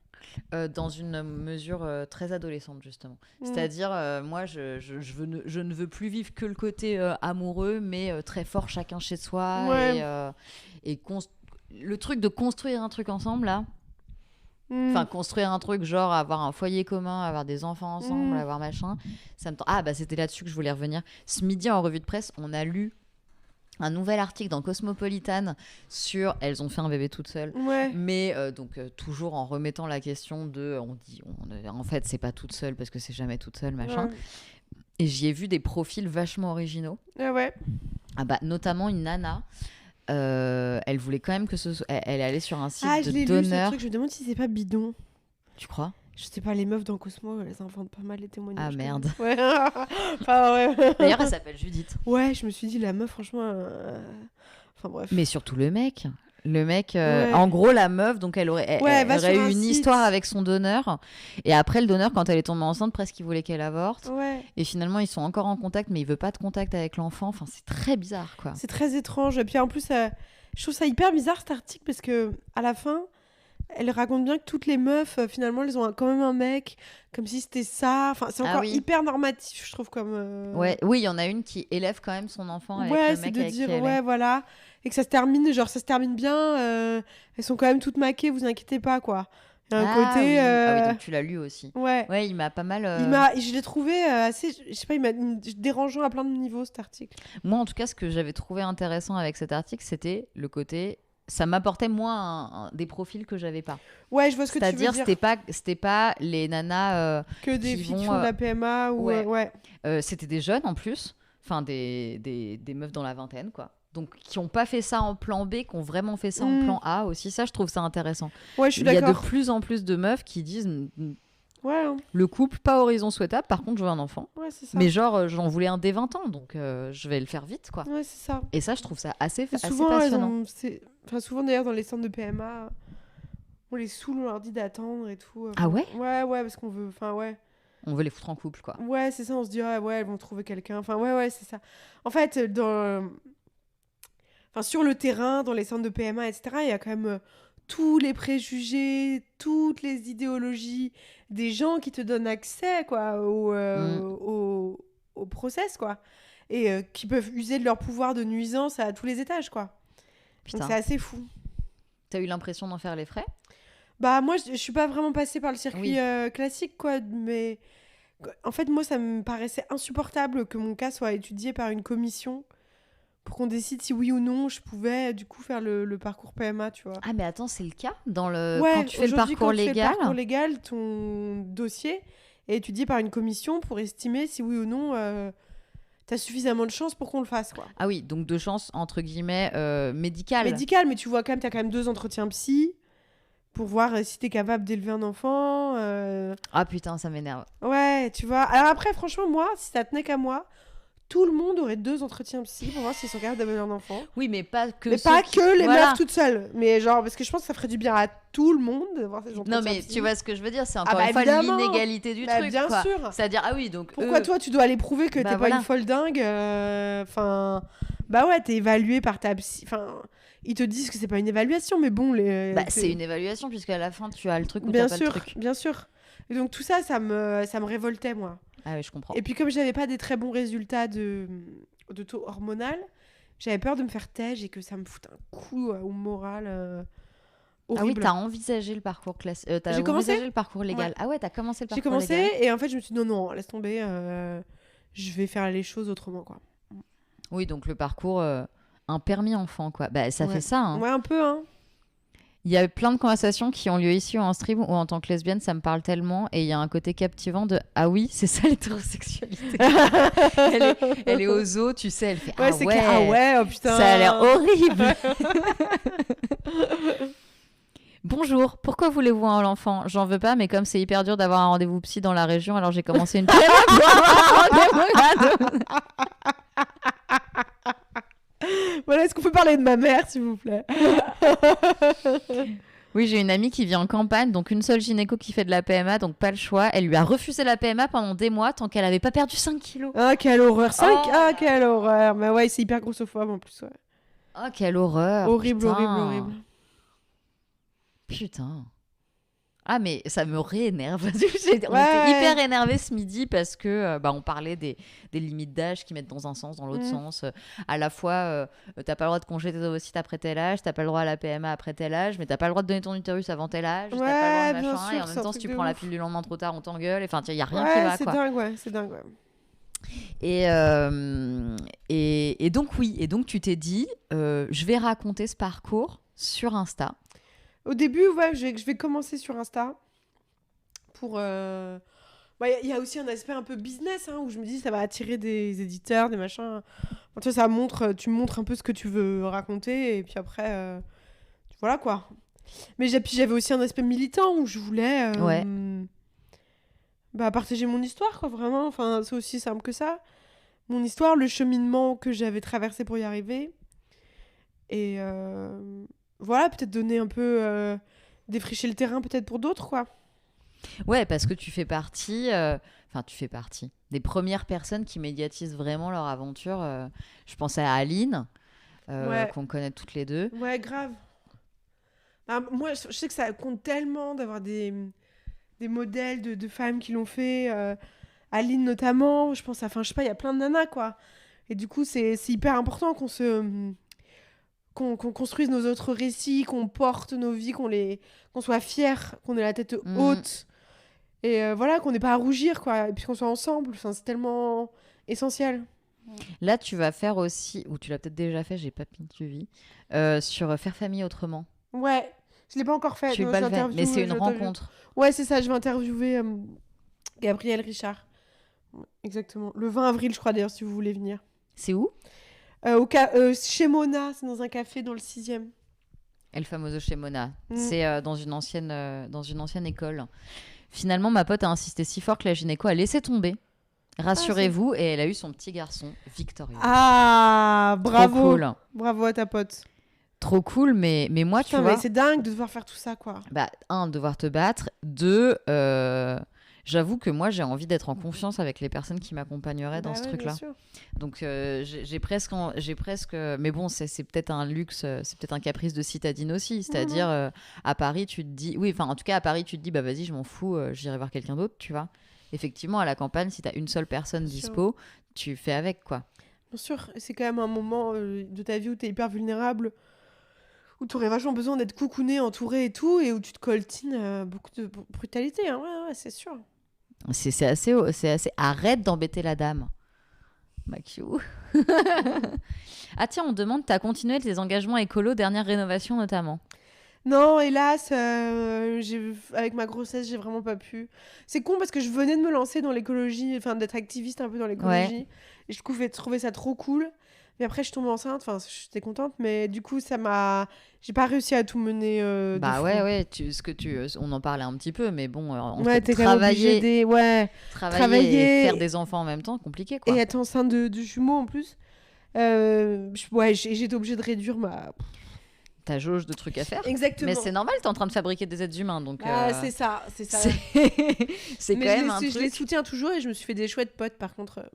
Dans une mesure très adolescente justement. Mm. C'est-à-dire moi je ne veux plus vivre que le côté amoureux mais très fort chacun chez soi. Ouais. Et le truc de construire un truc ensemble là, Mm. enfin construire un truc genre avoir un foyer commun, avoir des enfants ensemble, avoir machin, ça me ah bah c'était là-dessus que je voulais revenir. Ce midi en revue de presse on a lu un nouvel article dans Cosmopolitan sur elles ont fait un bébé toutes seules. Ouais. Mais toujours en remettant la question de en fait c'est pas toute seule parce que c'est jamais toute seule machin. Ouais. Et j'y ai vu des profils vachement originaux. Ah ouais. Ah bah notamment une nana. Elle voulait quand même que elle allait sur un site Je de l'ai lu, ce donneurs. truc, je me demande si c'est pas bidon. Tu crois? Je sais pas, les meufs dans Cosmo, elles inventent pas mal les témoignages. Ah merde. Ouais. Enfin, ouais. D'ailleurs elle s'appelle Judith. Ouais, je me suis dit, la meuf, franchement. Enfin bref. Mais surtout le mec. Ouais. En gros, la meuf, donc elle aurait va sur eu un une site. histoire avec son donneur. Et après, le donneur, quand elle est tombée enceinte, presque il voulait qu'elle avorte. Ouais. Et finalement, ils sont encore en contact, mais il veut pas de contact avec l'enfant. Enfin, c'est très bizarre, quoi. C'est très étrange. Et puis en plus, je trouve ça hyper bizarre cet article parce que à la fin, elle raconte bien que toutes les meufs, finalement, elles ont quand même un mec, comme si c'était ça. Enfin, c'est encore oui. hyper normatif, je trouve, comme. Ouais, oui, il y en a une qui élève quand même son enfant avec Ouais, le c'est mec de avec qui dire, elle ouais, est. voilà. Et que ça se termine, genre, ça se termine bien. Elles sont quand même toutes maquées, vous inquiétez pas, quoi. Il y a un côté. Oui. Ah oui, donc tu l'as lu aussi. Ouais. Ouais, il m'a pas mal. Je l'ai trouvé assez, je sais pas, il m'a dérangeant à plein de niveaux cet article. Moi, en tout cas, ce que j'avais trouvé intéressant avec cet article, c'était le côté. Ça m'apportait moi des profils que j'avais pas. Ouais, je vois ce que tu veux dire. C'est-à-dire, c'était pas les nanas Que des qui filles qui vont, font de la PMA ou ouais. ouais. C'était des jeunes en plus, enfin des meufs dans la vingtaine, quoi. Donc qui ont pas fait ça en plan B, qui ont vraiment fait ça en plan A aussi. Ça, je trouve ça intéressant. Ouais, je suis Il y a d'accord. de plus en plus de meufs qui disent Ouais, hein. le couple, pas horizon souhaitable, par contre, je veux un enfant. Ouais, c'est ça. Mais genre, j'en voulais un dès 20 ans, donc je vais le faire vite, quoi. Ouais, c'est ça. Et ça, je trouve ça assez Et souvent, passionnant. souvent d'ailleurs dans les centres de PMA, on les saoule, on leur dit d'attendre et tout. Ah ouais? Ouais, parce qu'on veut. Enfin, ouais. On veut les foutre en couple, quoi. Ouais, c'est ça, on se dit, ah, ouais, elles vont trouver quelqu'un. Enfin, ouais, c'est ça. En fait, sur le terrain, dans les centres de PMA, etc., il y a quand même tous les préjugés, toutes les idéologies des gens qui te donnent accès, quoi, au process, quoi. Et qui peuvent user de leur pouvoir de nuisance à tous les étages, quoi. Putain. Donc c'est assez fou. T'as eu l'impression d'en faire les frais? Bah moi je suis pas vraiment passée par le circuit Oui. classique, quoi, mais en fait moi ça me paraissait insupportable que mon cas soit étudié par une commission pour qu'on décide si oui ou non je pouvais du coup faire le parcours PMA, tu vois. Ah mais attends, c'est le cas quand tu fais le aujourd'hui, parcours quand tu fais le légal? parcours légal, ton dossier est étudié par une commission pour estimer si oui ou non t'as suffisamment de chance pour qu'on le fasse, quoi. Ah oui, donc de chance entre guillemets médicale. Médical, mais tu vois t'as quand même 2 entretiens psy pour voir si t'es capable d'élever un enfant. Ah putain, ça m'énerve. Ouais, tu vois. Alors après, franchement, moi, si ça tenait qu'à moi, tout le monde aurait 2 entretiens psy pour voir s'ils sont capables d'élever un enfant. Oui, mais pas que Mais ceux pas qui- que les Voilà. meufs toutes seules. Mais genre, parce que je pense que ça ferait du bien à tout le monde de voir ces entretiens Non mais psy. tu vois ce que je veux dire, c'est encore bah une fois évidemment. l'inégalité du Bah, truc, bien quoi. sûr. C'est-à-dire ah oui, donc Pourquoi eux- toi, tu dois aller prouver que Bah, t'es voilà. pas une folle dingue Enfin, bah ouais, t'es évalué par ta psy. Enfin, ils te disent que c'est pas une évaluation, mais bon, Bah, c'est une évaluation puisqu'à la fin tu as le truc ou Bien t'as sûr, pas le truc. bien sûr. Et donc tout ça, ça me révoltait, moi. Ah oui, je comprends. Et puis comme j'avais pas des très bons résultats de taux hormonal, j'avais peur de me faire têche et que ça me foute un coup au moral Ah oui, horrible. t'as envisagé le parcours classique. T'as J'ai commencé. envisagé le parcours légal. Ouais. Ah ouais, t'as commencé le J'ai parcours commencé légal. et en fait je me suis dit non, laisse tomber, je vais faire les choses autrement, quoi. Oui, donc le parcours un permis enfant, quoi. Bah, ça fait ça, hein. Ouais, un peu, hein. Il y a plein de conversations qui ont lieu ici ou en stream ou en tant que lesbienne, ça me parle tellement. Et il y a un côté captivant de « Ah oui, c'est ça l'hétérosexualité ». Elle est au zoo, tu sais, elle fait « Ah c'est ouais, clair. Ah ouais, oh putain. ça a l'air horrible ». Bonjour, pourquoi voulez-vous un enfant ? J'en veux pas, mais comme c'est hyper dur d'avoir un rendez-vous psy dans la région, alors j'ai commencé une PMA pour avoir un rendez-vous. Voilà, est-ce qu'on peut parler de ma mère, s'il vous plaît ? Oui, j'ai une amie qui vit en campagne, donc une seule gynéco qui fait de la PMA, donc pas le choix. Elle lui a refusé la PMA pendant des mois tant qu'elle avait pas perdu 5 kilos. Ah, quelle horreur. 5 Oh. Ah, quelle horreur. Mais ouais, c'est hyper grossophobe en plus. Ouais. Oh, quelle horreur. Horrible, putain. horrible. Putain. Ah, mais ça me réénerve. On était Ouais. hyper énervés ce midi parce que on parlait des limites d'âge qui mettent dans un sens, dans l'autre sens. À la fois, t'as pas le droit de congeler tes ovocytes après tel âge, t'as pas le droit à la PMA après tel âge, mais t'as pas le droit de donner ton utérus avant tel âge, t'as pas Ouais, le droit de bien machin, sûr, et en c'est même un temps, si truc tu de prends la ouf. pilule le lendemain trop tard, on t'engueule. Enfin, il y a rien qui va, c'est quoi. dingue, ouais. C'est dingue, ouais. Et donc, oui. Et donc, tu t'es dit, je vais raconter ce parcours sur Insta. Au début, ouais, je vais commencer sur Insta. Pour. Il y a aussi un aspect un peu business, hein, où je me dis ça va attirer des éditeurs, des machins. Enfin, tu vois, tu montres un peu ce que tu veux raconter, et puis après, voilà quoi. Mais puis j'avais aussi un aspect militant où je voulais partager mon histoire, quoi, vraiment. Enfin, c'est aussi simple que ça. Mon histoire, le cheminement que j'avais traversé pour y arriver. Et voilà, peut-être donner un peu. Défricher le terrain peut-être pour d'autres, quoi. Ouais, parce que tu fais partie des premières personnes qui médiatisent vraiment leur aventure. Je pensais à Aline, qu'on connaît toutes les deux. Ouais, grave. Moi, je sais que ça compte tellement d'avoir des modèles de femmes qui l'ont fait. Aline notamment, je pense à... Enfin, je sais pas, il y a plein de nanas, quoi. Et du coup, c'est hyper important qu'on construise nos autres récits, qu'on porte nos vies, qu'on soit fiers, qu'on ait la tête haute. Et voilà, qu'on n'ait pas à rougir, quoi. Et puis qu'on soit ensemble. Enfin, c'est tellement essentiel. Là, tu vas faire aussi, ou tu l'as peut-être déjà fait, j'ai pas suivi, sur Faire famille autrement. Ouais, je l'ai pas encore fait. Tu vas le faire, mais c'est une rencontre. Ouais, c'est ça, je vais interviewer Gabrielle Richard. Exactement. Le 20 avril, je crois, d'ailleurs, si vous voulez venir. C'est où ? Chez Mona, c'est dans un café dans le 6e. El Famoso chez Mona. C'est dans une ancienne école. Finalement, ma pote a insisté si fort que la gynéco a laissé tomber. Rassurez-vous, et elle a eu son petit garçon, victorieux. Ah, bravo. Trop cool. Bravo à ta pote. Trop cool, mais moi, putain, tu vois... mais c'est dingue de devoir faire tout ça, quoi. Devoir te battre. 2, j'avoue que moi, j'ai envie d'être en confiance avec les personnes qui m'accompagneraient dans ce truc-là. Donc, j'ai presque... Mais bon, c'est peut-être un luxe, c'est peut-être un caprice de citadine aussi. C'est-à-dire, à Paris, tu te dis... Oui, enfin, en tout cas, à Paris, tu te dis, vas-y, je m'en fous, j'irai voir quelqu'un d'autre, tu vois. Effectivement, à la campagne, si t'as une seule personne dispo, tu fais avec, quoi. Bien sûr, c'est quand même un moment de ta vie où t'es hyper vulnérable, où t'aurais vachement besoin d'être coucouné, entouré et tout, et où tu te coltines beaucoup de brutalité, hein. Ouais, c'est sûr. C'est assez... Arrête d'embêter la dame. Makiou. Ah tiens, on demande, t'as continué tes engagements écolos, dernière rénovation notamment? Non, hélas, avec ma grossesse, j'ai vraiment pas pu. C'est con parce que je venais de me lancer dans l'écologie, enfin d'être activiste un peu dans l'écologie, et je trouvais ça trop cool. Mais après, je suis tombée enceinte, enfin, j'étais contente, mais du coup, j'ai pas réussi à tout mener. On en parlait un petit peu, mais bon, t'es quand même obligée travailler et faire des enfants en même temps, compliqué, quoi. Et être enceinte de jumeaux en plus. J'étais obligée de réduire ta jauge de trucs à faire. Exactement. Mais c'est normal, t'es en train de fabriquer des êtres humains, donc... c'est ça. C'est quand même un truc... Je les soutiens toujours et je me suis fait des chouettes potes, par contre.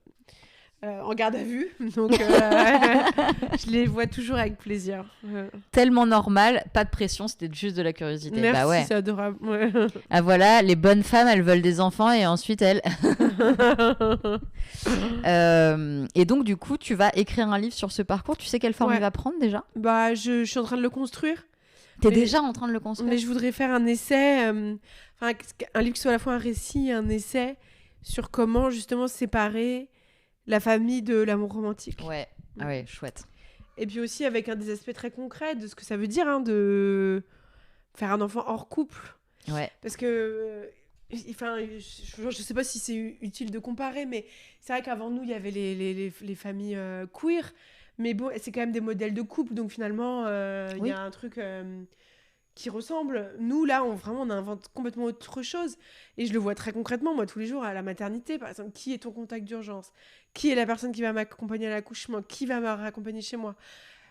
en garde à vue. Donc, je les vois toujours avec plaisir. Tellement normal, pas de pression, c'était juste de la curiosité. Merci, bah ouais. c'est adorable. Ouais. Ah voilà, les bonnes femmes, elles veulent des enfants et ensuite elles... et donc du coup, tu vas écrire un livre sur ce parcours. Tu sais quelle forme il va prendre déjà ? Bah, je suis en train de le construire. T'es déjà en train de le construire ? Mais je voudrais faire un essai, un livre qui soit à la fois un récit et un essai sur comment justement séparer la famille de l'amour romantique. Ouais, ah ouais, chouette. Et puis aussi avec des aspects très concrets de ce que ça veut dire de faire un enfant hors couple. Ouais. Parce que, je sais pas si c'est utile de comparer, mais c'est vrai qu'avant nous, il y avait les familles queer, mais bon, c'est quand même des modèles de couple, donc finalement, il y a un truc qui ressemble. Nous, là, on invente complètement autre chose. Et je le vois très concrètement, moi, tous les jours, à la maternité, par exemple, qui est ton contact d'urgence ? Qui est la personne qui va m'accompagner à l'accouchement ? Qui va me raccompagner chez moi ?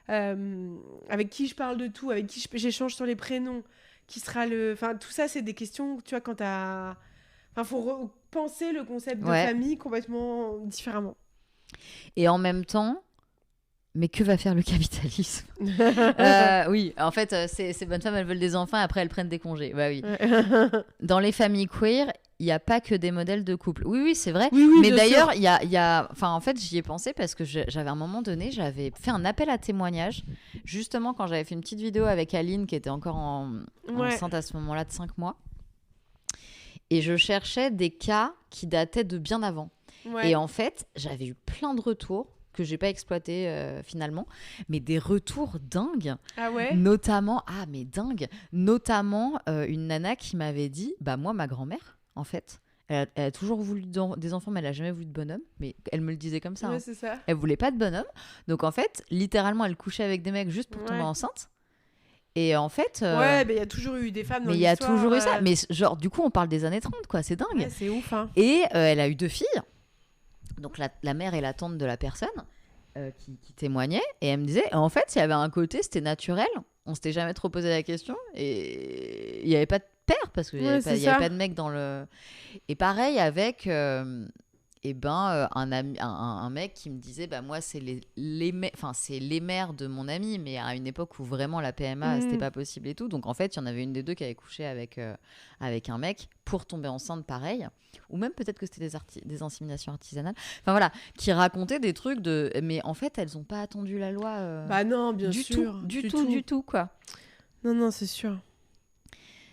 Avec qui je parle de tout ? Avec qui j'échange sur les prénoms ? Qui sera le... Enfin, tout ça, c'est des questions, tu vois, quand t'as... Enfin, faut repenser le concept de famille complètement différemment. Et en même temps... Mais que va faire le capitalisme ? Oui, en fait, ces bonnes femmes, elles veulent des enfants, après elles prennent des congés. Bah oui. Dans les familles queer, il n'y a pas que des modèles de couple. Oui, c'est vrai. Oui, mais d'ailleurs, il y a... Enfin, en fait, j'y ai pensé parce que j'avais à un moment donné, j'avais fait un appel à témoignages, justement quand j'avais fait une petite vidéo avec Aline, qui était encore enceinte à ce moment-là de 5 mois. Et je cherchais des cas qui dataient de bien avant. Ouais. Et en fait, j'avais eu plein de retours que j'ai pas exploité finalement, mais des retours dingues. Ah ouais ? Notamment une nana qui m'avait dit, bah moi ma grand-mère en fait, elle a toujours voulu des enfants, mais elle a jamais voulu de bonhomme. Mais elle me le disait comme ça. Ouais, c'est ça. Elle voulait pas de bonhomme, donc en fait littéralement elle couchait avec des mecs juste pour tomber enceinte. Et en fait... Ouais, mais il y a toujours eu des femmes dans l'histoire. Mais il y a toujours eu ça. Mais genre, du coup, on parle des années 30, quoi. C'est dingue. Ouais, c'est ouf, hein. Et elle a eu 2 filles. Donc, la mère et la tante de la personne qui témoignaient. Et elle me disait, en fait, il y avait un côté, c'était naturel. On s'était jamais trop posé la question. Et il n'y avait pas de père, parce qu'il n'y avait pas de mec dans le... Et pareil avec... un mec qui me disait bah moi c'est les mères de mon ami, mais à une époque où vraiment la PMA c'était pas possible et tout, donc en fait il y en avait une des deux qui avait couché avec un mec pour tomber enceinte pareil, ou même peut-être que c'était des inséminations artisanales, enfin voilà, qui racontaient des trucs mais en fait elles ont pas attendu la loi bah non, bien du sûr, du tout quoi. Non c'est sûr.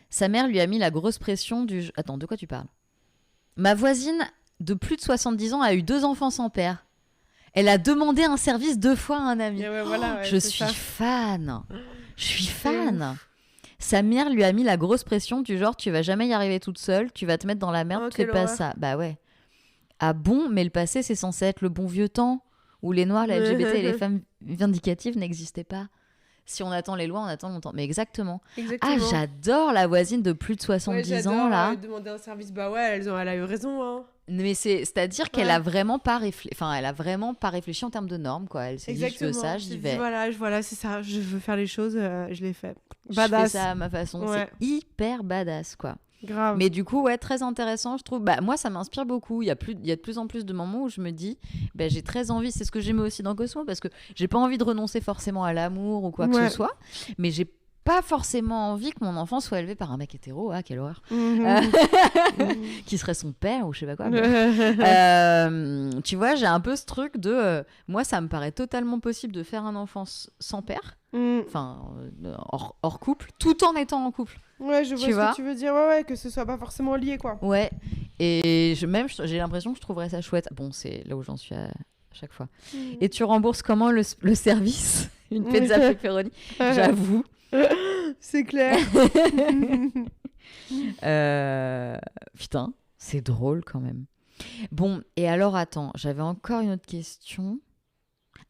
Sa mère lui a mis la grosse pression attends, de quoi tu parles? Ma voisine de plus de 70 ans a eu 2 enfants sans père. Elle a demandé un service 2 fois à un ami. Je suis fan. Je suis fan. Sa mère lui a mis la grosse pression du genre tu vas jamais y arriver toute seule, tu vas te mettre dans la merde, tu fais pas ça. Bah ouais. Ah bon, mais le passé c'est censé être le bon vieux temps où les noirs, la LGBT et les femmes vindicatives n'existaient pas. Si on attend les lois, on attend longtemps. Mais exactement. Ah, j'adore la voisine de plus de 70 ans là. Demander un service, bah ouais, elle a eu raison, hein. Mais c'est-à-dire qu'elle a vraiment pas réfléchi en termes de normes, quoi. Elle s'est dit, je veux ça, j'y vais. Voilà, c'est ça. Je veux faire les choses, je les fais. Badass. Je fais ça à ma façon. Ouais. C'est hyper badass, quoi. Grave. Mais du coup, ouais, très intéressant, je trouve. Bah, moi, ça m'inspire beaucoup. Il y a de plus en plus de moments où je me dis, bah, j'ai très envie, c'est ce que j'aimais aussi dans Cosmo, parce que j'ai pas envie de renoncer forcément à l'amour ou quoi que ce soit, mais j'ai pas forcément envie que mon enfant soit élevé par un mec hétéro, ah quelle horreur, qui serait son père ou je sais pas quoi. Tu vois, j'ai un peu ce truc de, moi ça me paraît totalement possible de faire un enfant sans père, enfin hors couple, tout en étant en couple. Ouais, je vois ce que tu veux dire, ouais, que ce soit pas forcément lié, quoi. Ouais, et j'ai l'impression que je trouverais ça chouette. Bon, c'est là où j'en suis à chaque fois. Et tu rembourses comment le service? Une pizza pepperoni, j'avoue. C'est clair. Putain, c'est drôle quand même. Bon, et alors attends, j'avais encore une autre question.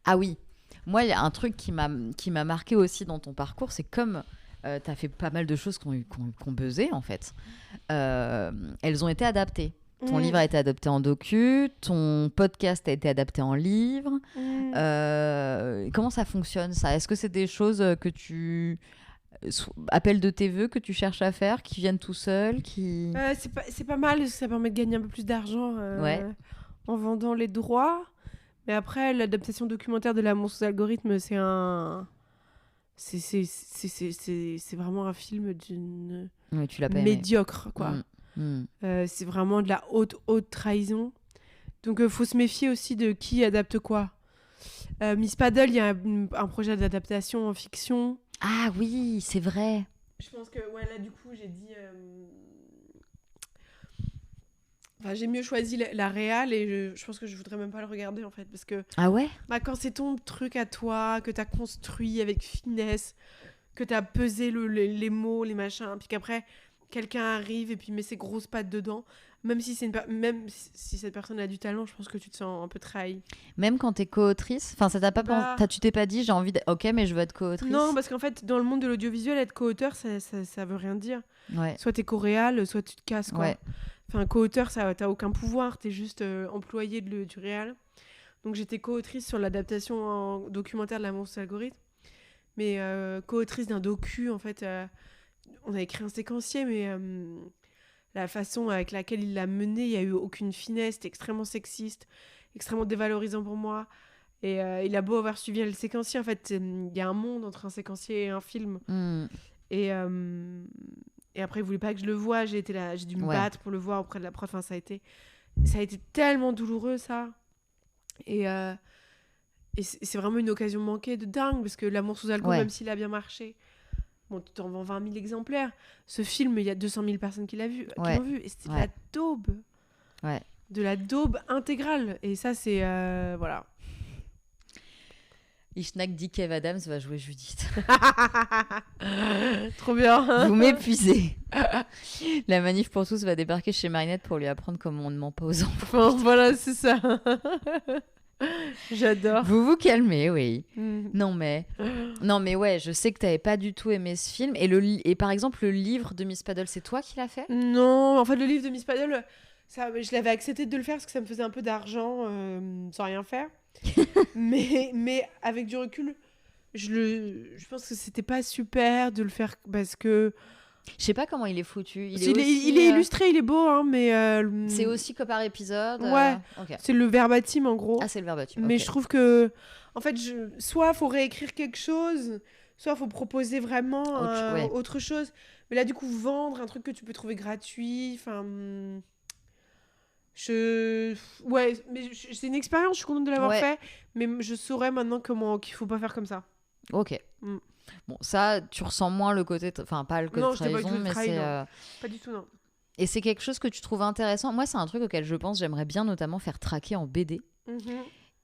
Ah oui, moi il y a un truc qui m'a marqué aussi dans ton parcours, c'est comme t'as fait pas mal de choses qui ont buzzé en fait. Elles ont été adaptées. Ton livre a été adapté en docu, ton podcast a été adapté en livre. Comment ça fonctionne ça? Est-ce que c'est des choses que tu appelles de tes vœux, que tu cherches à faire, qui viennent tout seuls c'est pas mal, ça permet de gagner un peu plus d'argent en vendant les droits. Mais après, l'adaptation documentaire de L'amour sous algorithme, c'est vraiment un film d'une Oui, tu l'as pas aimé. médiocre, quoi. C'est vraiment de la haute trahison. Donc, faut se méfier aussi de qui adapte quoi. Miss Paddle, il y a un projet d'adaptation en fiction. Ah oui, c'est vrai. Je pense que, ouais, là, du coup, j'ai dit... Enfin, j'ai mieux choisi la réal et je pense que je voudrais même pas le regarder, en fait. Parce que Ah ouais? quand c'est ton truc à toi, que t'as construit avec finesse, que t'as pesé les mots, les machins, puis qu'après, quelqu'un arrive et puis met ses grosses pattes dedans, même si cette personne a du talent, je pense que tu te sens un peu trahi. Même quand t'es co-autrice, enfin ça t'a pas tu t'es pas dit j'ai envie ok mais je veux être co-autrice. Non, parce qu'en fait dans le monde de l'audiovisuel, être co-auteur ça veut rien dire. Ouais. Soit t'es co-réal, soit tu te casses quoi. Ouais. Enfin co-auteur t'as aucun pouvoir, t'es juste employé du réal. Donc j'étais co-autrice sur l'adaptation en documentaire de L'amour sous algorithme, mais co-autrice d'un docu en fait. On a écrit un séquencier, mais la façon avec laquelle il l'a mené, il n'y a eu aucune finesse, c'était extrêmement sexiste, extrêmement dévalorisant pour moi. Et il a beau avoir suivi le séquencier, en fait, il y a un monde entre un séquencier et un film. Et après, il ne voulait pas que je le voie, j'ai dû me battre pour le voir auprès de la prod. Enfin, ça a été tellement douloureux, ça. Et c'est vraiment une occasion manquée de dingue, parce que L'amour sous alcool, même s'il a bien marché, bon, tu t'en vends 20 000 exemplaires. Ce film, il y a 200 000 personnes qui l'ont vu. Et c'était de la daube. Ouais. De la daube intégrale. Et ça, c'est... voilà. Ishnak dit qu'Eve Adams va jouer Judith. Trop bien. Vous m'épuisez. La manif pour tous va débarquer chez Marinette pour lui apprendre comment on ne ment pas aux enfants. Enfin, voilà, c'est ça. J'adore. Vous vous calmez, oui. Non mais ouais, je sais que t'avais pas du tout aimé ce film. Et par exemple, le livre de Miss Paddle, c'est toi qui l'as fait ? Non, en fait, le livre de Miss Paddle, je l'avais accepté de le faire parce que ça me faisait un peu d'argent sans rien faire. mais avec du recul, je pense que c'était pas super de le faire parce que... Je sais pas comment il est foutu. Il est illustré, il est beau, hein, mais... C'est aussi que par épisode. Ouais, okay. C'est le verbatim en gros. Ah, c'est le verbatim. Mais okay. je trouve que, en fait, soit faut réécrire quelque chose, soit faut proposer vraiment autre chose. Mais là, du coup, vendre un truc que tu peux trouver gratuit, enfin... Ouais, mais c'est une expérience, je suis contente de l'avoir fait, mais je saurais maintenant qu'il faut pas faire comme ça. Ok. Bon, ça, tu ressens moins le côté... Enfin, pas le côté trahison, mais c'est... Pas du tout, non. Et c'est quelque chose que tu trouves intéressant. Moi, c'est un truc auquel je pense, j'aimerais bien notamment faire traquer en BD.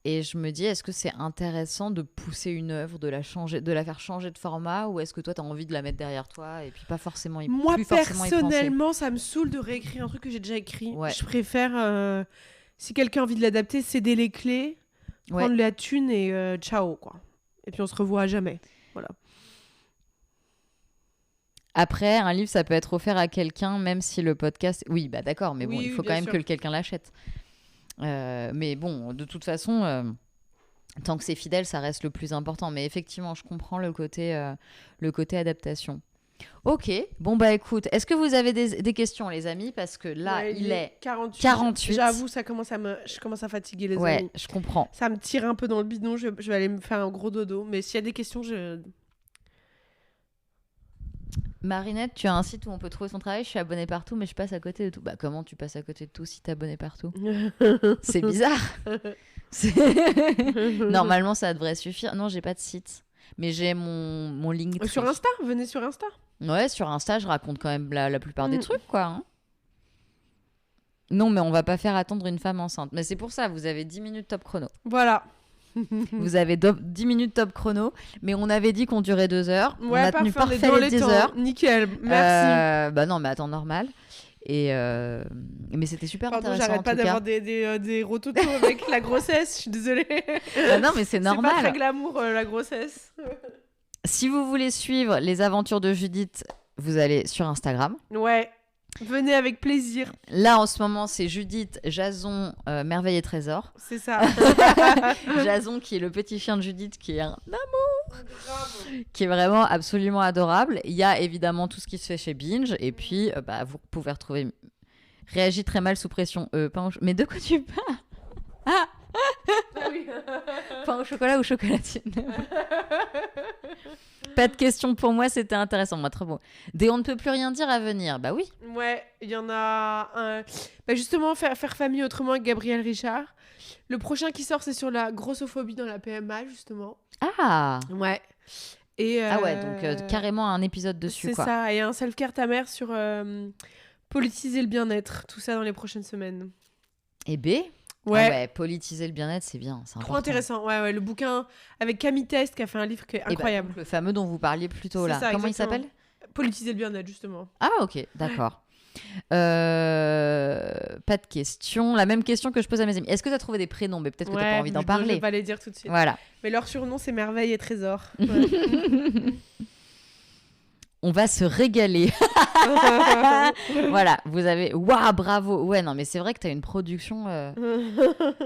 Et je me dis, est-ce que c'est intéressant de pousser une œuvre, de la faire changer de format, ou est-ce que toi, tu as envie de la mettre derrière toi et puis pas forcément y penser ? Moi, personnellement, ça me saoule de réécrire un truc que j'ai déjà écrit. Ouais. Je préfère, si quelqu'un a envie de l'adapter, céder les clés, prendre la thune et ciao, quoi. Et puis on se revoit à jamais. Voilà. Après, un livre, ça peut être offert à quelqu'un, même si le podcast... Oui, bah d'accord, mais bon, il faut quand même que quelqu'un l'achète. Mais bon, de toute façon, tant que c'est fidèle, ça reste le plus important. Mais effectivement, je comprends le côté adaptation. Ok, bon bah écoute, est-ce que vous avez des questions, les amis ? Parce que là, il est 48. J'avoue, je commence à fatiguer, les amis. Ouais, je comprends. Ça me tire un peu dans le bidon, je vais aller me faire un gros dodo. Mais s'il y a des questions, Marinette, tu as un site où on peut trouver son travail. Je suis abonnée partout, mais je passe à côté de tout. Bah comment tu passes à côté de tout si t'es abonnée partout ? C'est bizarre. Normalement, ça devrait suffire. Non, j'ai pas de site, mais j'ai mon link. Sur Insta, venez sur Insta. Ouais, sur Insta, je raconte quand même la plupart des trucs, quoi. Hein. Non, mais on va pas faire attendre une femme enceinte. Mais c'est pour ça, vous avez 10 minutes top chrono. Voilà. Vous avez 10 minutes top chrono, mais on avait dit qu'on durait 2 heures. Ouais, on a tenu parfait les 10 heures. Nickel, merci. Bah non, mais attends, normal. Mais c'était super intéressant. J'arrête pas d'avoir des rototos avec la grossesse, je suis désolée. Bah non, mais c'est normal. C'est pas très glamour, la grossesse. Si vous voulez suivre les aventures de Judith, vous allez sur Instagram. Ouais. Venez avec plaisir. Là, en ce moment, c'est Judith, Jason, Merveille et Trésor. C'est ça. Jason, qui est le petit chien de Judith, qui est un amour. Qui est vraiment absolument adorable. Il y a évidemment tout ce qui se fait chez Binge. Et puis, vous pouvez retrouver... Réagit très mal sous pression. Mais de quoi tu parles ? Ah oui. au chocolat ou chocolatine. Pas de questions pour moi, c'était intéressant. Moi, très bon. Des on ne peut plus rien dire à venir. Bah oui. Ouais, il y en a un. Bah justement, faire famille autrement avec Gabriel Richard. Le prochain qui sort, c'est sur la grossophobie dans la PMA, justement. Ah. Ouais. Et, Ah ouais, donc carrément un épisode dessus, c'est quoi. ça, et un self-care ta mère sur politiser le bien-être. Tout ça dans les prochaines semaines. Et B. Ouais. Ah ouais, politiser le bien-être, c'est bien. C'est Trop important. intéressant. Ouais, le bouquin avec Camille Test qui a fait un livre qui est Et bah, incroyable. donc, le fameux dont vous parliez plus tôt, C'est là. ça, Comment il exactement. s'appelle ? Politiser le bien-être, justement. Ah, ok, d'accord. Pas de question. La même question que je pose à mes amis. Est-ce que tu as trouvé des prénoms ? Mais peut-être que tu n'as pas envie d'en Je parler. vais pas les dire tout de suite. Voilà. Mais leur surnom, c'est Merveille et Trésor. Ouais. On va se régaler. Voilà, vous avez... Waouh, bravo. Ouais, non, mais c'est vrai que tu as une production...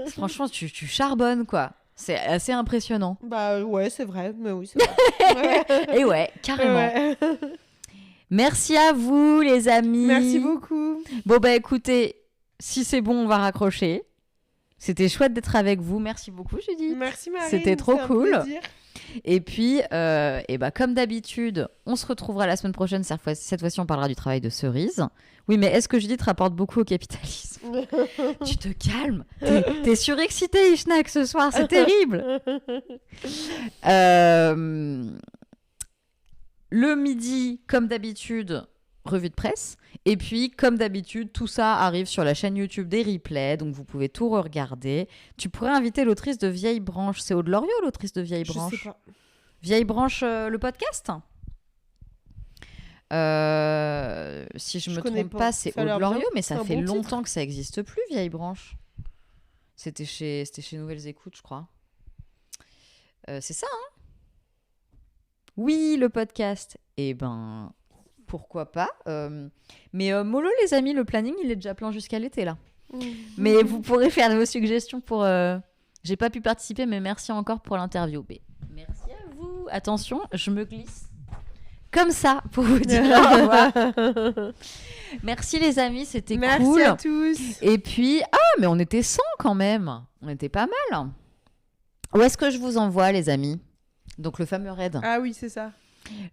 Franchement, tu charbonnes, quoi. C'est assez impressionnant. Bah ouais, c'est vrai. Mais oui, c'est vrai. Et ouais, carrément. Ouais. Merci à vous, les amis. Merci beaucoup. Bon, bah écoutez, si c'est bon, on va raccrocher. C'était chouette d'être avec vous. Merci beaucoup, Judith. Merci, Marine. C'était trop un cool. plaisir. Et puis, et bah, comme d'habitude, on se retrouvera la semaine prochaine. Cette fois-ci, on parlera du travail de Cerise. Oui, mais est-ce que Judith rapporte beaucoup au capitalisme ? Tu te calmes. T'es surexcitée, Ishnak, ce soir. C'est terrible. Le midi, comme d'habitude, revue de presse. Et puis, comme d'habitude, tout ça arrive sur la chaîne YouTube des replays. Donc, vous pouvez tout regarder. Tu pourrais inviter l'autrice de Vieille Branche. C'est Aude Loriot, l'autrice de Vieille Branche. Je sais pas. Vieille Branche, le podcast. Si je me connais trompe pas. pas, c'est Ça a Aude l'air bien. Loriot, mais C'est ça un fait bon longtemps que ça n'existe plus, Vieille Branche. C'était chez Nouvelles Écoutes, je crois. C'est ça, hein ? Oui, le podcast. Eh ben, pourquoi pas. Mais mollo, les amis, le planning, il est déjà plein jusqu'à l'été, là. Mais vous pourrez faire vos suggestions pour... J'ai pas pu participer, mais merci encore pour l'interview. Mais merci à vous. Attention, je me glisse comme ça pour vous dire au revoir. Merci les amis, c'était cool. Merci à tous. Et puis, mais on était 100 quand même. On était pas mal. Où est-ce que je vous envoie, les amis ? Donc, le fameux raid. Ah oui, c'est ça.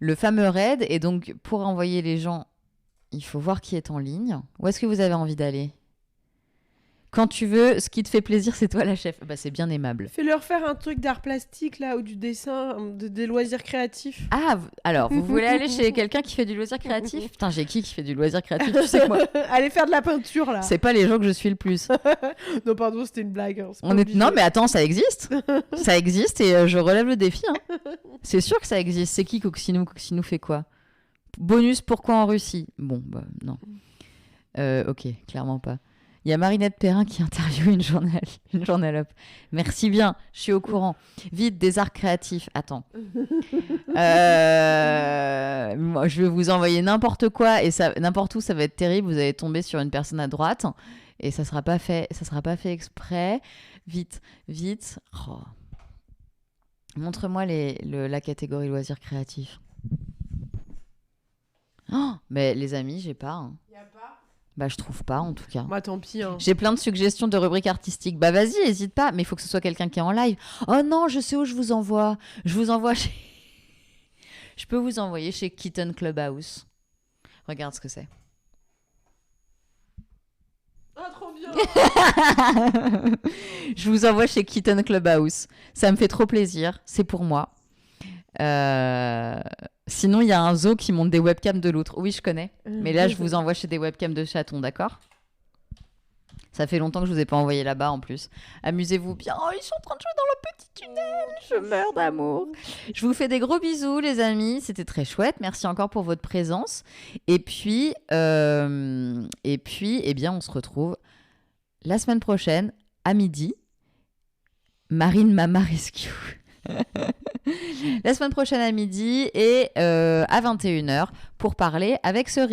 Le fameux raid. Et donc, pour envoyer les gens, il faut voir qui est en ligne. Où est-ce que vous avez envie d'aller ? Quand tu veux, ce qui te fait plaisir, c'est toi la chef. Bah, c'est bien aimable. Fais-leur faire un truc d'art plastique, là, ou du dessin, des loisirs créatifs. Ah, alors, vous voulez aller chez quelqu'un qui fait du loisir créatif ? Putain, j'ai qui fait du loisir créatif ? Tu sais que moi, Allez faire de la peinture, là. c'est pas les gens que je suis le plus. Non, pardon, c'était une blague. Hein, c'est pas On est... obligé. Non, mais attends, ça existe. Ça existe et je relève le défi. Hein. C'est sûr que ça existe. C'est qui Coxinou ? Coxinou fait quoi ? Bonus, pourquoi en Russie ? Bon, bah non. Ok, clairement pas. Il y a Marinette Perrin qui interviewe une journal up. Merci bien, je suis au courant. Vite, des arts créatifs. Attends. Moi, je vais vous envoyer n'importe quoi et ça, n'importe où, ça va être terrible. Vous allez tomber sur une personne à droite et ça sera pas fait exprès. Vite. Oh. Montre-moi la catégorie loisirs créatifs. Oh, mais les amis, j'ai pas. Hein. Y a pas. Bah, je trouve pas, en tout cas. Bah, tant pis. Hein. J'ai plein de suggestions de rubriques artistiques. Bah, vas-y, hésite pas. Mais il faut que ce soit quelqu'un qui est en live. Oh non, je sais où je vous envoie. Je vous envoie chez... Je peux vous envoyer chez Kitten Clubhouse. Regarde ce que c'est. Ah, trop bien. Je vous envoie chez Kitten Clubhouse. Ça me fait trop plaisir. C'est pour moi. Sinon, il y a un zoo qui monte des webcams de l'autre. Oui, je connais. Mais là, je vous envoie chez des webcams de chatons, d'accord ? Ça fait longtemps que je vous ai pas envoyé là-bas, en plus. Amusez-vous bien. Oh, ils sont en train de jouer dans le petit tunnel. Je meurs d'amour. Je vous fais des gros bisous, les amis. C'était très chouette. Merci encore pour votre présence. Et puis, eh bien, on se retrouve la semaine prochaine, à midi. Marine Mama Rescue. La semaine prochaine à midi et à 21h pour parler avec Cerise.